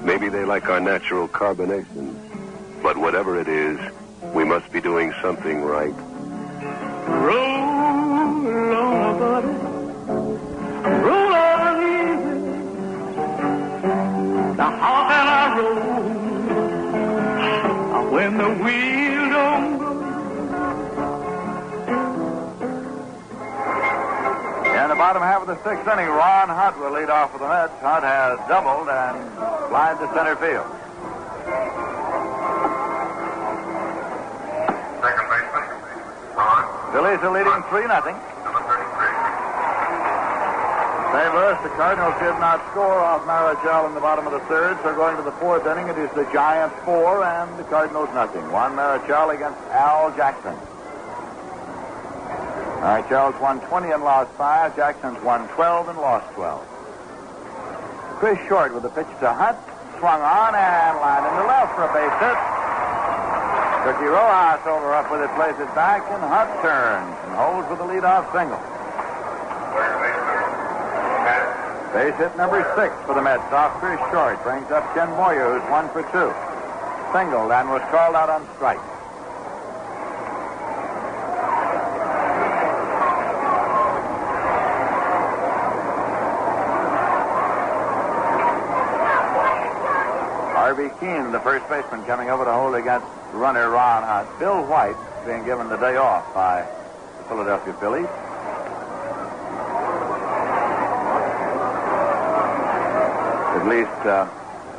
Speaker 11: Maybe they like our natural carbonation. But whatever it is, we must be doing something right.
Speaker 10: Roll on, buddy. Roll on easy. Now how can I roll when the wheel don't go?
Speaker 2: In the bottom half of the sixth inning, Ron Hunt will lead off for the Mets. Hunt has doubled and flied to center field.
Speaker 3: Second baseman, Ron.
Speaker 2: Phillies are leading 3-0.
Speaker 3: Number 33.
Speaker 2: St. Louis, the Cardinals did not score off Marichal in the bottom of the third, so going to the fourth inning, it is the Giants 4 and the Cardinals nothing. Juan Marichal against Al Jackson. Marichal's won 20 and lost 5. Jackson's won 12 and lost 12. Chris Short with the pitch to Hunt. Swung on and lined into left for a base hit. Ricky Rojas over up with it, plays it back, and Hunt turns and holds with the leadoff single. Base hit number 6 for the Mets off Chris Short. Brings up Ken Moyer, who's 1 for 2. Singled and was called out on strike. Harvey Keene, the first baseman, coming over to hold against runner Ron Hunt. Bill White being given the day off by the Philadelphia Phillies. At least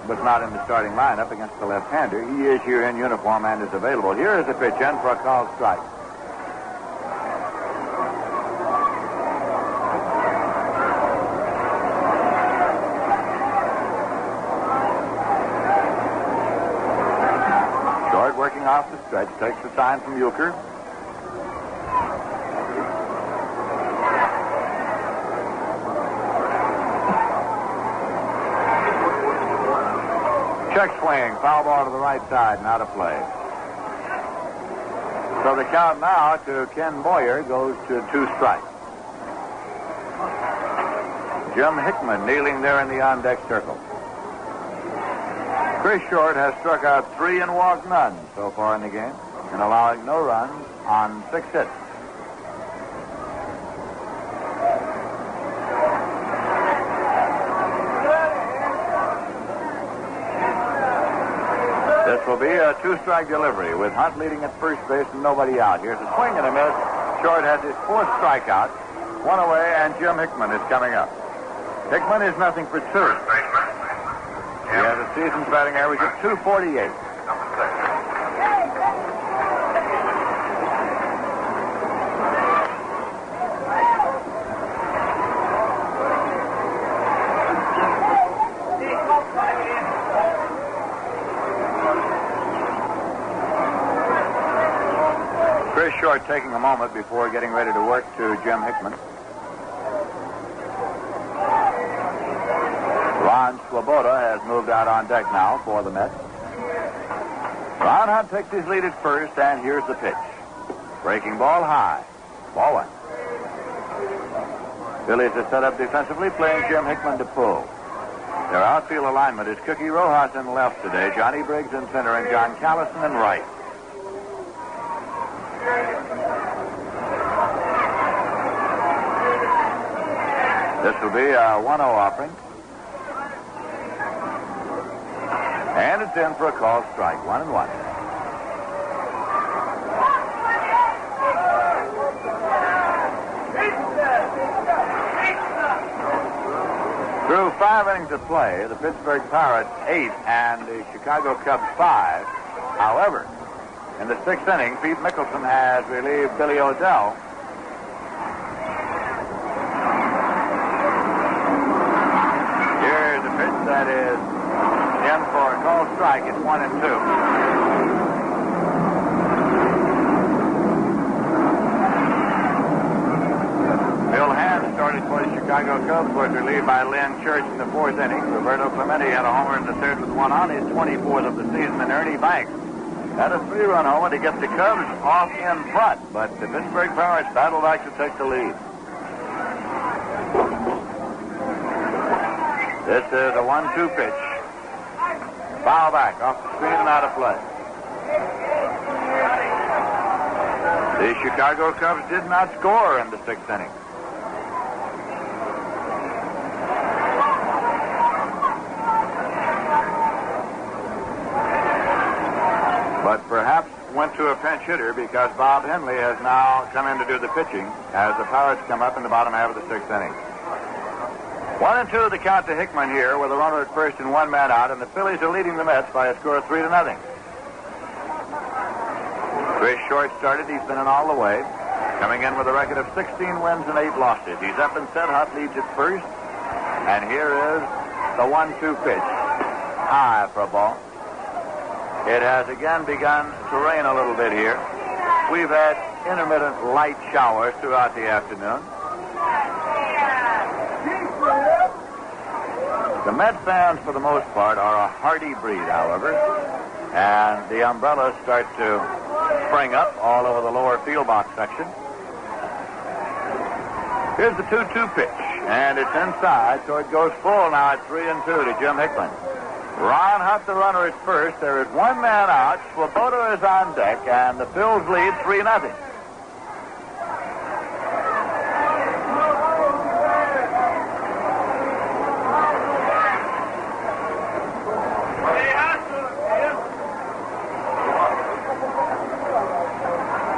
Speaker 2: was not in the starting lineup against the left-hander. He is here in uniform and is available. Here is the pitch in for a called strike. Working off the stretch, takes the sign from Euchre. Check swing, foul ball to the right side, not a play. So the count now to Ken Boyer goes to 2 strikes. Jim Hickman kneeling there in the on-deck circle. Chris Short has struck out 3 and walked none so far in the game, and allowing no runs on 6 hits. This will be a 2-strike delivery with Hunt leading at first base and nobody out. Here's a swing and a miss. Short has his 4th strikeout. 1 away, and Jim Hickman is coming up. Hickman is nothing for 2. He has a season's batting average of .248. Chris Short taking a moment before getting ready to work to Jim Hickman. Ron Swoboda has moved out on deck now for the Mets. Ron Hunt takes his lead at first, and here's the pitch. Breaking ball high. Ball 1. Phillies are set up defensively, playing Jim Hickman to pull. Their outfield alignment is Cookie Rojas in left today, Johnny Briggs in center, and John Callison in right. This will be a 1-0 offering. And it's in for a called strike, 1-1. Through 5 innings of play, the Pittsburgh Pirates 8 and the Chicago Cubs 5. However, in the 6th inning, Pete Mickelson has relieved Billy Odell. Here's a pitch that is in for a called strike. It's 1-2. Started for the Chicago Cubs, was relieved by Lynn Church in the 4th inning. Roberto Clemente had a homer in the 3rd with 1 on, his 24th of the season, and Ernie Banks had a 3-run homer to get the Cubs off in front, but the Pittsburgh Pirates battled back to take the lead. This is a 1-2 pitch. Foul back off the screen and out of play. The Chicago Cubs did not score in the 6th inning. But perhaps went to a pinch hitter because Bob Henley has now come in to do the pitching as the Pirates come up in the bottom half of the 6th inning. 1-2 the count to Hickman here with a runner at first and 1 man out, and the Phillies are leading the Mets by a score of 3-0. Chris Short started. He's been in all the way, coming in with a record of 16 wins and 8 losses. He's up and set. Hutt leads at first, and here is the 1-2 pitch. High for a ball. It has again begun to rain a little bit here. We've had intermittent light showers throughout the afternoon. The Met fans, for the most part, are a hardy breed, however, and the umbrellas start to spring up all over the lower field box section. Here's the 2-2 pitch, and it's inside, so it goes full now at 3-2 to Jim Hickman. Ron Hutt, the runner at first. There is 1 man out. Swoboda is on deck, and the Phils lead 3-0.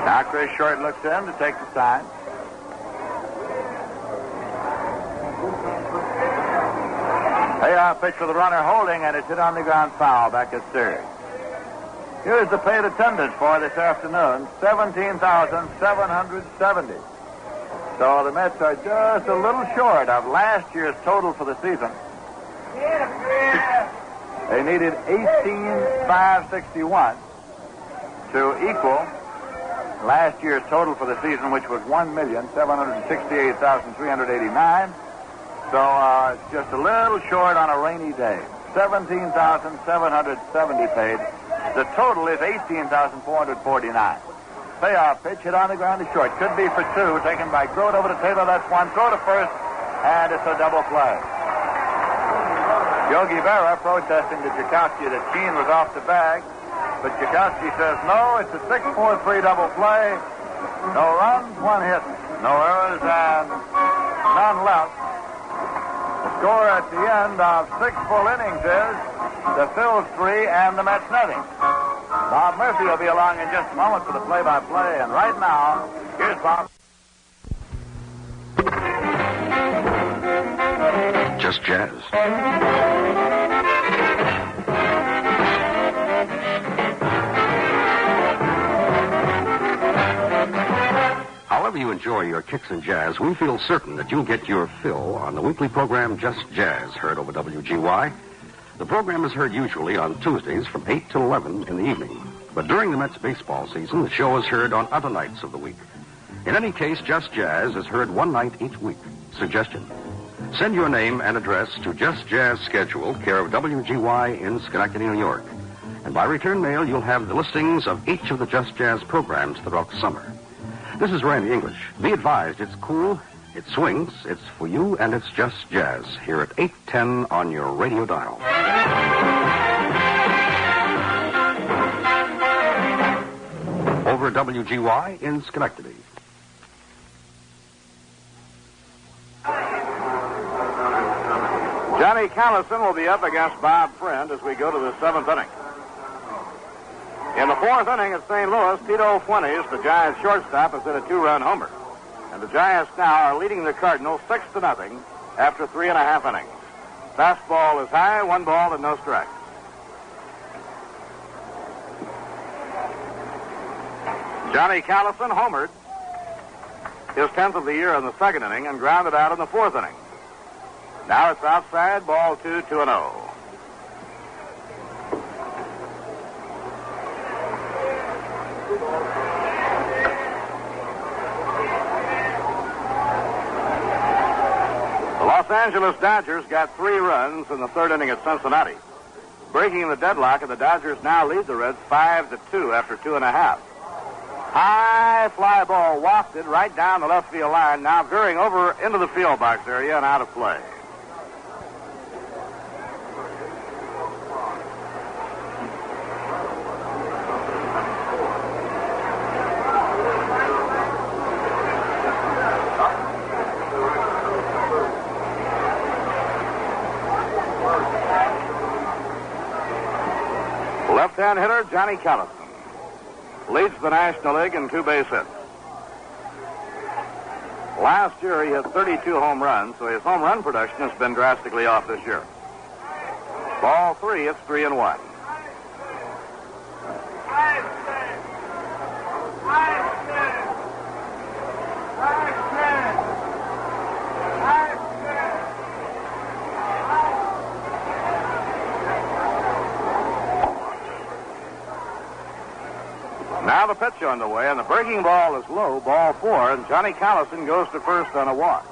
Speaker 2: Now Chris Short looks in to take the sign. Payoff pitch for the runner holding, and it's hit on the ground foul back at third. Here's the paid attendance for this afternoon, 17,770. So the Mets are just a little short of last year's total for the season. They needed 18,561 to equal last year's total for the season, which was 1,768,389. So it's just a little short on a rainy day. 17,770 paid. The total is 18,449. Payoff pitch hit on the ground to short. Could be for 2. Taken by Grote over to Taylor. That's 1. Throw to first, and it's a double play. Yogi Berra protesting to Joukowsky that Keene was off the bag. But Joukowsky says, no, it's a 6-4-3 double play. No runs, 1 hit. No errors, and none left. Score at the end of 6 full innings is the Phils 3 and the Mets nothing. Bob Murphy will be along in just a moment for the play-by-play, and right now, here's Bob.
Speaker 7: Just Jazz. However you enjoy your kicks and jazz, we feel certain that you'll get your fill on the weekly program Just Jazz, heard over WGY. The program is heard usually on Tuesdays from 8 to 11 in the evening. But during the Mets baseball season, the show is heard on other nights of the week. In any case, Just Jazz is heard one night each week. Suggestion: send your name and address to Just Jazz Schedule, care of WGY in Schenectady, New York. And by return mail, you'll have the listings of each of the Just Jazz programs throughout the summer.
Speaker 15: This is Randy English. Be advised, it's cool, it swings, it's for you, and it's just jazz. Here at 810 on your radio dial. Over WGY in Schenectady.
Speaker 2: Johnny Callison will be up against Bob Friend as we go to the seventh inning. In the fourth inning at St. Louis, Tito Fuentes, the Giants shortstop, has hit a two-run homer. And the Giants now are leading the Cardinals 6-0 after 3.5 innings. Fastball is high, 1 ball and no strikes. Johnny Callison homered, his 10th of the year in the second inning, and grounded out in the fourth inning. Now it's outside, ball 2, 2-0. The Los Angeles Dodgers got 3 runs in the third inning at Cincinnati. Breaking the deadlock, and the Dodgers now lead the Reds 5-2 after 2.5. High fly ball wafted right down the left field line, now veering over into the field box area and out of play. Left-hand hitter Johnny Callison leads the National League in 2 base hits. Last year he hit 32 home runs, so his home run production has been drastically off this year. Ball 3, it's 3-1. Now the pitch on the way, and the breaking ball is low, ball 4, and Johnny Callison goes to first on a walk.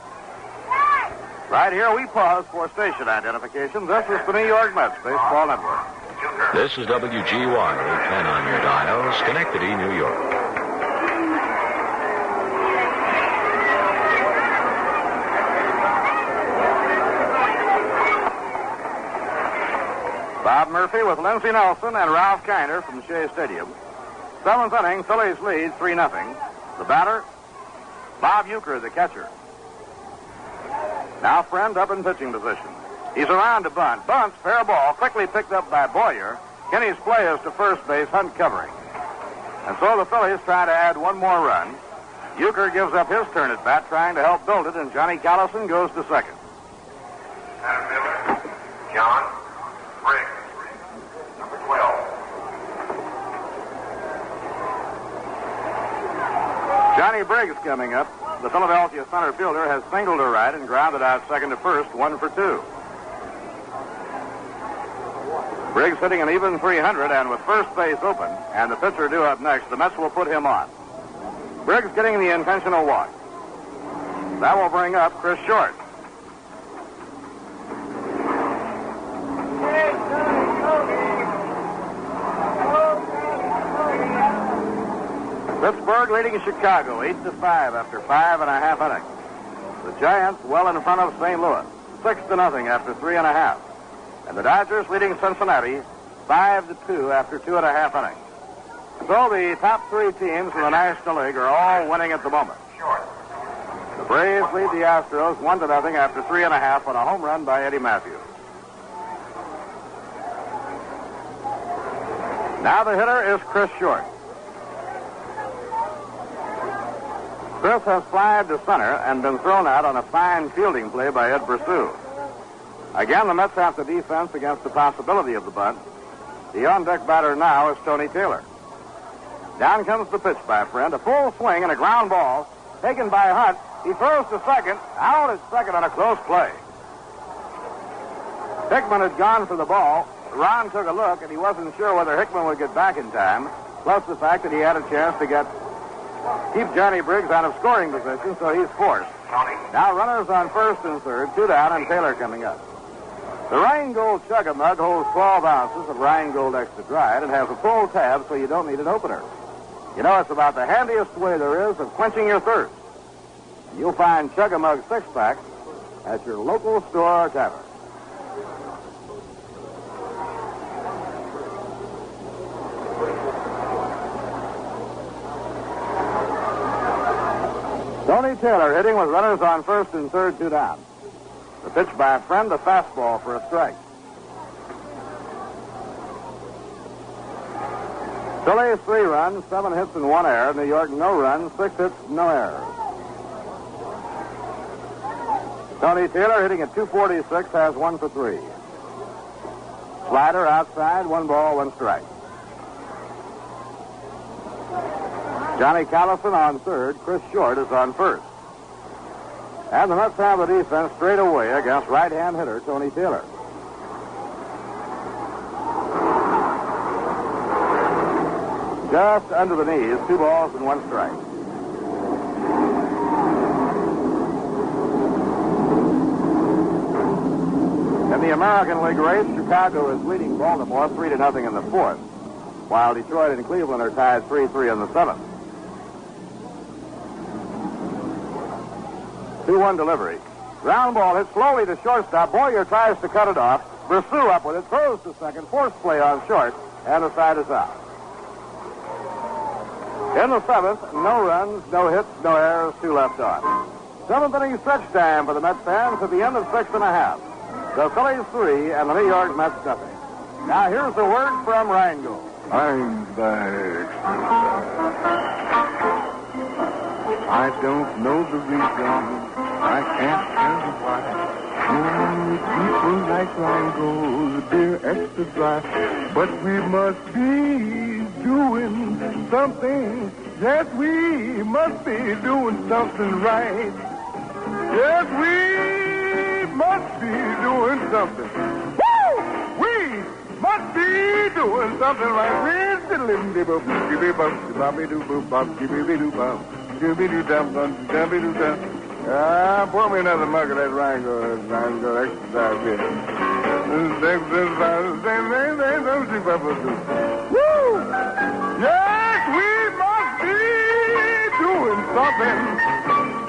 Speaker 2: Right here we pause for station identification. This is the New York Mets Baseball Network.
Speaker 9: This is WGY, 810 on your dial, Schenectady, New York.
Speaker 2: Bob Murphy with Lindsey Nelson and Ralph Kiner from Shea Stadium. Seventh inning, Phillies lead 3-0. The batter, Bob Uecker, the catcher. Now Friend up in pitching position. He's around to bunt. Bunts, fair ball, quickly picked up by Boyer. Kinney's play is to first base, Hunt covering. And so the Phillies try to add 1 more run. Uecker gives up his turn at bat, trying to help build it, and Johnny Callison goes to second.
Speaker 3: Center fielder, John Briggs, number 12.
Speaker 2: Johnny Briggs coming up. The Philadelphia center fielder has singled to right and grounded out second to first, 1 for 2. Briggs hitting an even 300, and with first base open and the pitcher due up next, the Mets will put him on. Briggs getting the intentional walk. That will bring up Chris Short. Pittsburgh leading Chicago 8-5 after 5.5 innings. The Giants well in front of St. Louis 6-0 after 3.5. And the Dodgers leading Cincinnati 5-2 after 2.5 innings. So the top 3 teams in the National League are all winning at the moment. The Braves lead the Astros 1-0 after 3.5 on a home run by Eddie Matthews. Now the hitter is Chris Short. Chris has flied to center and been thrown out on a fine fielding play by Ed Brasseau. Again, the Mets have the defense against the possibility of the bunt. The on-deck batter now is Tony Taylor. Down comes the pitch by Friend. A full swing and a ground ball taken by Hunt. He throws to second. Out at second on a close play. Hickman had gone for the ball. Ron took a look, and he wasn't sure whether Hickman would get back in time, plus the fact that he had a chance to keep Johnny Briggs out of scoring position, so he's forced. Now runners on first and third, 2 down, and Taylor coming up. The Rheingold Chug-A-Mug holds 12 ounces of Rheingold Extra Dried and has a full tab, so you don't need an opener. You know, it's about the handiest way there is of quenching your thirst. You'll find Chug-a-Mug six-packs at your local store or tavern. Tony Taylor hitting with runners on first and third, 2 down. The pitch by a friend, a fastball for a strike. Phillies 3 runs, 7 hits and 1 error. New York no runs, 6 hits, no errors. Tony Taylor hitting at 246 has 1 for 3. Slider outside, 1 ball, 1 strike. Johnny Callison on third. Chris Short is on first. And the Mets have the defense straight away against right-hand hitter Tony Taylor. Just under the knees, 2 balls and 1 strike. In the American League race, Chicago is leading Baltimore 3-0 in the 4th, while Detroit and Cleveland are tied 3-3 in the 7th. 2-1 delivery. Ground ball hit slowly to shortstop. Boyer tries to cut it off. Brissou up with it, throws to second. Force play on short, and the side is out. In the 7th, no runs, no hits, no errors, 2 left on. 7th inning stretch time for the Mets fans at the end of 6 1/2. The Phillies 3 and the New York Mets nothing. Now here's the word from Rheingold.
Speaker 16: I'm back. I don't know the reason. I can't tell you why. People like Rheingold, they're extra dry. But we must be doing something. Yes, we must be doing something right. Yes, we must be doing something. Woo! We must be doing something right. Pour me another mug of that Rheingold exercise here. Woo! Yes, we must be doing something.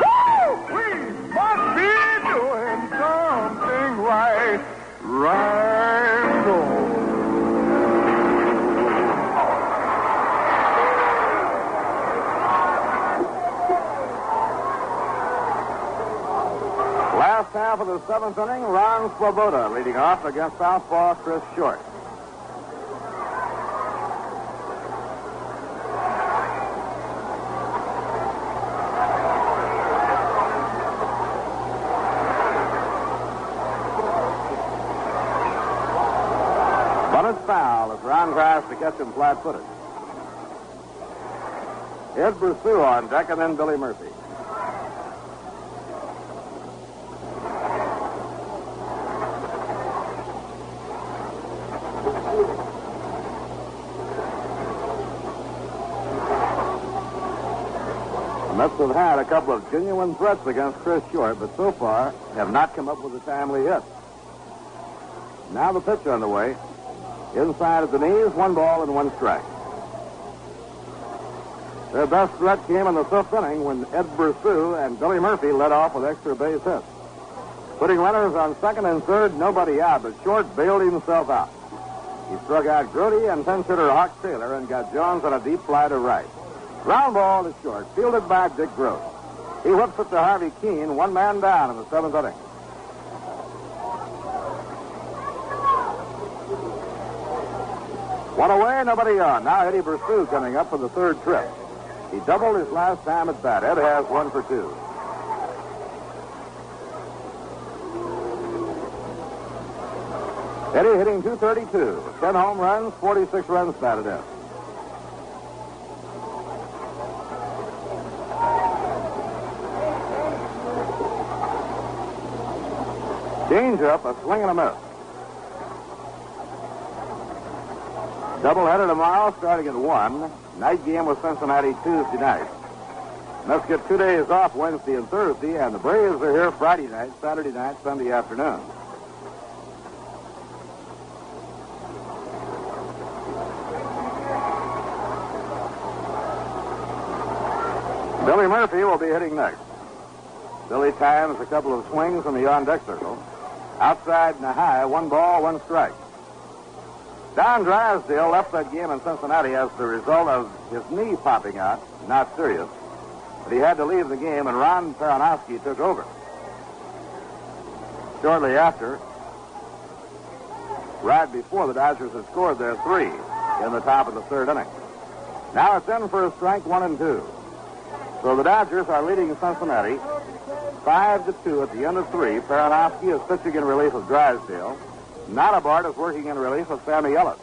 Speaker 16: Woo! We must be doing something right. Rheingold.
Speaker 2: Last half of the 7th inning, Ron Swoboda leading off against southpaw Chris Short. But it's foul as Ron tries to catch him flat-footed. Ed Brissou on deck and then Billy Murphy. The Mets have had a couple of genuine threats against Chris Short, but so far have not come up with a timely hit. Now the pitch on the way. Inside of the knees, 1 ball and 1 strike. Their best threat came in the 5th inning when Ed Brissou and Billy Murphy led off with extra base hits. Putting runners on second and third, nobody out, but Short bailed himself out. He struck out Grudy and pinch-hitter Hawk Taylor and got Jones on a deep fly to right. Ground ball to Short, fielded by Dick Gross. He whips it to Harvey Keene, 1 man down in the 7th inning. One away, nobody on. Now Eddie Brissou coming up for the 3rd trip. He doubled his last time at bat. Ed has 1 for 2. Eddie hitting .232. 10 home runs, 46 runs batted in. Change up, a swing and a miss. Doubleheader tomorrow, starting at 1. Night game with Cincinnati Tuesday night. Let's get 2 days off Wednesday and Thursday, and the Braves are here Friday night, Saturday night, Sunday afternoon. Billy Murphy will be hitting next. Billy times a couple of swings from the on-deck circle. Outside and a high, 1 ball, 1 strike. Don Drysdale left that game in Cincinnati as the result of his knee popping out, not serious. But he had to leave the game, and Ron Peronowski took over. Shortly after, right before the Dodgers had scored their 3 in the top of the 3rd inning. Now it's in for a strike, 1-2. So the Dodgers are leading Cincinnati 5-2 at the end of 3. Peronowski is pitching in relief of Drysdale. Notabart is working in relief of Sammy Ellis.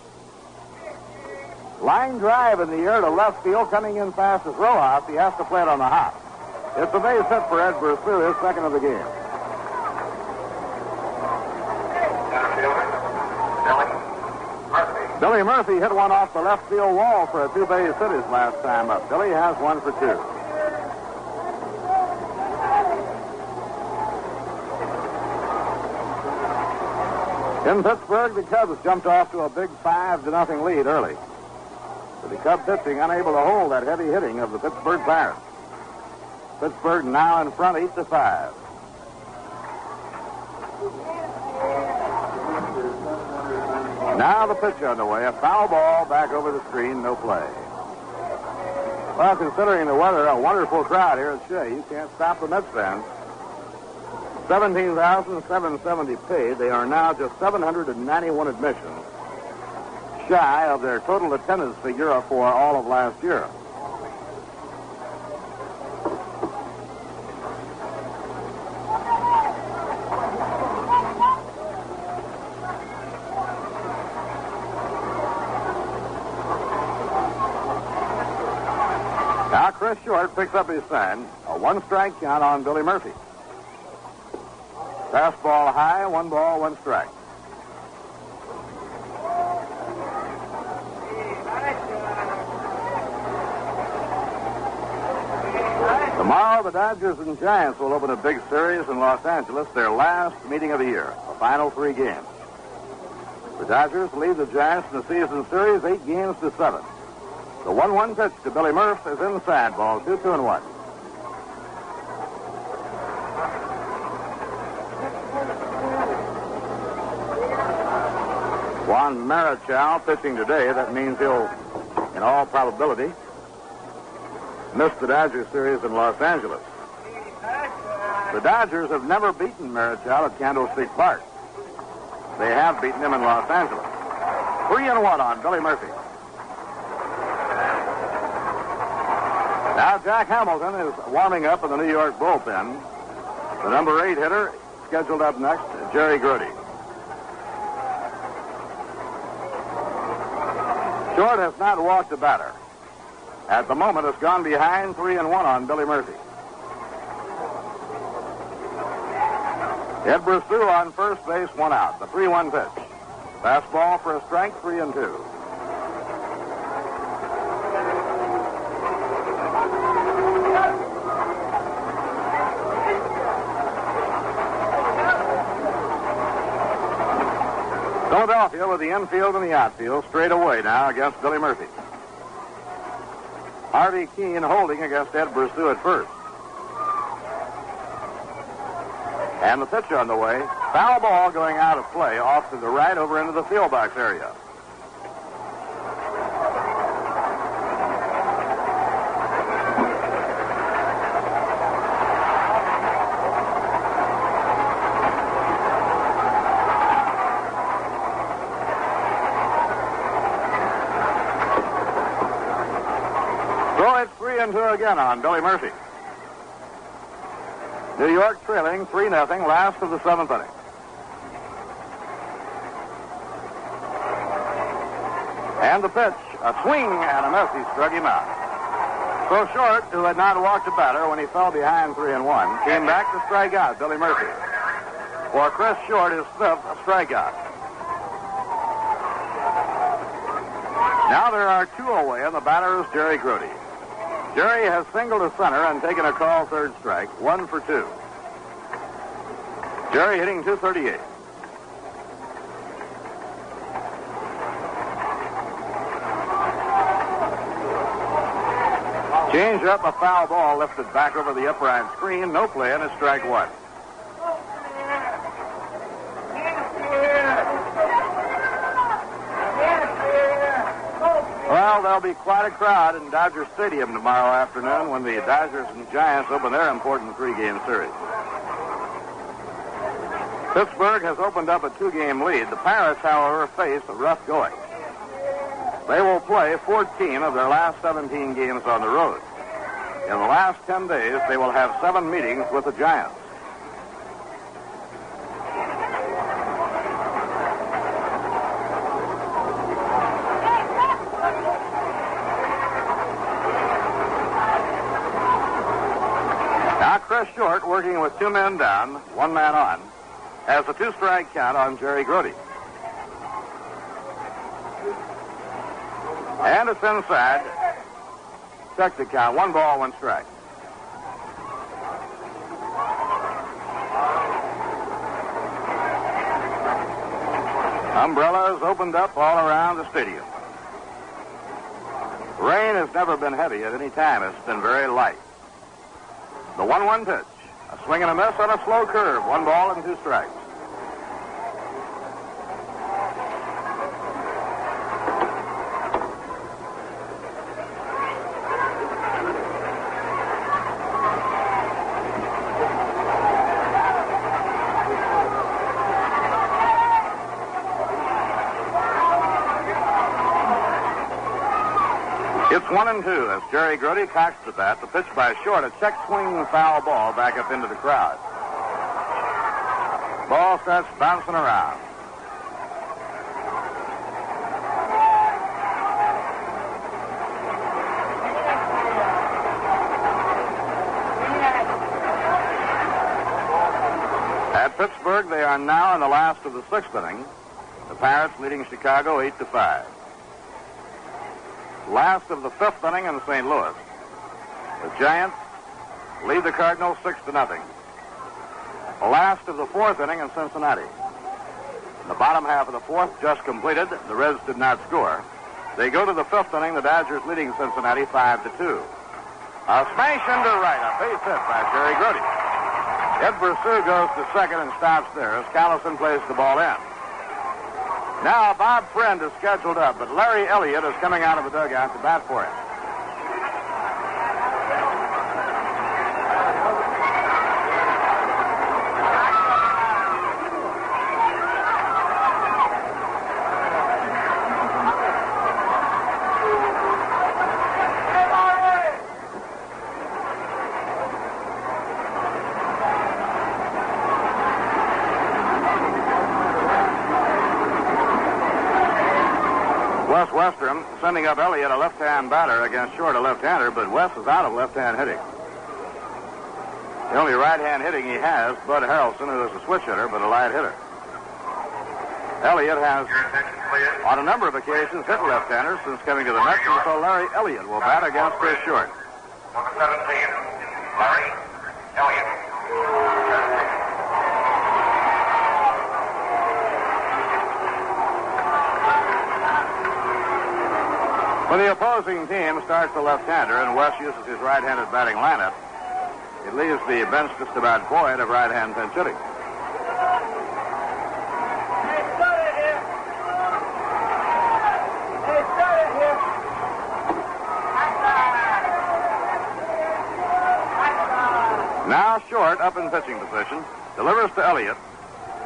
Speaker 2: Line drive in the air to left field, coming in fast as Rojas. He has to play it on the hop. It's a base hit for Ed Brusou, his second of the game. Billy Murphy hit one off the left field wall for a 2-base hit his last time up. Billy has 1 for 2. In Pittsburgh, the Cubs jumped off to a big 5-0 lead early. But the Cub pitching unable to hold that heavy hitting of the Pittsburgh Pirates. Pittsburgh now in front 8-5. Now the pitch underway. A foul ball back over the screen, no play. Well, considering the weather, a wonderful crowd here at Shea. You can't stop the Mets fans. 17,770 paid. They are now just 791 admissions, shy of their total attendance figure for all of last year. Now Chris Short picks up his sign. A 1-strike count on Billy Murphy. Fastball high, 1 ball, 1 strike. Tomorrow, the Dodgers and Giants will open a big series in Los Angeles, their last meeting of the year, the final 3 games. The Dodgers lead the Giants in the season series 8-7. The 1-1 pitch to Billy Murphy is inside, ball 2-1. Juan Marichal pitching today. That means he'll, in all probability, miss the Dodgers series in Los Angeles. The Dodgers have never beaten Marichal at Candlestick Park. They have beaten him in Los Angeles. 3-1 on Billy Murphy. Now Jack Hamilton is warming up in the New York bullpen. The number 8 hitter scheduled up next, Jerry Grudy. Short has not walked a batter. At the moment, it's gone behind 3-1 on Billy Murphy. Ed Brusou on first base, 1 out. The 3-1 pitch. Fastball for a strike, 3-2. Philadelphia with the infield and the outfield straight away now against Billy Murphy. Harvey Keene holding against Ed Brusou at first. And the pitch on the way. Foul ball going out of play off to the right over into the field box area. It's 3-2 again on Billy Murphy. New York trailing 3-0, last of the 7th inning. And the pitch, a swing and a miss. He struck him out. So Short, who had not walked a batter when he fell behind 3-1, came back to strike out Billy Murphy. For Chris Short, his 5th strikeout. Now there are 2 away, and the batter is Jerry Grudy. Jerry has singled to center and taken a call 3rd strike, 1 for 2. Jerry hitting .238. Change up, a foul ball lifted back over the upright screen. No play, and it's strike one. Well, there'll be quite a crowd in Dodger Stadium tomorrow afternoon when the Dodgers and Giants open their important three-game series. Pittsburgh has opened up a two-game lead. The Pirates, however, face a rough going. They will play 14 of their last 17 games on the road. In the last 10 days, they will have 7 meetings with the Giants. Now, Chris Short, working with 2 men down, 1 man on, has a 2-strike count on Jerry Grudy. And it's inside. Check the count. 1 ball, 1 strike. Umbrellas opened up all around the stadium. Rain has never been heavy at any time. It's been very light. The 1-1 pitch. A swing and a miss on a slow curve. 1 ball and 2 strikes. It's 1-2 as Jerry Grudy cocks the bat. The pitch by Short, a check swing foul ball back up into the crowd. Ball starts bouncing around. At Pittsburgh, they are now in the last of the 6th inning. The Pirates leading Chicago 8-5. Last of the 5th inning in St. Louis. The Giants lead the Cardinals 6-0. The last of the 4th inning in Cincinnati. The bottom half of the 4th just completed. The Reds did not score. They go to the 5th inning. The Dodgers leading Cincinnati 5-2. A smash into right. A base hit by Jerry Grudy. Ed Brasseau goes to second and stops there as Callison plays the ball in. Now, Bob Friend is scheduled up, but Larry Elliott is coming out of the dugout to bat for him. Wes Westrom sending up Elliott, a left-hand batter, against Short, a left-hander, but Wes is out of left-hand hitting. The only right-hand hitting he has, Bud Harrelson, who is a switch hitter, but a light hitter. Elliott has, on a number of occasions, hit left-handers since coming to the Mets, and so Larry Elliott will bat against Chris Short.
Speaker 3: Number 17, Larry Elliott.
Speaker 2: When the opposing team starts a left-hander and Wes uses his right-handed batting lineup, it leaves the bench just about void of right-hand pinch hitting. Now Short up in pitching position, delivers to Elliott.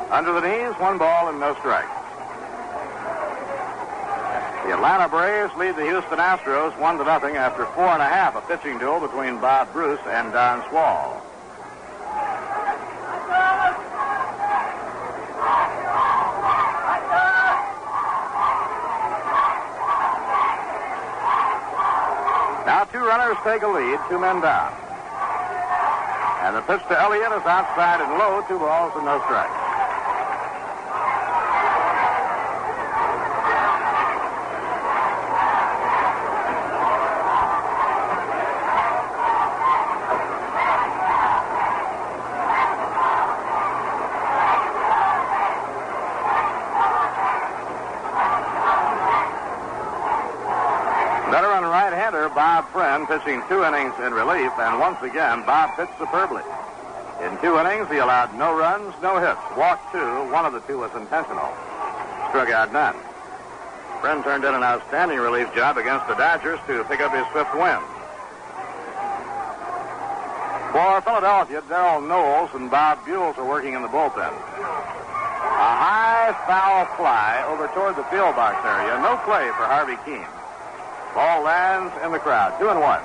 Speaker 2: Under the knees, 1 ball and no strikes. The Atlanta Braves lead the Houston Astros 1-0 after 4.5, a pitching duel between Bob Bruce and Don Swall. Now 2 runners take a lead, 2 men down. And the pitch to Elliott is outside and low, 2 balls and no strikes. Bob Friend pitching 2 innings in relief, and once again, Bob pitched superbly. In 2 innings, he allowed no runs, no hits, walked 2. One of the 2 was intentional. Struck out none. Friend turned in an outstanding relief job against the Dodgers to pick up his 5th win. For Philadelphia, Darrell Knowles and Bob Buell are working in the bullpen. A high foul fly over toward the field box area. No play for Harvey Keene. Ball lands in the crowd. 2-1.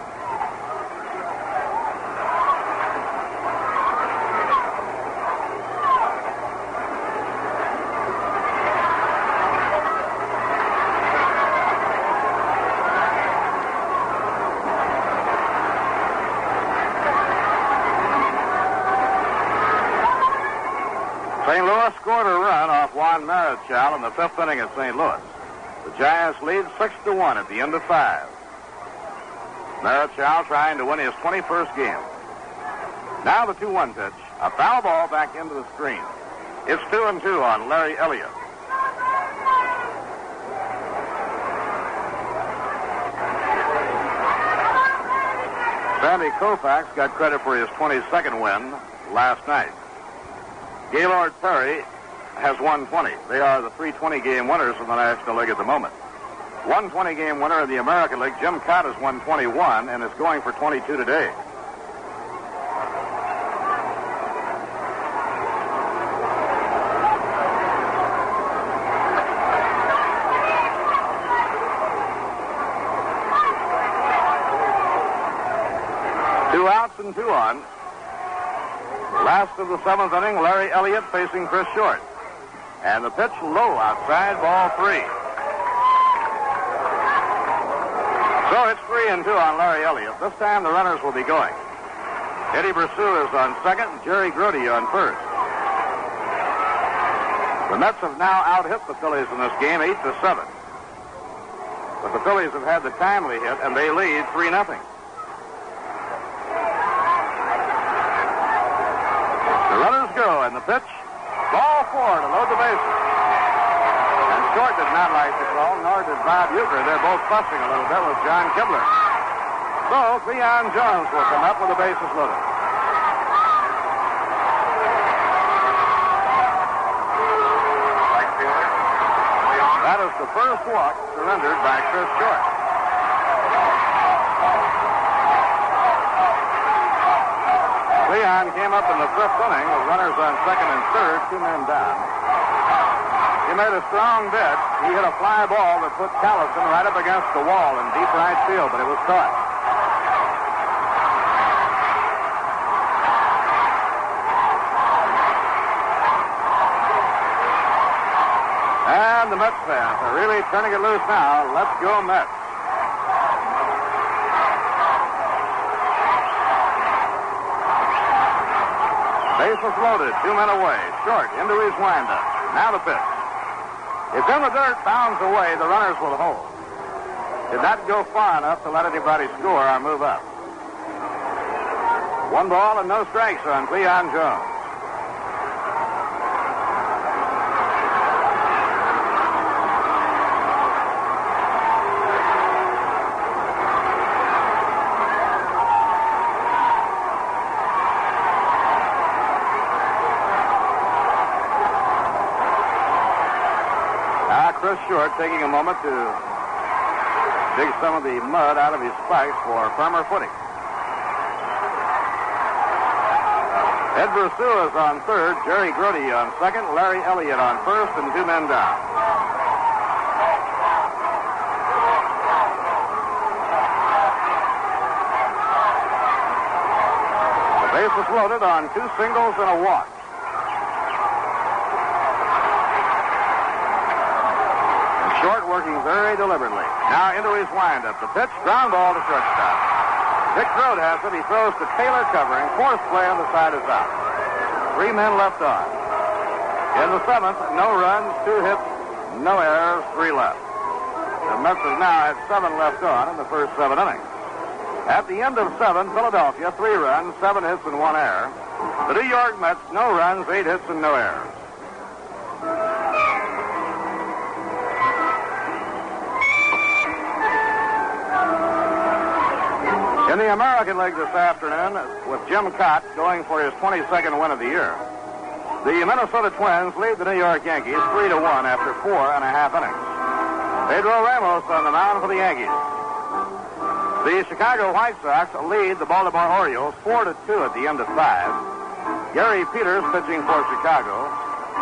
Speaker 2: St. Louis scored a run off Juan Marichal in the 5th inning at St. Louis. The Giants lead 6-1 at the end of 5. Marichal trying to win his 21st game. Now the 2-1 pitch. A foul ball back into the screen. It's 2-2 on Larry Elliott. Sandy Koufax got credit for his 22nd win last night. Gaylord Perry has won 20. They are the 3 20-game winners in the National League at the moment. 1 20-game winner in the American League, Jim Cott, has won 21 and is going for 22 today. Two outs and 2 on. Last of the 7th inning, Larry Elliott facing Chris Short. And the pitch low outside, ball 3. So it's 3-2 on Larry Elliott. This time the runners will be going. Eddie Brosseau is on second, Jerry Grudy on first. The Mets have now out-hit the Phillies in this game 8-7. But the Phillies have had the timely hit, and they lead 3-0. The runners go, and the pitch, ball 4 to load the bases. And Short did not like the call, nor did Bob Uecker. They're both fussing a little bit with John Kibler. So Cleon Jones will come up with the bases loaded. That is the first walk surrendered by Chris Short. Cleon came up in the 5th inning with runners on second and third, 2 men down. He made a strong bid. He hit a fly ball that put Callison right up against the wall in deep right field, but it was caught. And the Mets fans are really turning it loose now. Let's go Mets. Bases loaded, 2 men away. Short into his windup. Now the pitch. It's in the dirt, bounds away. The runners will hold. Did not go far enough to let anybody score or move up. 1 ball and no strikes on Cleon Jones. Chris Short taking a moment to dig some of the mud out of his spikes for firmer footing. Ed Brosseau is on third, Jerry Grudy on second, Larry Elliott on first, and 2 men down. The base is loaded on 2 singles and a walk. Short working very deliberately. Now into his windup. The pitch, ground ball to shortstop. Dick Grote has it. He throws to Taylor covering. 4th play on the side is out. 3 men left on. In the 7th, no runs, 2 hits, no errors, 3 left. The Mets have now had 7 left on in the first 7 innings. At the end of 7, Philadelphia, 3 runs, 7 hits, and 1 error. The New York Mets, no runs, 8 hits, and no errors. In the American League this afternoon, with Jim Cott going for his 22nd win of the year, the Minnesota Twins lead the New York Yankees 3-1 after 4.5 innings. Pedro Ramos on the mound for the Yankees. The Chicago White Sox lead the Baltimore Orioles 4-2 at the end of 5. Gary Peters pitching for Chicago.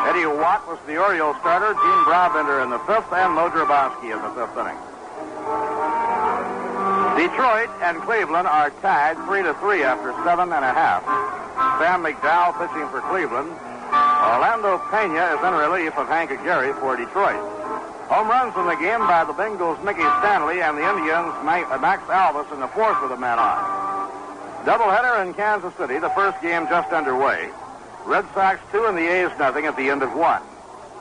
Speaker 2: Eddie Watt was the Orioles starter. Gene Brabender in the 5th, and Mo Drabowski in the 5th inning. Detroit and Cleveland are tied 3-3 after 7.5. Sam McDowell pitching for Cleveland. Orlando Pena is in relief of Hank Aguirre for Detroit. Home runs in the game by the Bengals' Mickey Stanley and the Indians' Max Alvis in the 4th with a man on. Doubleheader in Kansas City, the first game just underway. Red Sox 2 and the A's nothing at the end of 1.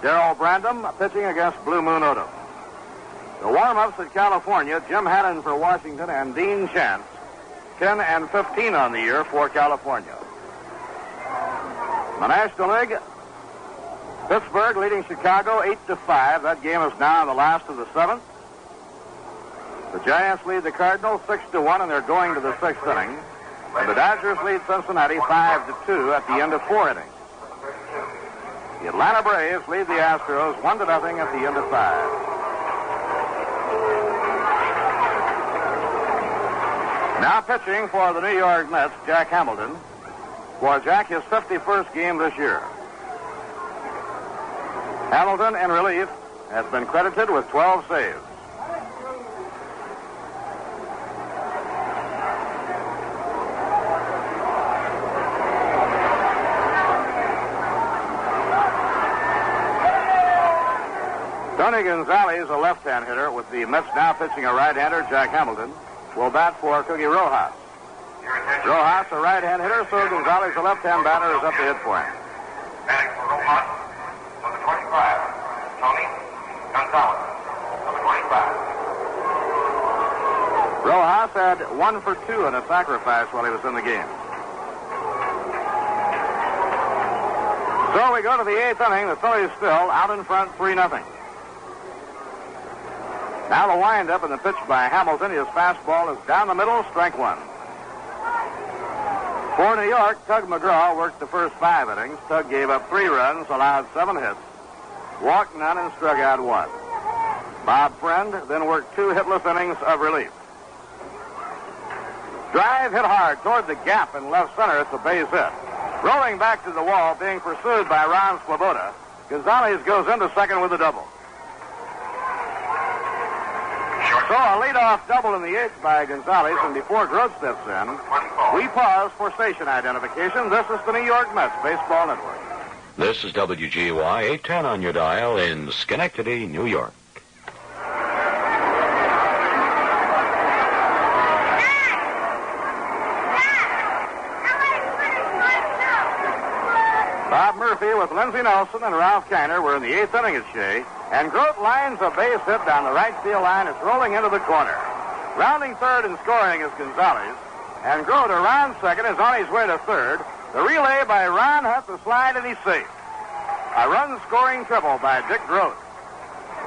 Speaker 2: Darrell Brandom pitching against Blue Moon Odom. The warm-ups at California, Jim Hannon for Washington and Dean Chance, 10 and 15 on the year for California. The National League, Pittsburgh leading Chicago 8-5. That game is now in the last of the 7th. The Giants lead the Cardinals 6-1, and they're going to the 6th inning. And the Dodgers lead Cincinnati 5-2 at the end of 4 innings. The Atlanta Braves lead the Astros 1-0 at the end of 5. Now pitching for the New York Mets, Jack Hamilton. For Jack, his 51st game this year. Hamilton, in relief, has been credited with 12 saves. Tony Gonzalez, a left-hand hitter, with the Mets now pitching a right-hander, Jack Hamilton, will bat for Cookie Rojas. Rojas, a right-hand hitter, so Gonzalez, a left-hand batter, is up to hit for him.
Speaker 3: Batting for Rojas, number 25, Tony Gonzalez, number 25.
Speaker 2: Rojas had 1 for 2 in a sacrifice while he was in the game. So we go to the 8th inning. The Phillies still out in front 3-0. Now the wind-up and the pitch by Hamilton. His fastball is down the middle, strike 1. For New York, Tug Mcgraw worked the first 5 innings. Tug gave up 3 runs, allowed 7 hits, walked none, and struck out 1. Bob Friend then worked 2 hitless innings of relief. Drive hit hard toward the gap in left center. It's a base hit. Rolling back to the wall, being pursued by Ron Swoboda. Gonzalez goes into second with a double. So a leadoff double in the 8th by Gonzalez, and before Grote steps in, we pause for station identification. This is the New York Mets Baseball Network.
Speaker 9: This is WGY 810 on your dial in Schenectady, New York.
Speaker 2: Bob Murphy with Lindsey Nelson and Ralph Kiner were in the 8th inning at Shea, and Grote lines a base hit down the right field line. It's rolling into the corner. Rounding third and scoring is Gonzalez, and Grote around second is on his way to third. The relay by Ron Hutt, the slide, and he's safe. A run-scoring triple by Dick Grote.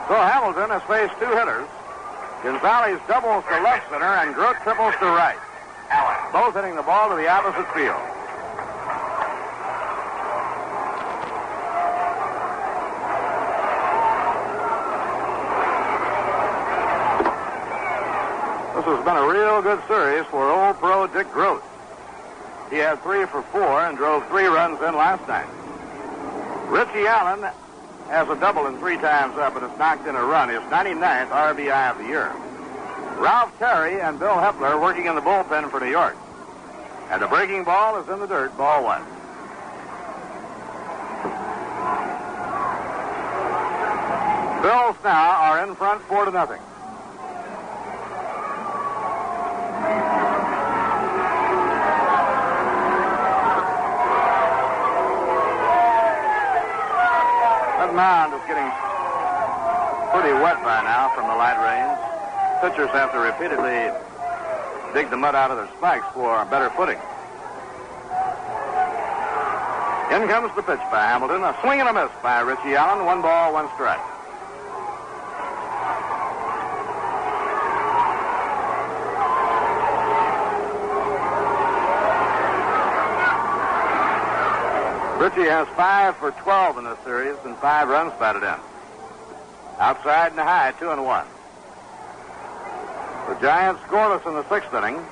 Speaker 2: So Hamilton has faced 2 hitters. Gonzalez doubles to left center, and Grote triples to right. Both hitting the ball to the opposite field. This has been a real good series for old pro Dick Grote. He had 3 for 4 and drove 3 runs in last night. Richie Allen has a double and 3 times up, and it's knocked in a run. His 99th RBI of the year. Ralph Terry and Bill Hepler working in the bullpen for New York. And the breaking ball is in the dirt, ball 1. Bills now are in front 4-0. That mound is getting pretty wet by now from the light rains. Pitchers have to repeatedly dig the mud out of their spikes for better footing. In comes the pitch by Hamilton. A swing and a miss by Richie Allen. 1 ball, 1 strike. Richie has 5 for 12 in this series and 5 runs batted in. Outside and high, 2-1. The Giants scoreless in the 6th inning.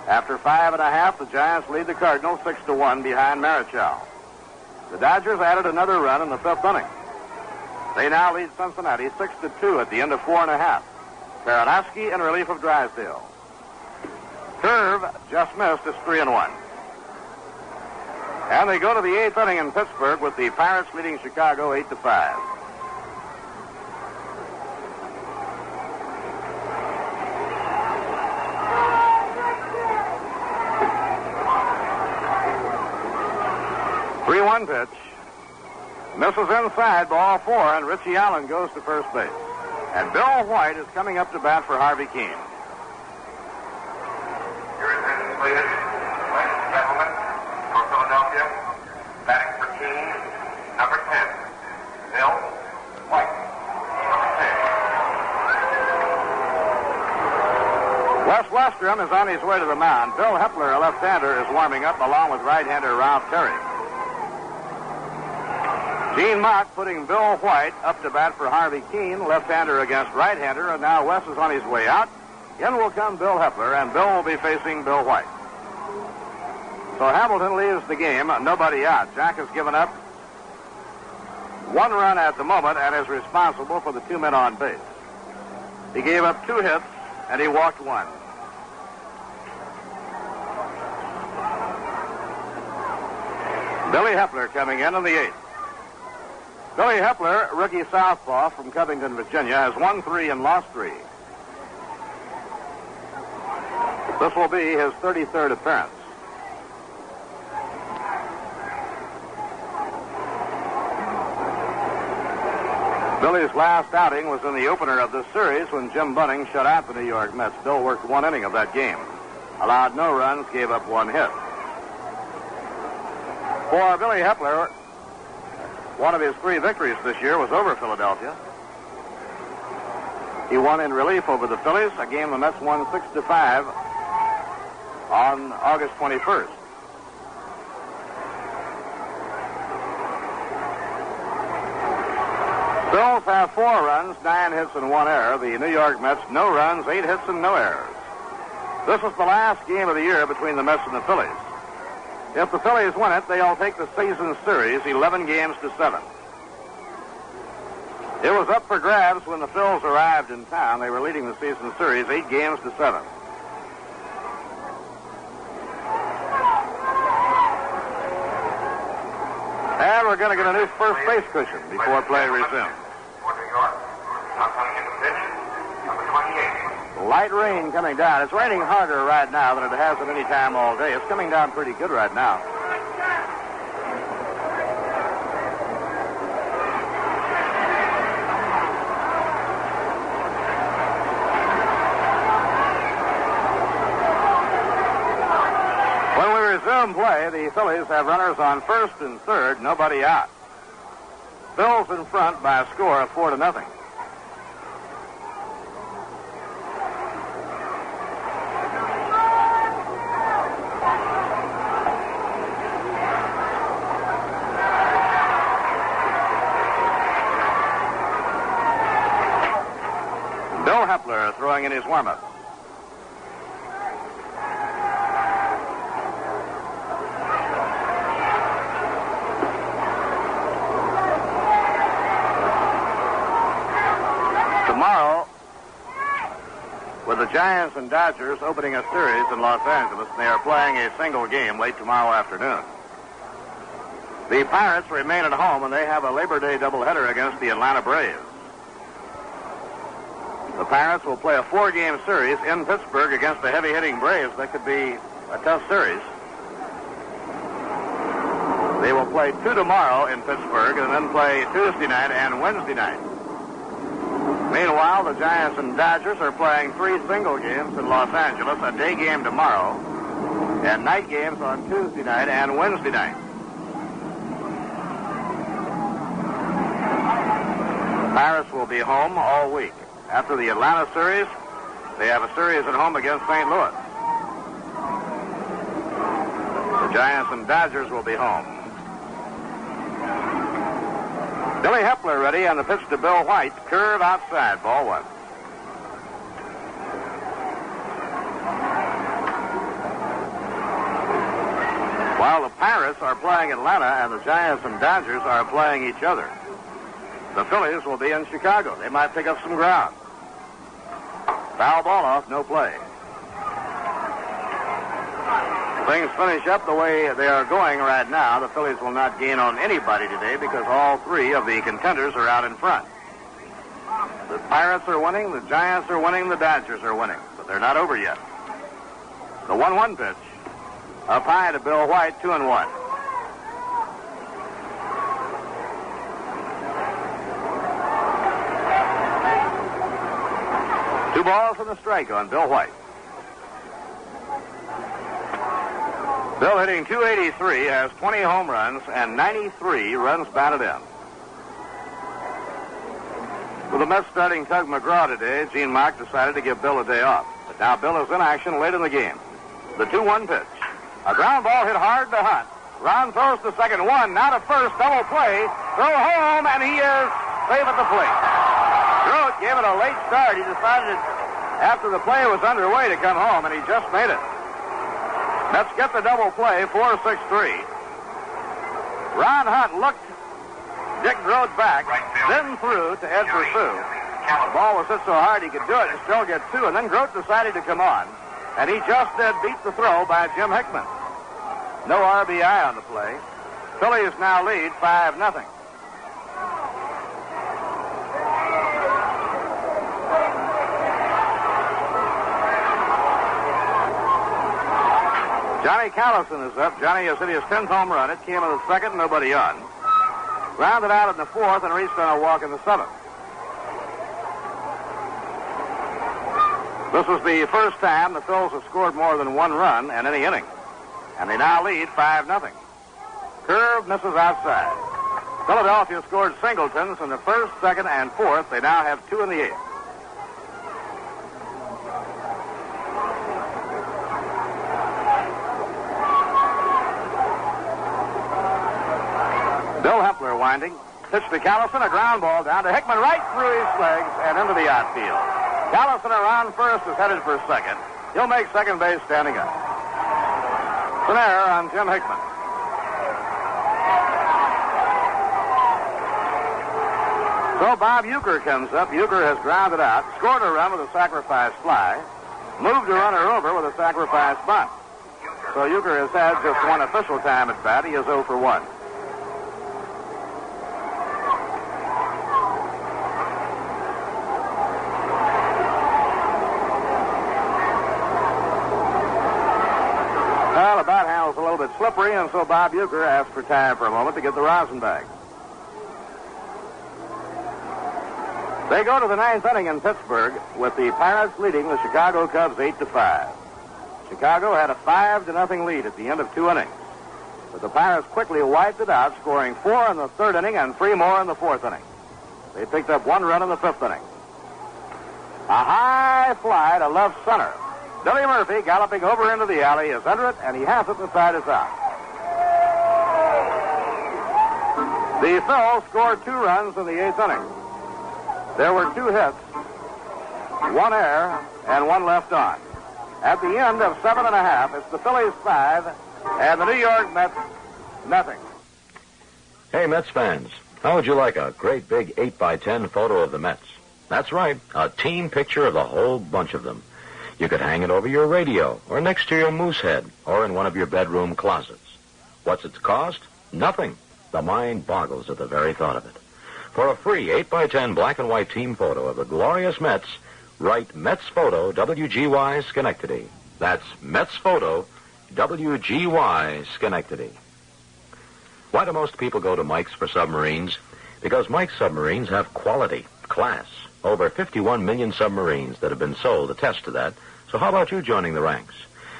Speaker 2: After 5 1/2, the Giants lead the Cardinals 6-1 behind Marichal. The Dodgers added another run in the 5th inning. They now lead Cincinnati 6-2 at the end of 4 1/2. Karanowski in relief of Drysdale. Curve just missed. It's 3-1. And they go to the 8th inning in Pittsburgh with the Pirates leading Chicago 8-5. One pitch. Misses inside, ball 4, and Richie Allen goes to first base. And Bill White is coming up to bat for Harvey Keene.
Speaker 3: Your attention, please. Ladies and gentlemen, for Philadelphia, batting for Keene, number 10, Bill White.
Speaker 2: Wes Westrom is on his way to the mound. Bill Hepler, a left-hander, is warming up along with right-hander Ralph Terry. Gene Mott putting Bill White up to bat for Harvey Keene, left-hander against right-hander, and now Wes is on his way out. In will come Bill Hepler, and Bill will be facing Bill White. So Hamilton leaves the game, nobody out. Jack has given up 1 run at the moment and is responsible for the 2 men on base. He gave up 2 hits, and he walked 1. Billy Hepler coming in the 8th. Billy Hepler, rookie southpaw from Covington, Virginia, has won 3 and lost 3. This will be his 33rd appearance. Billy's last outing was in the opener of this series when Jim Bunning shut out the New York Mets. Bill worked 1 inning of that game. Allowed no runs, gave up 1 hit. For Billy Hepler, one of his 3 victories this year was over Philadelphia. He won in relief over the Phillies, a game the Mets won 6-5 on August 21st. Phillies have 4 runs, 9 hits, and 1 error. The New York Mets, no runs, 8 hits, and no errors. This is the last game of the year between the Mets and the Phillies. If the Phillies win it, they'll take the season series 11 games to 7. It was up for grabs when the Phils arrived in town. They were leading the season series 8 games to 7. And we're going to get a new first base cushion before play resumes.
Speaker 3: For New York, now coming in the pitch, number 28.
Speaker 2: Light rain coming down. It's raining harder right now than it has at any time all day. It's coming down pretty good right now. When we resume play, the Phillies have runners on first and third, nobody out. Phil's in front by a score of 4-0. Bill Hepler throwing in his warm-up. Tomorrow, with the Giants and Dodgers opening a series in Los Angeles, they are playing a single game late tomorrow afternoon. The Pirates remain at home, and they have a Labor Day doubleheader against the Atlanta Braves. The Pirates will play a 4-game series in Pittsburgh against the heavy-hitting Braves. That could be a tough series. They will play 2 tomorrow in Pittsburgh and then play Tuesday night and Wednesday night. Meanwhile, the Giants and Dodgers are playing 3 single games in Los Angeles, a day game tomorrow, and night games on Tuesday night and Wednesday night. The Pirates will be home all week. After the Atlanta series, they have a series at home against St. Louis. The Giants and Dodgers will be home. Billy Hepler ready on the pitch to Bill White. Curve outside, ball one. While the Pirates are playing Atlanta and the Giants and Dodgers are playing each other. The Phillies will be in Chicago. They might pick up some ground. Foul ball off, no play. Things finish up the way they are going right now. The Phillies will not gain on anybody today because all three of the contenders are out in front. The Pirates are winning, the Giants are winning, the Dodgers are winning, but they're not over yet. The 1-1 pitch. Up high to Bill White, 2-1. Two balls and a strike on Bill White. Bill hitting .283, has 20 home runs and 93 runs batted in. With the Mets starting Tug Mcgraw today, Gene Mauch decided to give Bill a day off. But now Bill is in action late in the game. The 2-1 pitch. A ground ball hit hard to Hunt. Ron throws to second, one, now to first, double play, throw home, and he is safe at the plate. Roach gave it a late start. He decided after the play was underway to come home, and he just made it. Let's get the double play, 4-6-3. Ron Hunt looked Dick Grote back, then threw to Ed Pursuit. The ball was hit so hard he could do it and still get two, and then Grote decided to come on. And he just did beat the throw by Jim Hickman. No RBI on the play. Phillies now lead 5-0. Johnny Callison is up. Johnny has hit his 10th home run. It came in the second, nobody on. Grounded out in the fourth and reached on a walk in the seventh. This was the first time the Phils have scored more than one run in any inning. And they now lead 5-0. Curve misses outside. Philadelphia scored singletons in the first, second, and fourth. They now have two in the eighth. Bill Hepler winding. Pitch to Callison, a ground ball down to Hickman right through his legs and into the outfield. Callison around first is headed for second. He'll make second base standing up. It's an error on Jim Hickman. So Bob Uecker comes up. Uecker has grounded out, scored a run with a sacrifice fly, moved a runner over with a sacrifice bunt. So Uecker has had just one official time at bat. He is 0 for 1. Well, the bat handle's a little bit slippery, and so Bob Uecker asked for time for a moment to get the rosin bag. They go to the ninth inning in Pittsburgh with the Pirates leading the Chicago Cubs 8-5. Chicago had a 5-0 lead at the end of 2 innings. But the Pirates quickly wiped it out, scoring 4 in the 3rd inning and 3 more in the 4th inning. They picked up 1 run in the 5th inning. A high fly to left center. Billy Murphy galloping over into the alley is under it, and he has it. The side is out. The Phils scored 2 runs in the 8th inning. There were 2 hits, 1 error, and 1 left on. At the end of 7 1/2, it's the Phillies 5 and the New York Mets nothing.
Speaker 9: Hey, Mets fans, how would you like a great big 8x10 photo of the Mets? That's right, a team picture of the whole bunch of them. You could hang it over your radio, or next to your moose head, or in one of your bedroom closets. What's its cost? Nothing. The mind boggles at the very thought of it. For a free 8x10 black and white team photo of the glorious Mets, write Mets Photo, WGY, Schenectady. That's Mets Photo, WGY, Schenectady. Why do most people go to Mike's for submarines? Because Mike's submarines have quality, class. Over 51 million submarines that have been sold attest to that. So how about you joining the ranks?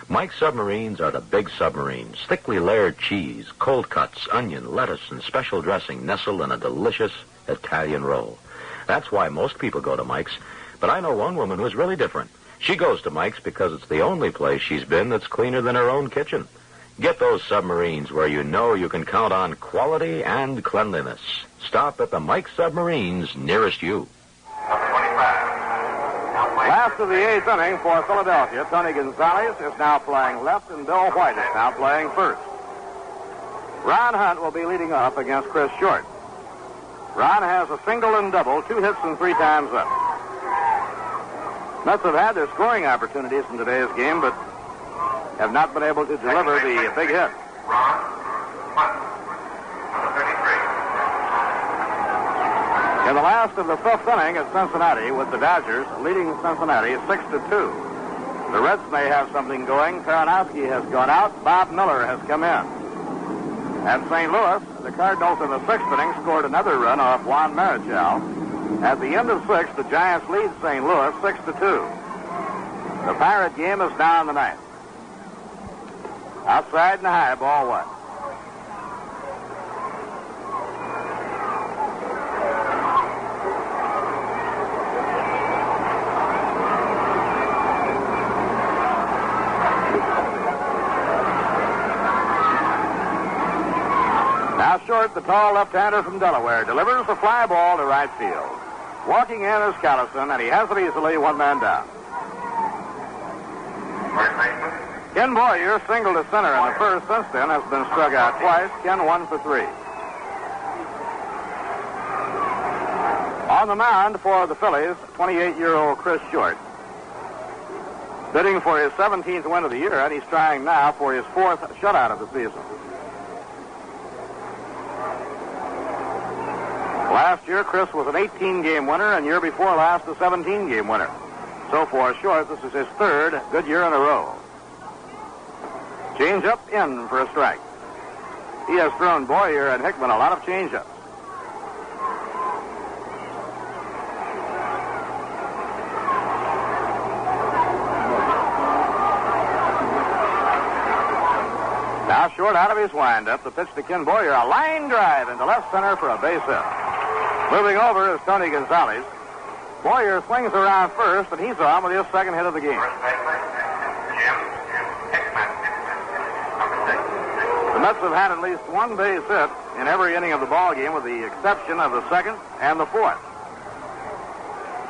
Speaker 9: Mike's submarines are the big submarines, thickly layered cheese, cold cuts, onion, lettuce, and special dressing nestled in a delicious Italian roll. That's why most people go to Mike's. But I know one woman who's really different. She goes to Mike's because it's the only place she's been that's cleaner than her own kitchen. Get those submarines where you know you can count on quality and cleanliness. Stop at the Mike Submarines nearest you.
Speaker 2: Last of the 8th inning for Philadelphia, Tony Gonzalez is now playing left, and Bill White is now playing first. Ron Hunt will be leading off against Chris Short. Ron has a single and double, 2 hits and 3 times up. Mets have had their scoring opportunities in today's game, but have not been able to deliver the big hit. In the last of the 5th inning at Cincinnati, with the Dodgers leading Cincinnati 6-2. The Reds may have something going. Karanowski has gone out. Bob Miller has come in. At St. Louis, the Cardinals in the 6th inning scored another run off Juan Marichal. At the end of 6, the Giants lead St. Louis 6-2. The Pirate game is now in the 9th. Outside and high, ball 1. Now Short, the tall left-hander from Delaware, delivers the fly ball to right field. Walking in is Callison, and he has it easily, 1 man down. Ken Boyer, single to center in the first, since then has been struck out twice. Ken 1 for 3. On the mound for the Phillies, 28-year-old Chris Short. Bidding for his 17th win of the year, and he's trying now for his 4th shutout of the season. Last year, Chris was an 18-game winner, and year before last, a 17-game winner. So for Short, this is his 3rd good year in a row. Change up in for a strike. He has thrown Boyer and Hickman a lot of change-ups. Now Short out of his windup. The pitch to Ken Boyer, a line drive into left center for a base hit. Moving over is Tony Gonzalez. Boyer swings around first, and he's on with his 2nd hit of the game. The Mets have had at least 1 base hit in every inning of the ball game, with the exception of the 2nd and the 4th.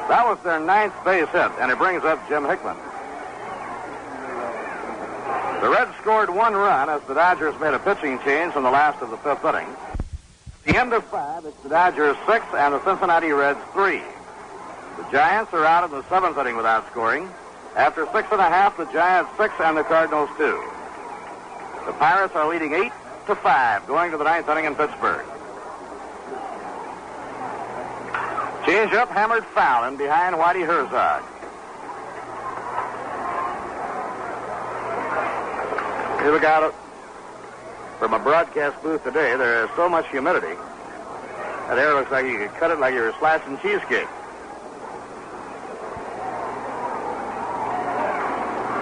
Speaker 2: That was their 9th base hit, and it brings up Jim Hickman. The Reds scored 1 run as the Dodgers made a pitching change in the last of the 5th inning. At the end of 5, it's the Dodgers 6 and the Cincinnati Reds 3. The Giants are out in the 7th inning without scoring. After 6.5, the Giants 6 and the Cardinals 2. The Pirates are leading 8-5, going to the 9th inning in Pittsburgh. Change up, hammered foul in behind Whitey Herzog. You look out from a broadcast booth today, there is so much humidity. That air looks like you could cut it like you were slicing cheesecake.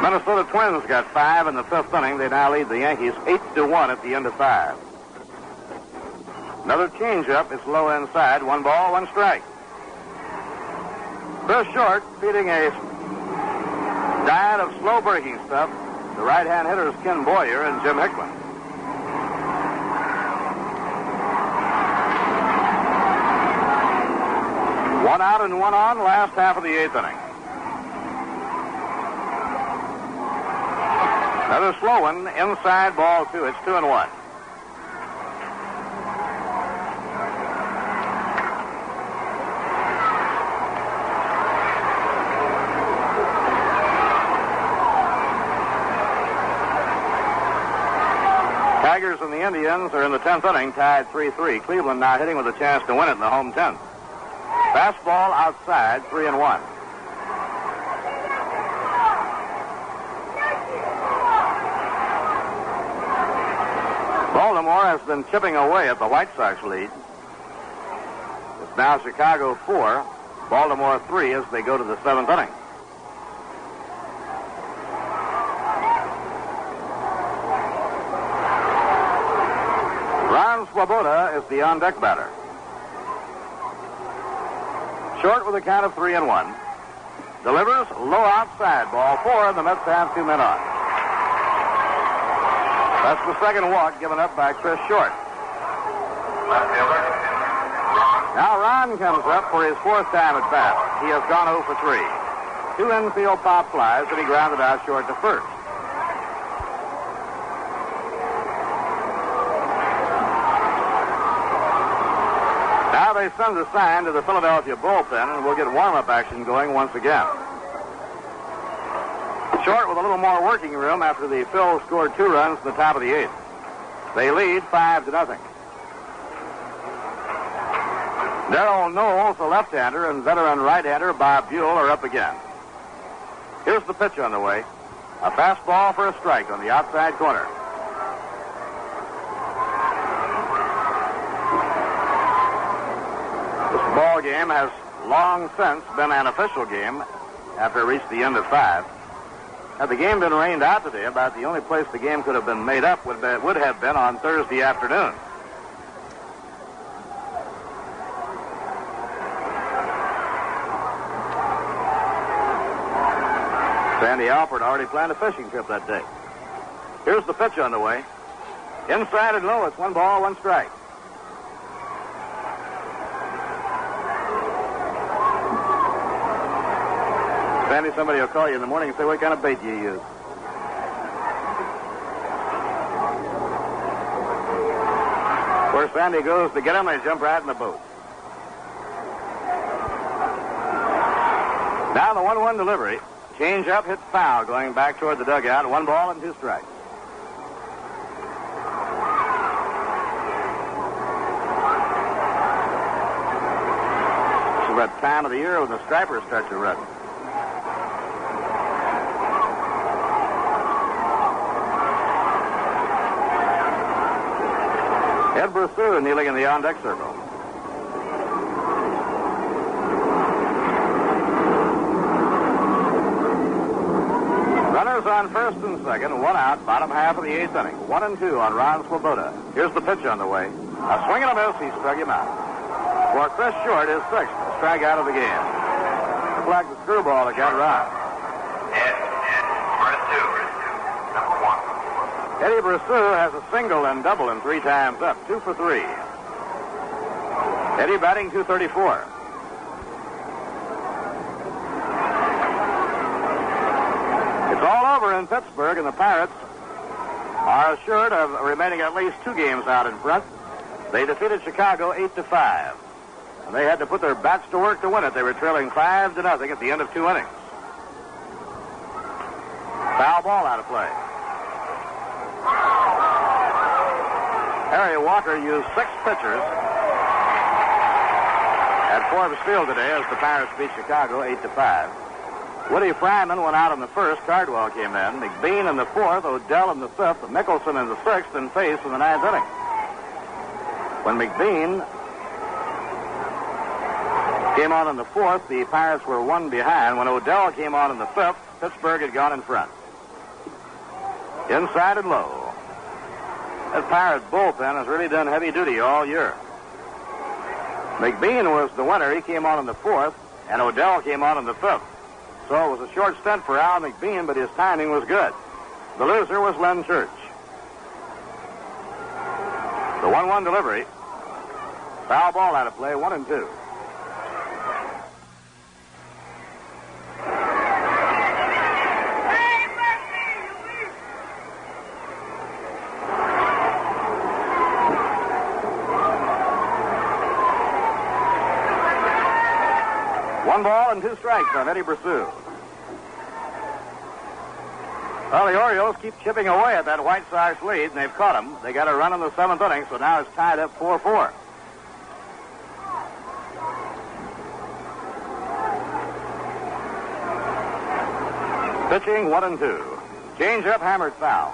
Speaker 2: Minnesota Twins got 5 in the 5th inning. They now lead the Yankees 8-1 at the end of 5. Another changeup. It's low inside. 1 ball, 1 strike. Chris Short feeding a diet of slow breaking stuff. The right-hand hitters Ken Boyer and Jim Hickman. One out and 1 on, last half of the 8th inning. Another slow one, inside, ball 2. It's 2-1. Tigers and the Indians are in the 10th inning, tied 3-3. Cleveland now hitting with a chance to win it in the home 10th. Fastball outside, 3-1. Baltimore has been chipping away at the White Sox lead. It's now Chicago 4, Baltimore 3 as they go to the 7th inning. Ron Swoboda is the on-deck batter. Short with a count of 3-1. Delivers low outside, ball 4, and the Mets have 2 men on. That's the second walk given up by Chris Short. Now Ron comes up for his fourth time at bat. He has gone 0 for 3. 2 infield pop flies, and he grounded out short to first. Now they send the sign to the Philadelphia bullpen, and we'll get warm-up action going once again. Short with a little more working room after the Phils scored 2 runs in the top of the 8th. They lead 5-0. Darrell Knowles, the left-hander, and veteran right-hander Bob Buell are up again. Here's the pitch on the way. A fastball for a strike on the outside corner. This ball game has long since been an official game after it reached the end of 5. Had the game been rained out today, about the only place the game could have been made up would have been on Thursday afternoon. Sandy Alford already planned a fishing trip that day. Here's the pitch on the way. Inside and low, it's 1 ball, 1 strike. Sandy, somebody will call you in the morning and say, what kind of bait do you use? Where Sandy goes to get him, they jump right in the boat. Now the 1-1 delivery. Change up, hits foul, going back toward the dugout. 1 ball and 2 strikes. This is that time of the year when the stripers start to run. Ed Brosseau kneeling in the on-deck circle. Runners on first and second, 1 out, bottom half of the 8th inning. 1-2 on Ron Swoboda. Here's the pitch on the way. A swing and a miss, he struck him out. For Chris Short, his 6th strikeout of the game. Looks like the screwball that got Ron. Eddie Brosseau has a single and double and 3 times up, 2 for 3. Eddie batting .234. It's all over in Pittsburgh, and the Pirates are assured of remaining at least 2 games out in front. They defeated Chicago 8-5, and they had to put their bats to work to win it. They were trailing 5-0 at the end of 2 innings. Foul ball out of play. Harry Walker used 6 pitchers at Forbes Field today as the Pirates beat Chicago 8-5. Woody Fryman went out in the first. Cardwell came in. McBean in the 4th. Odell in the 5th. Mickelson in the 6th. And Pace in the 9th inning. When McBean came on in the 4th, the Pirates were 1 behind. When Odell came on in the 5th, Pittsburgh had gone in front. Inside and low. That Pirates bullpen has really done heavy duty all year. McBean was the winner. He came on in the 4th, and Odell came on in the 5th. So it was a short stint for Al McBean, but his timing was good. The loser was Len Church. The 1-1 delivery. Foul ball out of play, 1-2. One ball and 2 strikes on Eddie Brosseau. Well, the Orioles keep chipping away at that White Sox lead, and they've caught them. They got a run in the 7th inning, so now it's tied up 4-4. Pitching 1-2. Change up, hammered foul.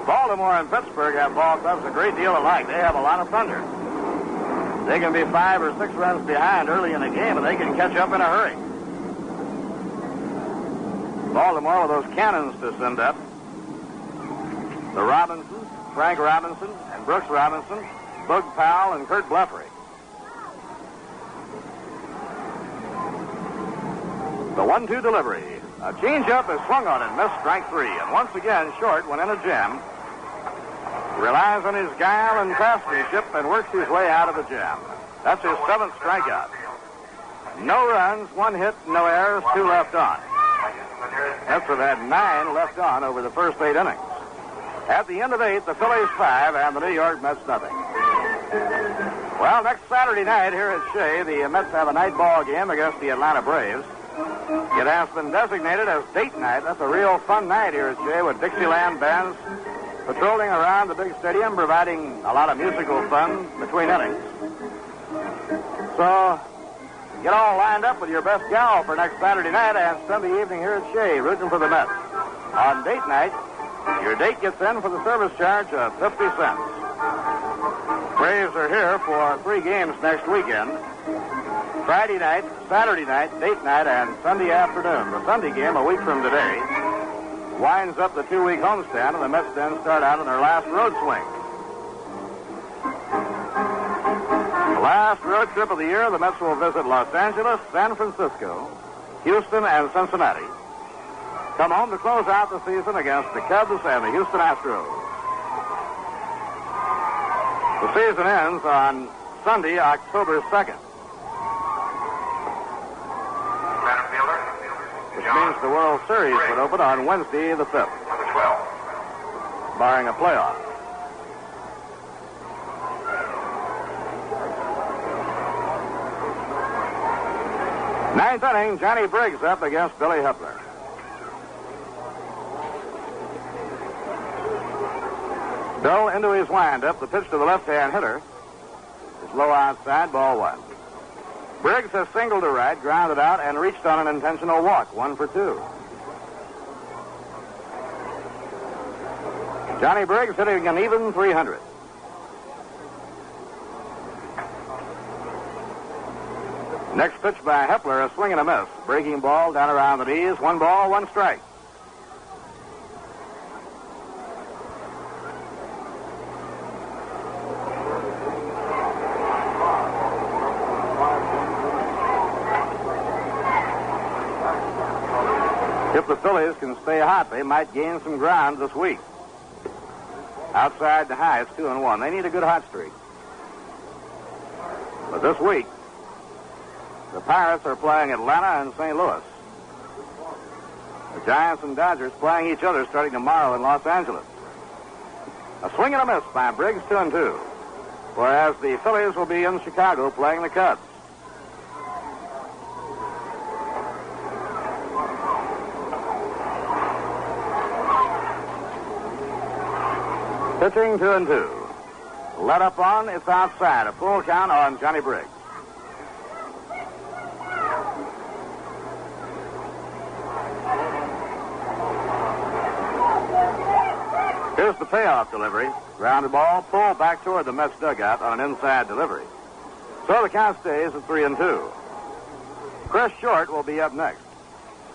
Speaker 2: Baltimore and Pittsburgh have ball clubs a great deal alike. They have a lot of thunder. They can be 5 or 6 runs behind early in the game, and they can catch up in a hurry. Baltimore with those cannons to send up. The Robinsons, Frank Robinson, and Brooks Robinson, Bug Powell, and Kurt Bleffery. The 1-2 delivery. A changeup is swung on and missed, strike 3. And once again, Short went in a jam relies on his guile and craftsmanship and works his way out of the jam. That's his 7th strikeout. No runs, 1 hit, no errors, 2 left on. Mets have had 9 left on over the first 8 innings. At the end of 8, the Phillies 5 and the New York Mets nothing. Well, next Saturday night here at Shea, the Mets have a night ball game against the Atlanta Braves. It has been designated as date night. That's a real fun night here at Shea with Dixieland bands patrolling around the big stadium, providing a lot of musical fun between innings. So, get all lined up with your best gal for next Saturday night and Sunday evening here at Shea, rooting for the Mets. On date night, your date gets in for the service charge of 50 cents. Braves are here for 3 games next weekend. Friday night, Saturday night, date night, and Sunday afternoon. The Sunday game, a week from today, winds up the 2-week homestand, and the Mets then start out on their last road swing. The last road trip of the year, the Mets will visit Los Angeles, San Francisco, Houston, and Cincinnati. Come home to close out the season against the Cubs and the Houston Astros. The season ends on Sunday, October 2nd. Which means the World Series would open on Wednesday the 5th. Barring a playoff. Ninth inning, Johnny Briggs up against Billy Hepler. Bill into his windup. The pitch to the left-hand hitter is low outside, ball 1. Briggs has singled to right, grounded out, and reached on an intentional walk, 1 for 2. Johnny Briggs hitting an even 300. Next pitch by Hepler, a swing and a miss. Breaking ball down around the knees. 1 ball, 1 strike. If the Phillies can stay hot, they might gain some ground this week. Outside the high, it's 2-1. They need a good hot streak. But this week, the Pirates are playing Atlanta and St. Louis. The Giants and Dodgers playing each other starting tomorrow in Los Angeles. A swing and a miss by Briggs, 2-2. Whereas the Phillies will be in Chicago playing the Cubs. Pitching 2-2. Let up on, it's outside. A full count on Johnny Briggs. Here's the payoff delivery. Grounded ball, pull back toward the Mets dugout on an inside delivery. So the count stays at 3-2. Chris Short will be up next.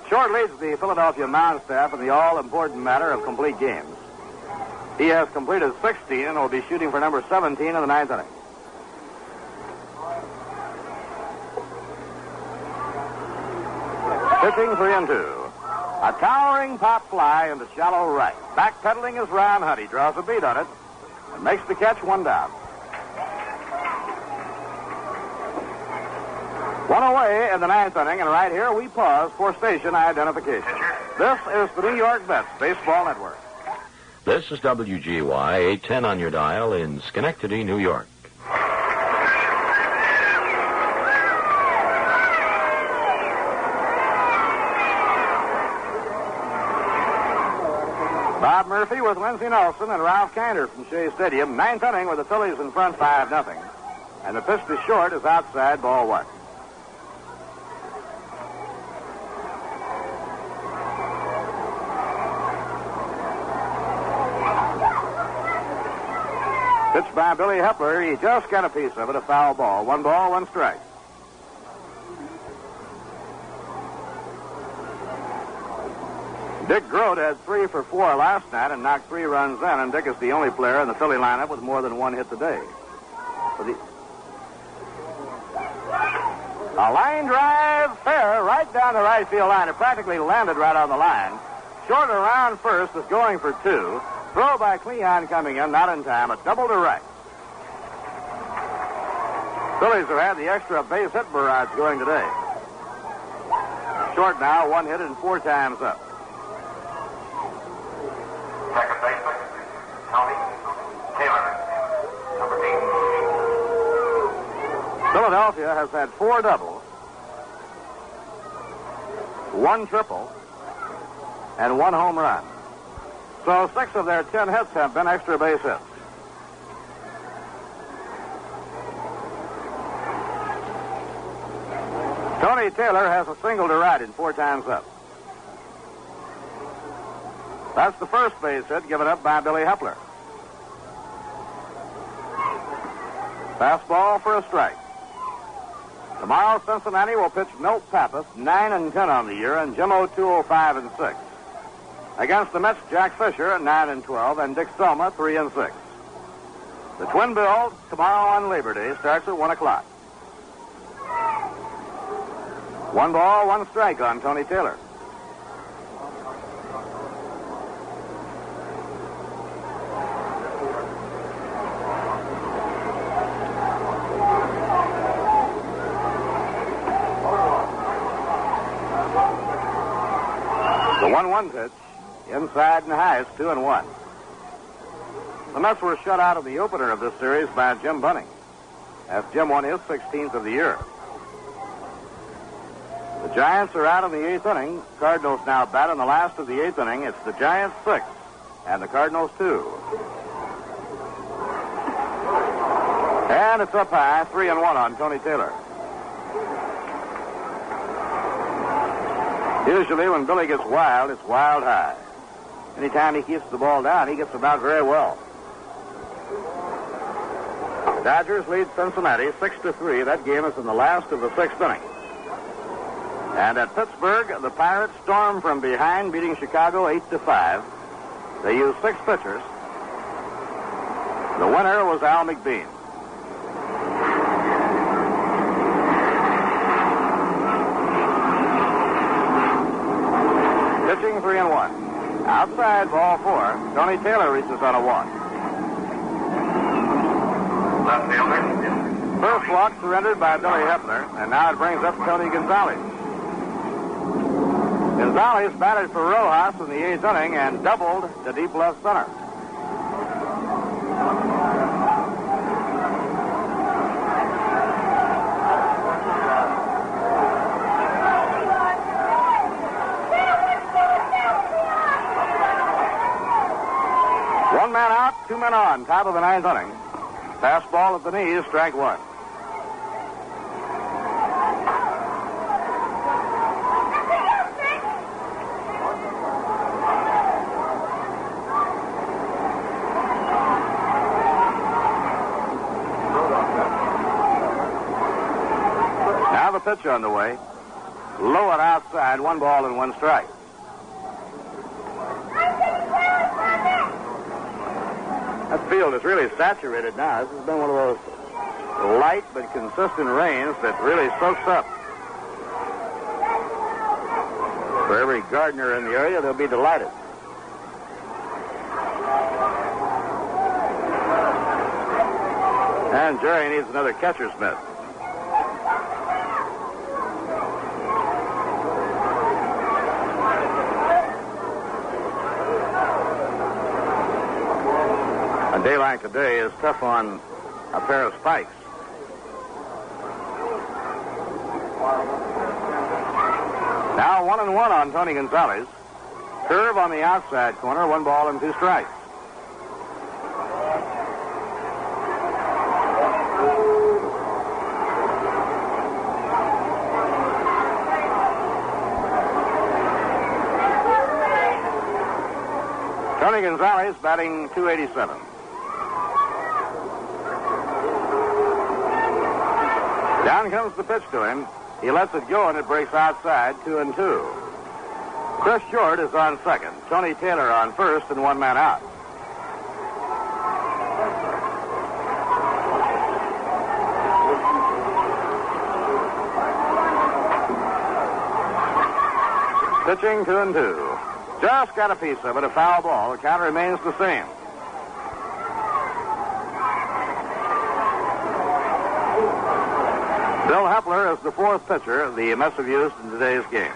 Speaker 2: Short leads the Philadelphia mound staff in the all-important matter of complete games. He has completed 16 and will be shooting for number 17 in the 9th inning. Pitching 3-2. A towering pop fly into shallow right. Backpedaling is Ron Hunt. He draws a beat on it and makes the catch, 1 down. 1 away in the 9th inning, and right here we pause for station identification. This is the New York Mets Baseball Network.
Speaker 9: This is WGY 810 on your dial in Schenectady, New York.
Speaker 2: Bob Murphy with Lindsey Nelson and Ralph Kinder from Shea Stadium. 9th inning with the Phillies in front 5-0. And the pitch to Short is outside, ball 1. Pitch by Billy Hepler. He just got a piece of it, a foul ball. 1 ball, 1 strike. Dick Grote had 3 for 4 last night and knocked 3 runs in, and Dick is the only player in the Philly lineup with more than 1 hit today. A line drive fair right down the right field line. It practically landed right on the line. Short around first is going for 2. Throw by Cleon coming in, not in time. A double to right. Phillies have had the extra base hit barrage going today. Short now, 1 hit and 4 times up.
Speaker 3: Second baseman, Tony Taylor, number 8.
Speaker 2: Philadelphia has had 4 doubles, 1 triple, and 1 home run. So 6 of their 10 hits have been extra base hits. Tony Taylor has a single to right in 4 times up. That's the first base hit given up by Billy Hepler. Fastball for a strike. Tomorrow, Cincinnati will pitch Milt Pappas, 9-10 on the year, and Jim O'Toole, 5-6. Against the Mets, Jack Fisher, 9-12, and Dick Selma, 3-6. The Twin Bill, tomorrow on Labor Day, starts at 1 o'clock. 1 ball, 1 strike on Tony Taylor. The 1-1 pitch, inside and high, is 2-1. The Mets were shut out of the opener of this series by Jim Bunning, as Jim won his 16th of the year. The Giants are out in the 8th inning. Cardinals now bat in the last of the 8th inning. It's the Giants 6 and the Cardinals 2. And it's up high, 3-1 on Tony Taylor. Usually when Billy gets wild, it's wild high. Anytime he keeps the ball down, he gets them out very well. The Dodgers lead Cincinnati 6-3. That game is in the last of the 6th inning. And at Pittsburgh, the Pirates storm from behind, beating Chicago 8-5. They used 6 pitchers. The winner was Al McBean. Pitching 3-1. Outside, ball 4. Tony Taylor reaches on a walk.
Speaker 3: Left fielder.
Speaker 2: First walk surrendered by Billy Hepler, and now it brings up Tony Gonzalez. Gonzalez batted for Rojas in the 8th inning and doubled to deep left center. One man out, 2 men on, top of the 9th inning. Fastball at the knees, strike 1. Now the pitch on the way. Low and outside, 1 ball and 1 strike. That field is really saturated now. This has been one of those light but consistent rains that really soaks up. For every gardener in the area, they'll be delighted. And Jerry needs another catcher's mitt. A day like today is tough on a pair of spikes. Now 1-1 on Tony Gonzalez. Curve on the outside corner, 1 ball and 2 strikes. Tony Gonzalez batting .287. Down comes the pitch to him. He lets it go and it breaks outside, 2-2. Chris Short is on second. Tony Taylor on first and 1 man out. Pitching 2-2. Just got a piece of it, a foul ball. The count remains the same. Bill Hepler is the fourth pitcher the Mets have used in today's game.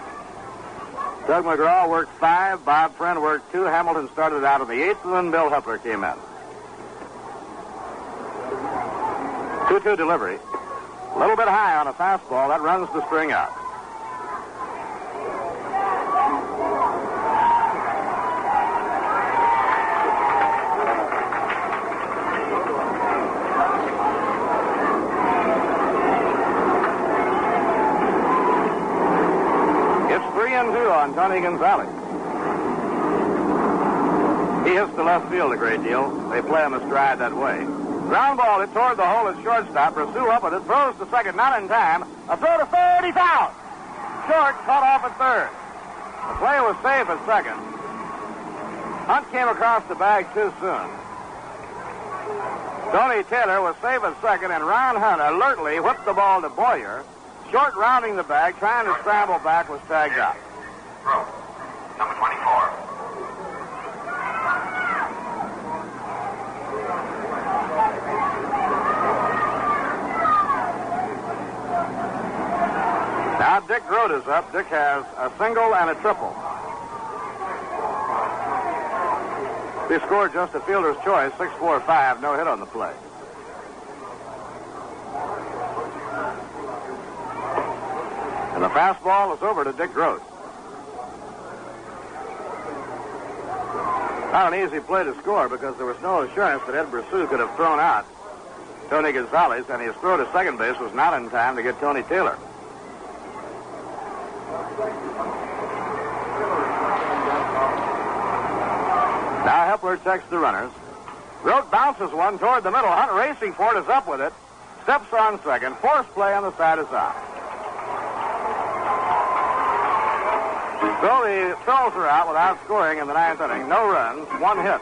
Speaker 2: Doug Mcgraw worked 5, Bob Friend worked 2, Hamilton started out in the 8th, and then Bill Hepler came in. 2-2 delivery. A little bit high on a fastball. That runs the string out. It's 3-2 on Tony Gonzalez. He hits the left field a great deal. They play him astride that way. Ground ball hit toward the hole at shortstop. Rasul up with it, throws to second, not in time. A throw to third, he's out. Short, cut off at third. The play was safe at second. Hunt came across the bag too soon. Tony Taylor was safe at second, and Ron Hunt alertly whipped the ball to Boyer. Short rounding the bag, trying to scramble back, was tagged out.
Speaker 3: Throw. Number 24.
Speaker 2: Now Dick Grudy is up. Dick has a single and a triple. He scored just a fielder's choice, 6-4-5, no hit on the play. And the fastball is over to Dick Grudy. Not an easy play to score because there was no assurance that Ed Brassu could have thrown out Tony Gonzalez, and his throw to second base was not in time to get Tony Taylor. Now Hepler checks the runners. Roach bounces one toward the middle. Hunt racing for it, is up with it. Steps on second. Force play on the side is out. So the Phillies are out without scoring in the ninth inning. No runs, 1 hit.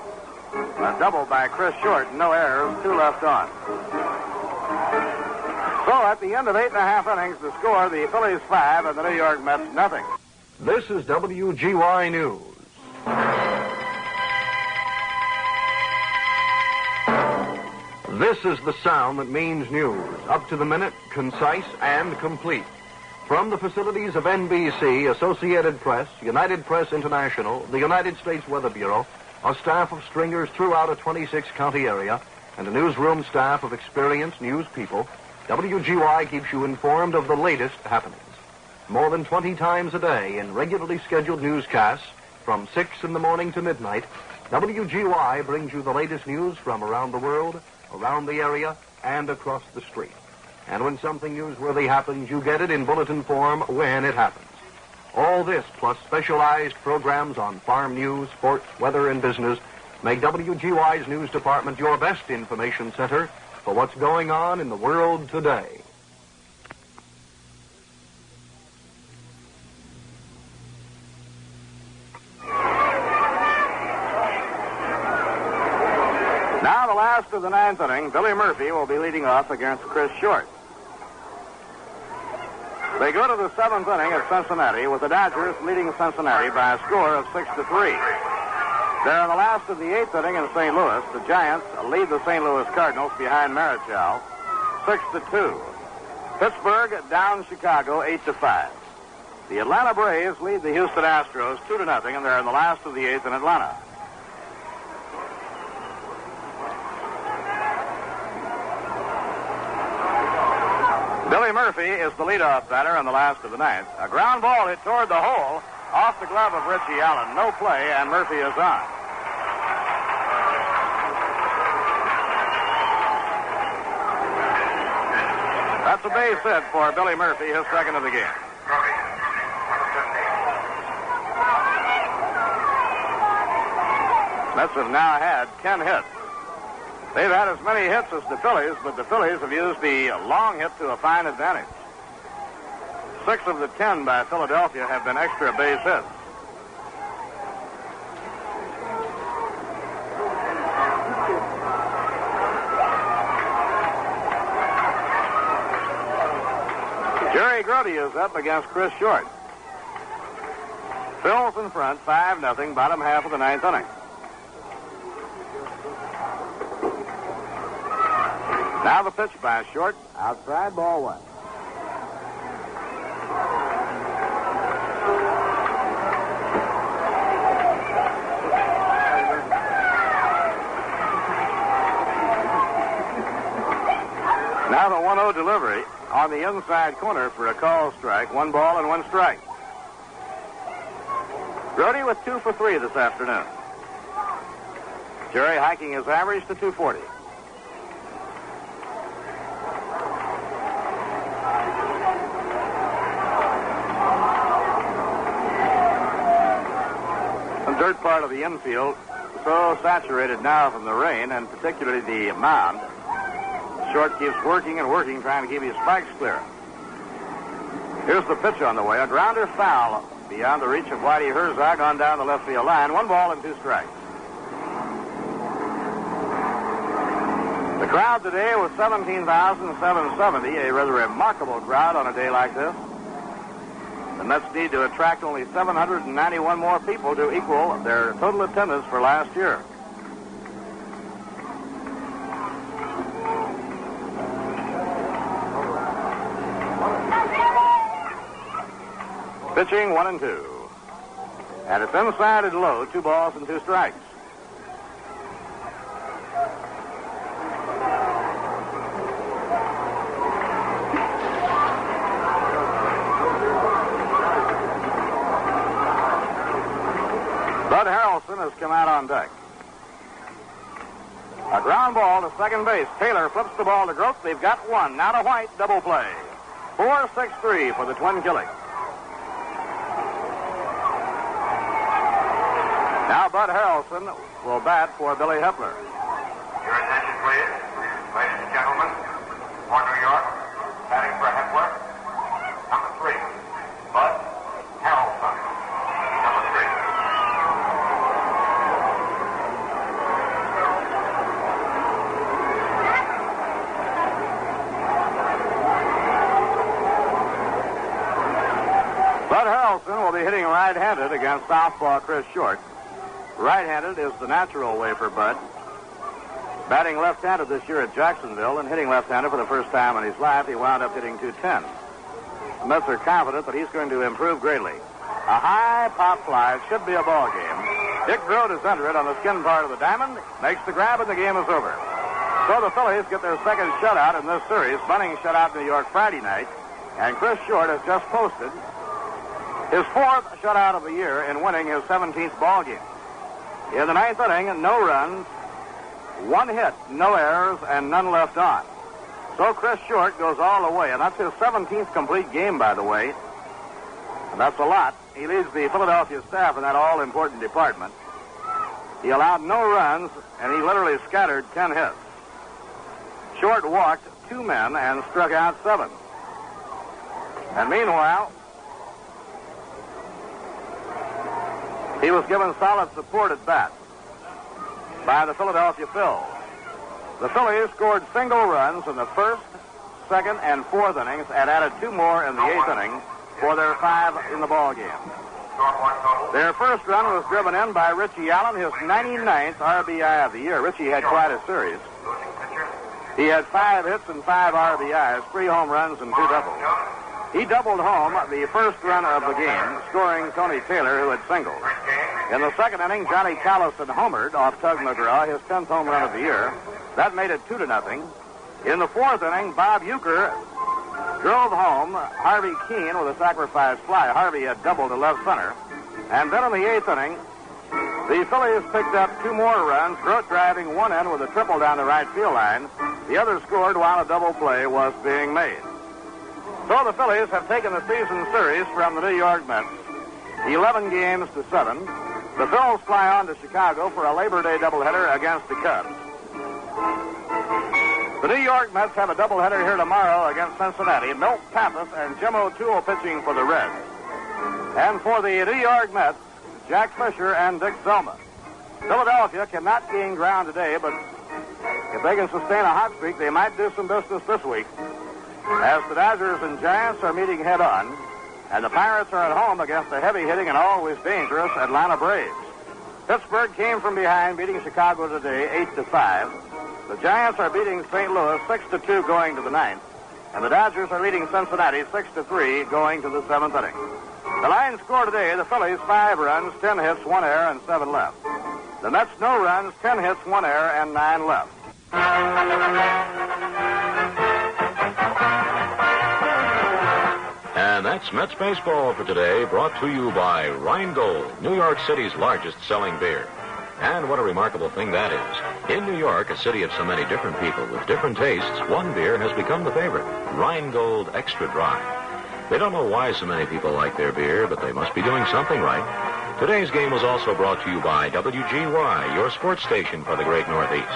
Speaker 2: A double by Chris Short, no errors, 2 left on. So at the end of 8.5 innings, the score, the Phillies 5 and the New York Mets nothing.
Speaker 15: This is WGY News. This is the sound that means news. Up to the minute, concise, and complete. From the facilities of NBC, Associated Press, United Press International, the United States Weather Bureau, a staff of stringers throughout a 26-county area, and a newsroom staff of experienced news people, WGY keeps you informed of the latest happenings. More than 20 times a day in regularly scheduled newscasts from 6 in the morning to midnight, WGY brings you the latest news from around the world, around the area, and across the street. And when something newsworthy happens, you get it in bulletin form when it happens. All this, plus specialized programs on farm news, sports, weather, and business, make WGY's news department your best information center for what's going on in the world today.
Speaker 2: Now the last of the ninth inning, Billy Murphy will be leading off against Chris Short. They go to the 7th inning at Cincinnati with the Dodgers leading Cincinnati by a score of 6-3. They're in the last of the 8th inning in St. Louis. The Giants lead the St. Louis Cardinals behind Marichal 6-2. Pittsburgh down Chicago 8-5. The Atlanta Braves lead the Houston Astros 2-0, and they're in the last of the 8th in Atlanta. Billy Murphy is the leadoff batter in the last of the ninth. A ground ball hit toward the hole, off the glove of Richie Allen. No play, and Murphy is on. That's a base hit for Billy Murphy, his second of the game. Mets have now had 10 hits. They've had as many hits as the Phillies, but the Phillies have used the long hit to a fine advantage. 6 of the 10 by Philadelphia have been extra base hits. Jerry Grudy is up against Chris Short. Phil's in front, 5-0, bottom half of the ninth inning. Now the pitch by Short, outside, ball one. Now the 1-0 delivery on the inside corner for a call strike. 1 ball and 1 strike. Grudy with 2 for 3 this afternoon. Jerry hiking his average to 240. The dirt part of the infield so saturated now from the rain, and particularly the mound. Short keeps working and working, trying to keep his spikes clear. Here's the pitch on the way. A grounder foul beyond the reach of Whitey Herzog on down the left field line. 1 ball and 2 strikes. The crowd today was 17,770, a rather remarkable crowd on a day like this. The Mets need to attract only 791 more people to equal their total attendance for last year. Pitching 1 and 2. And it's inside and low, 2 balls and 2 strikes. Bud Harrelson has come out on deck. A ground ball to second base. Taylor flips the ball to Grote. They've got 1. Now to White, double play. 4-6-3 for the twin killing. Now Bud Harrelson will bat for Billy Hepler.
Speaker 3: Your attention, please. Ladies and gentlemen, for New York, batting for Hepler, number 3, Bud Harrelson, number 3.
Speaker 2: Bud Harrelson will be hitting right-handed against southpaw Chris Short. Right-handed is the natural way for Bud. Batting left-handed this year at Jacksonville and hitting left-handed for the first time in his life, he wound up hitting .210. The Mets are confident that he's going to improve greatly. A high pop fly should be a ball game. Dick Grote is under it on the skin part of the diamond, makes the grab, and the game is over. So the Phillies get their second shutout in this series. Bunning shut out New York Friday night, and Chris Short has just posted his 4th shutout of the year in winning his 17th ball game. In the ninth inning, no runs, 1 hit, no errors, and none left on. So Chris Short goes all the way, and that's his 17th complete game, by the way. And that's a lot. He leads the Philadelphia staff in that all-important department. He allowed no runs, and he literally scattered 10 hits. Short walked 2 men and struck out 7. And meanwhile, he was given solid support at bat by the Philadelphia Phils. The Phillies scored single runs in the 1st, 2nd, and 4th innings and added 2 more in the 8th inning for their 5 in the ball game. Their first run was driven in by Richie Allen, his 99th RBI of the year. Richie had quite a series. He had 5 hits and 5 RBIs, 3 home runs and 2 doubles. He doubled home the first run of the game, scoring Tony Taylor, who had singled. In the 2nd inning, Johnny Callison homered off Tug Mcgraw, his 10th home run of the year. That made it 2-0. In the 4th inning, Bob Uecker drove home Harvey Keene with a sacrifice fly. Harvey had doubled to left center. And then in the 8th inning, the Phillies picked up 2 more runs, Grote driving 1 in with a triple down the right field line. The other scored while a double play was being made. So the Phillies have taken the season series from the New York Mets, 11 games to 7. The Phils fly on to Chicago for a Labor Day doubleheader against the Cubs. The New York Mets have a doubleheader here tomorrow against Cincinnati. Milt Pappas and Jim O'Toole pitching for the Reds. And for the New York Mets, Jack Fisher and Dick Selma. Philadelphia cannot gain ground today, but if they can sustain a hot streak, they might do some business this week, as the Dodgers and Giants are meeting head-on And the Pirates are at home against the heavy-hitting and always dangerous Atlanta Braves. Pittsburgh came from behind, beating Chicago today 8-5. The Giants are beating St. Louis 6-2 going to the ninth. And the Dodgers are leading Cincinnati 6-3 going to the seventh inning. The line score today, the Phillies 5 runs, 10 hits, 1 error, and 7 left. The Mets no runs, 10 hits, 1 error, and 9 left.
Speaker 9: And that's Mets baseball for today, brought to you by Rheingold, New York City's largest selling beer. And what a remarkable thing that is. In New York, a city of so many different people with different tastes, one beer has become the favorite, Rheingold Extra Dry. They don't know why so many people like their beer, but they must be doing something right. Today's game was also brought to you by WGY, your sports station for the great Northeast.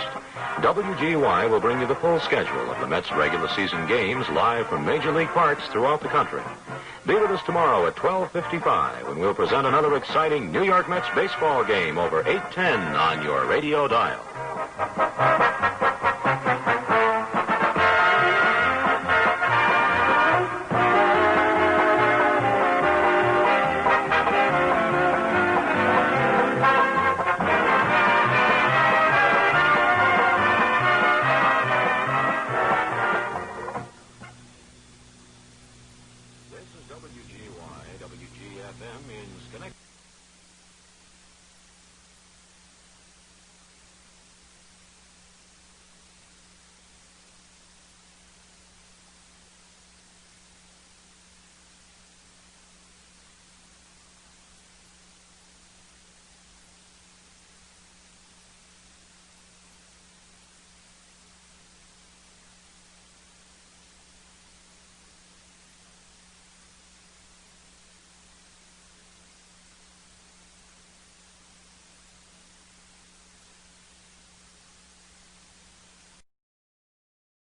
Speaker 9: WGY will bring you the full schedule of the Mets regular season games live from Major League parks throughout the country. Be with us tomorrow at 12:55 when we'll present another exciting New York Mets baseball game over 810 on your radio dial. WGY, WGFM in Schenectady.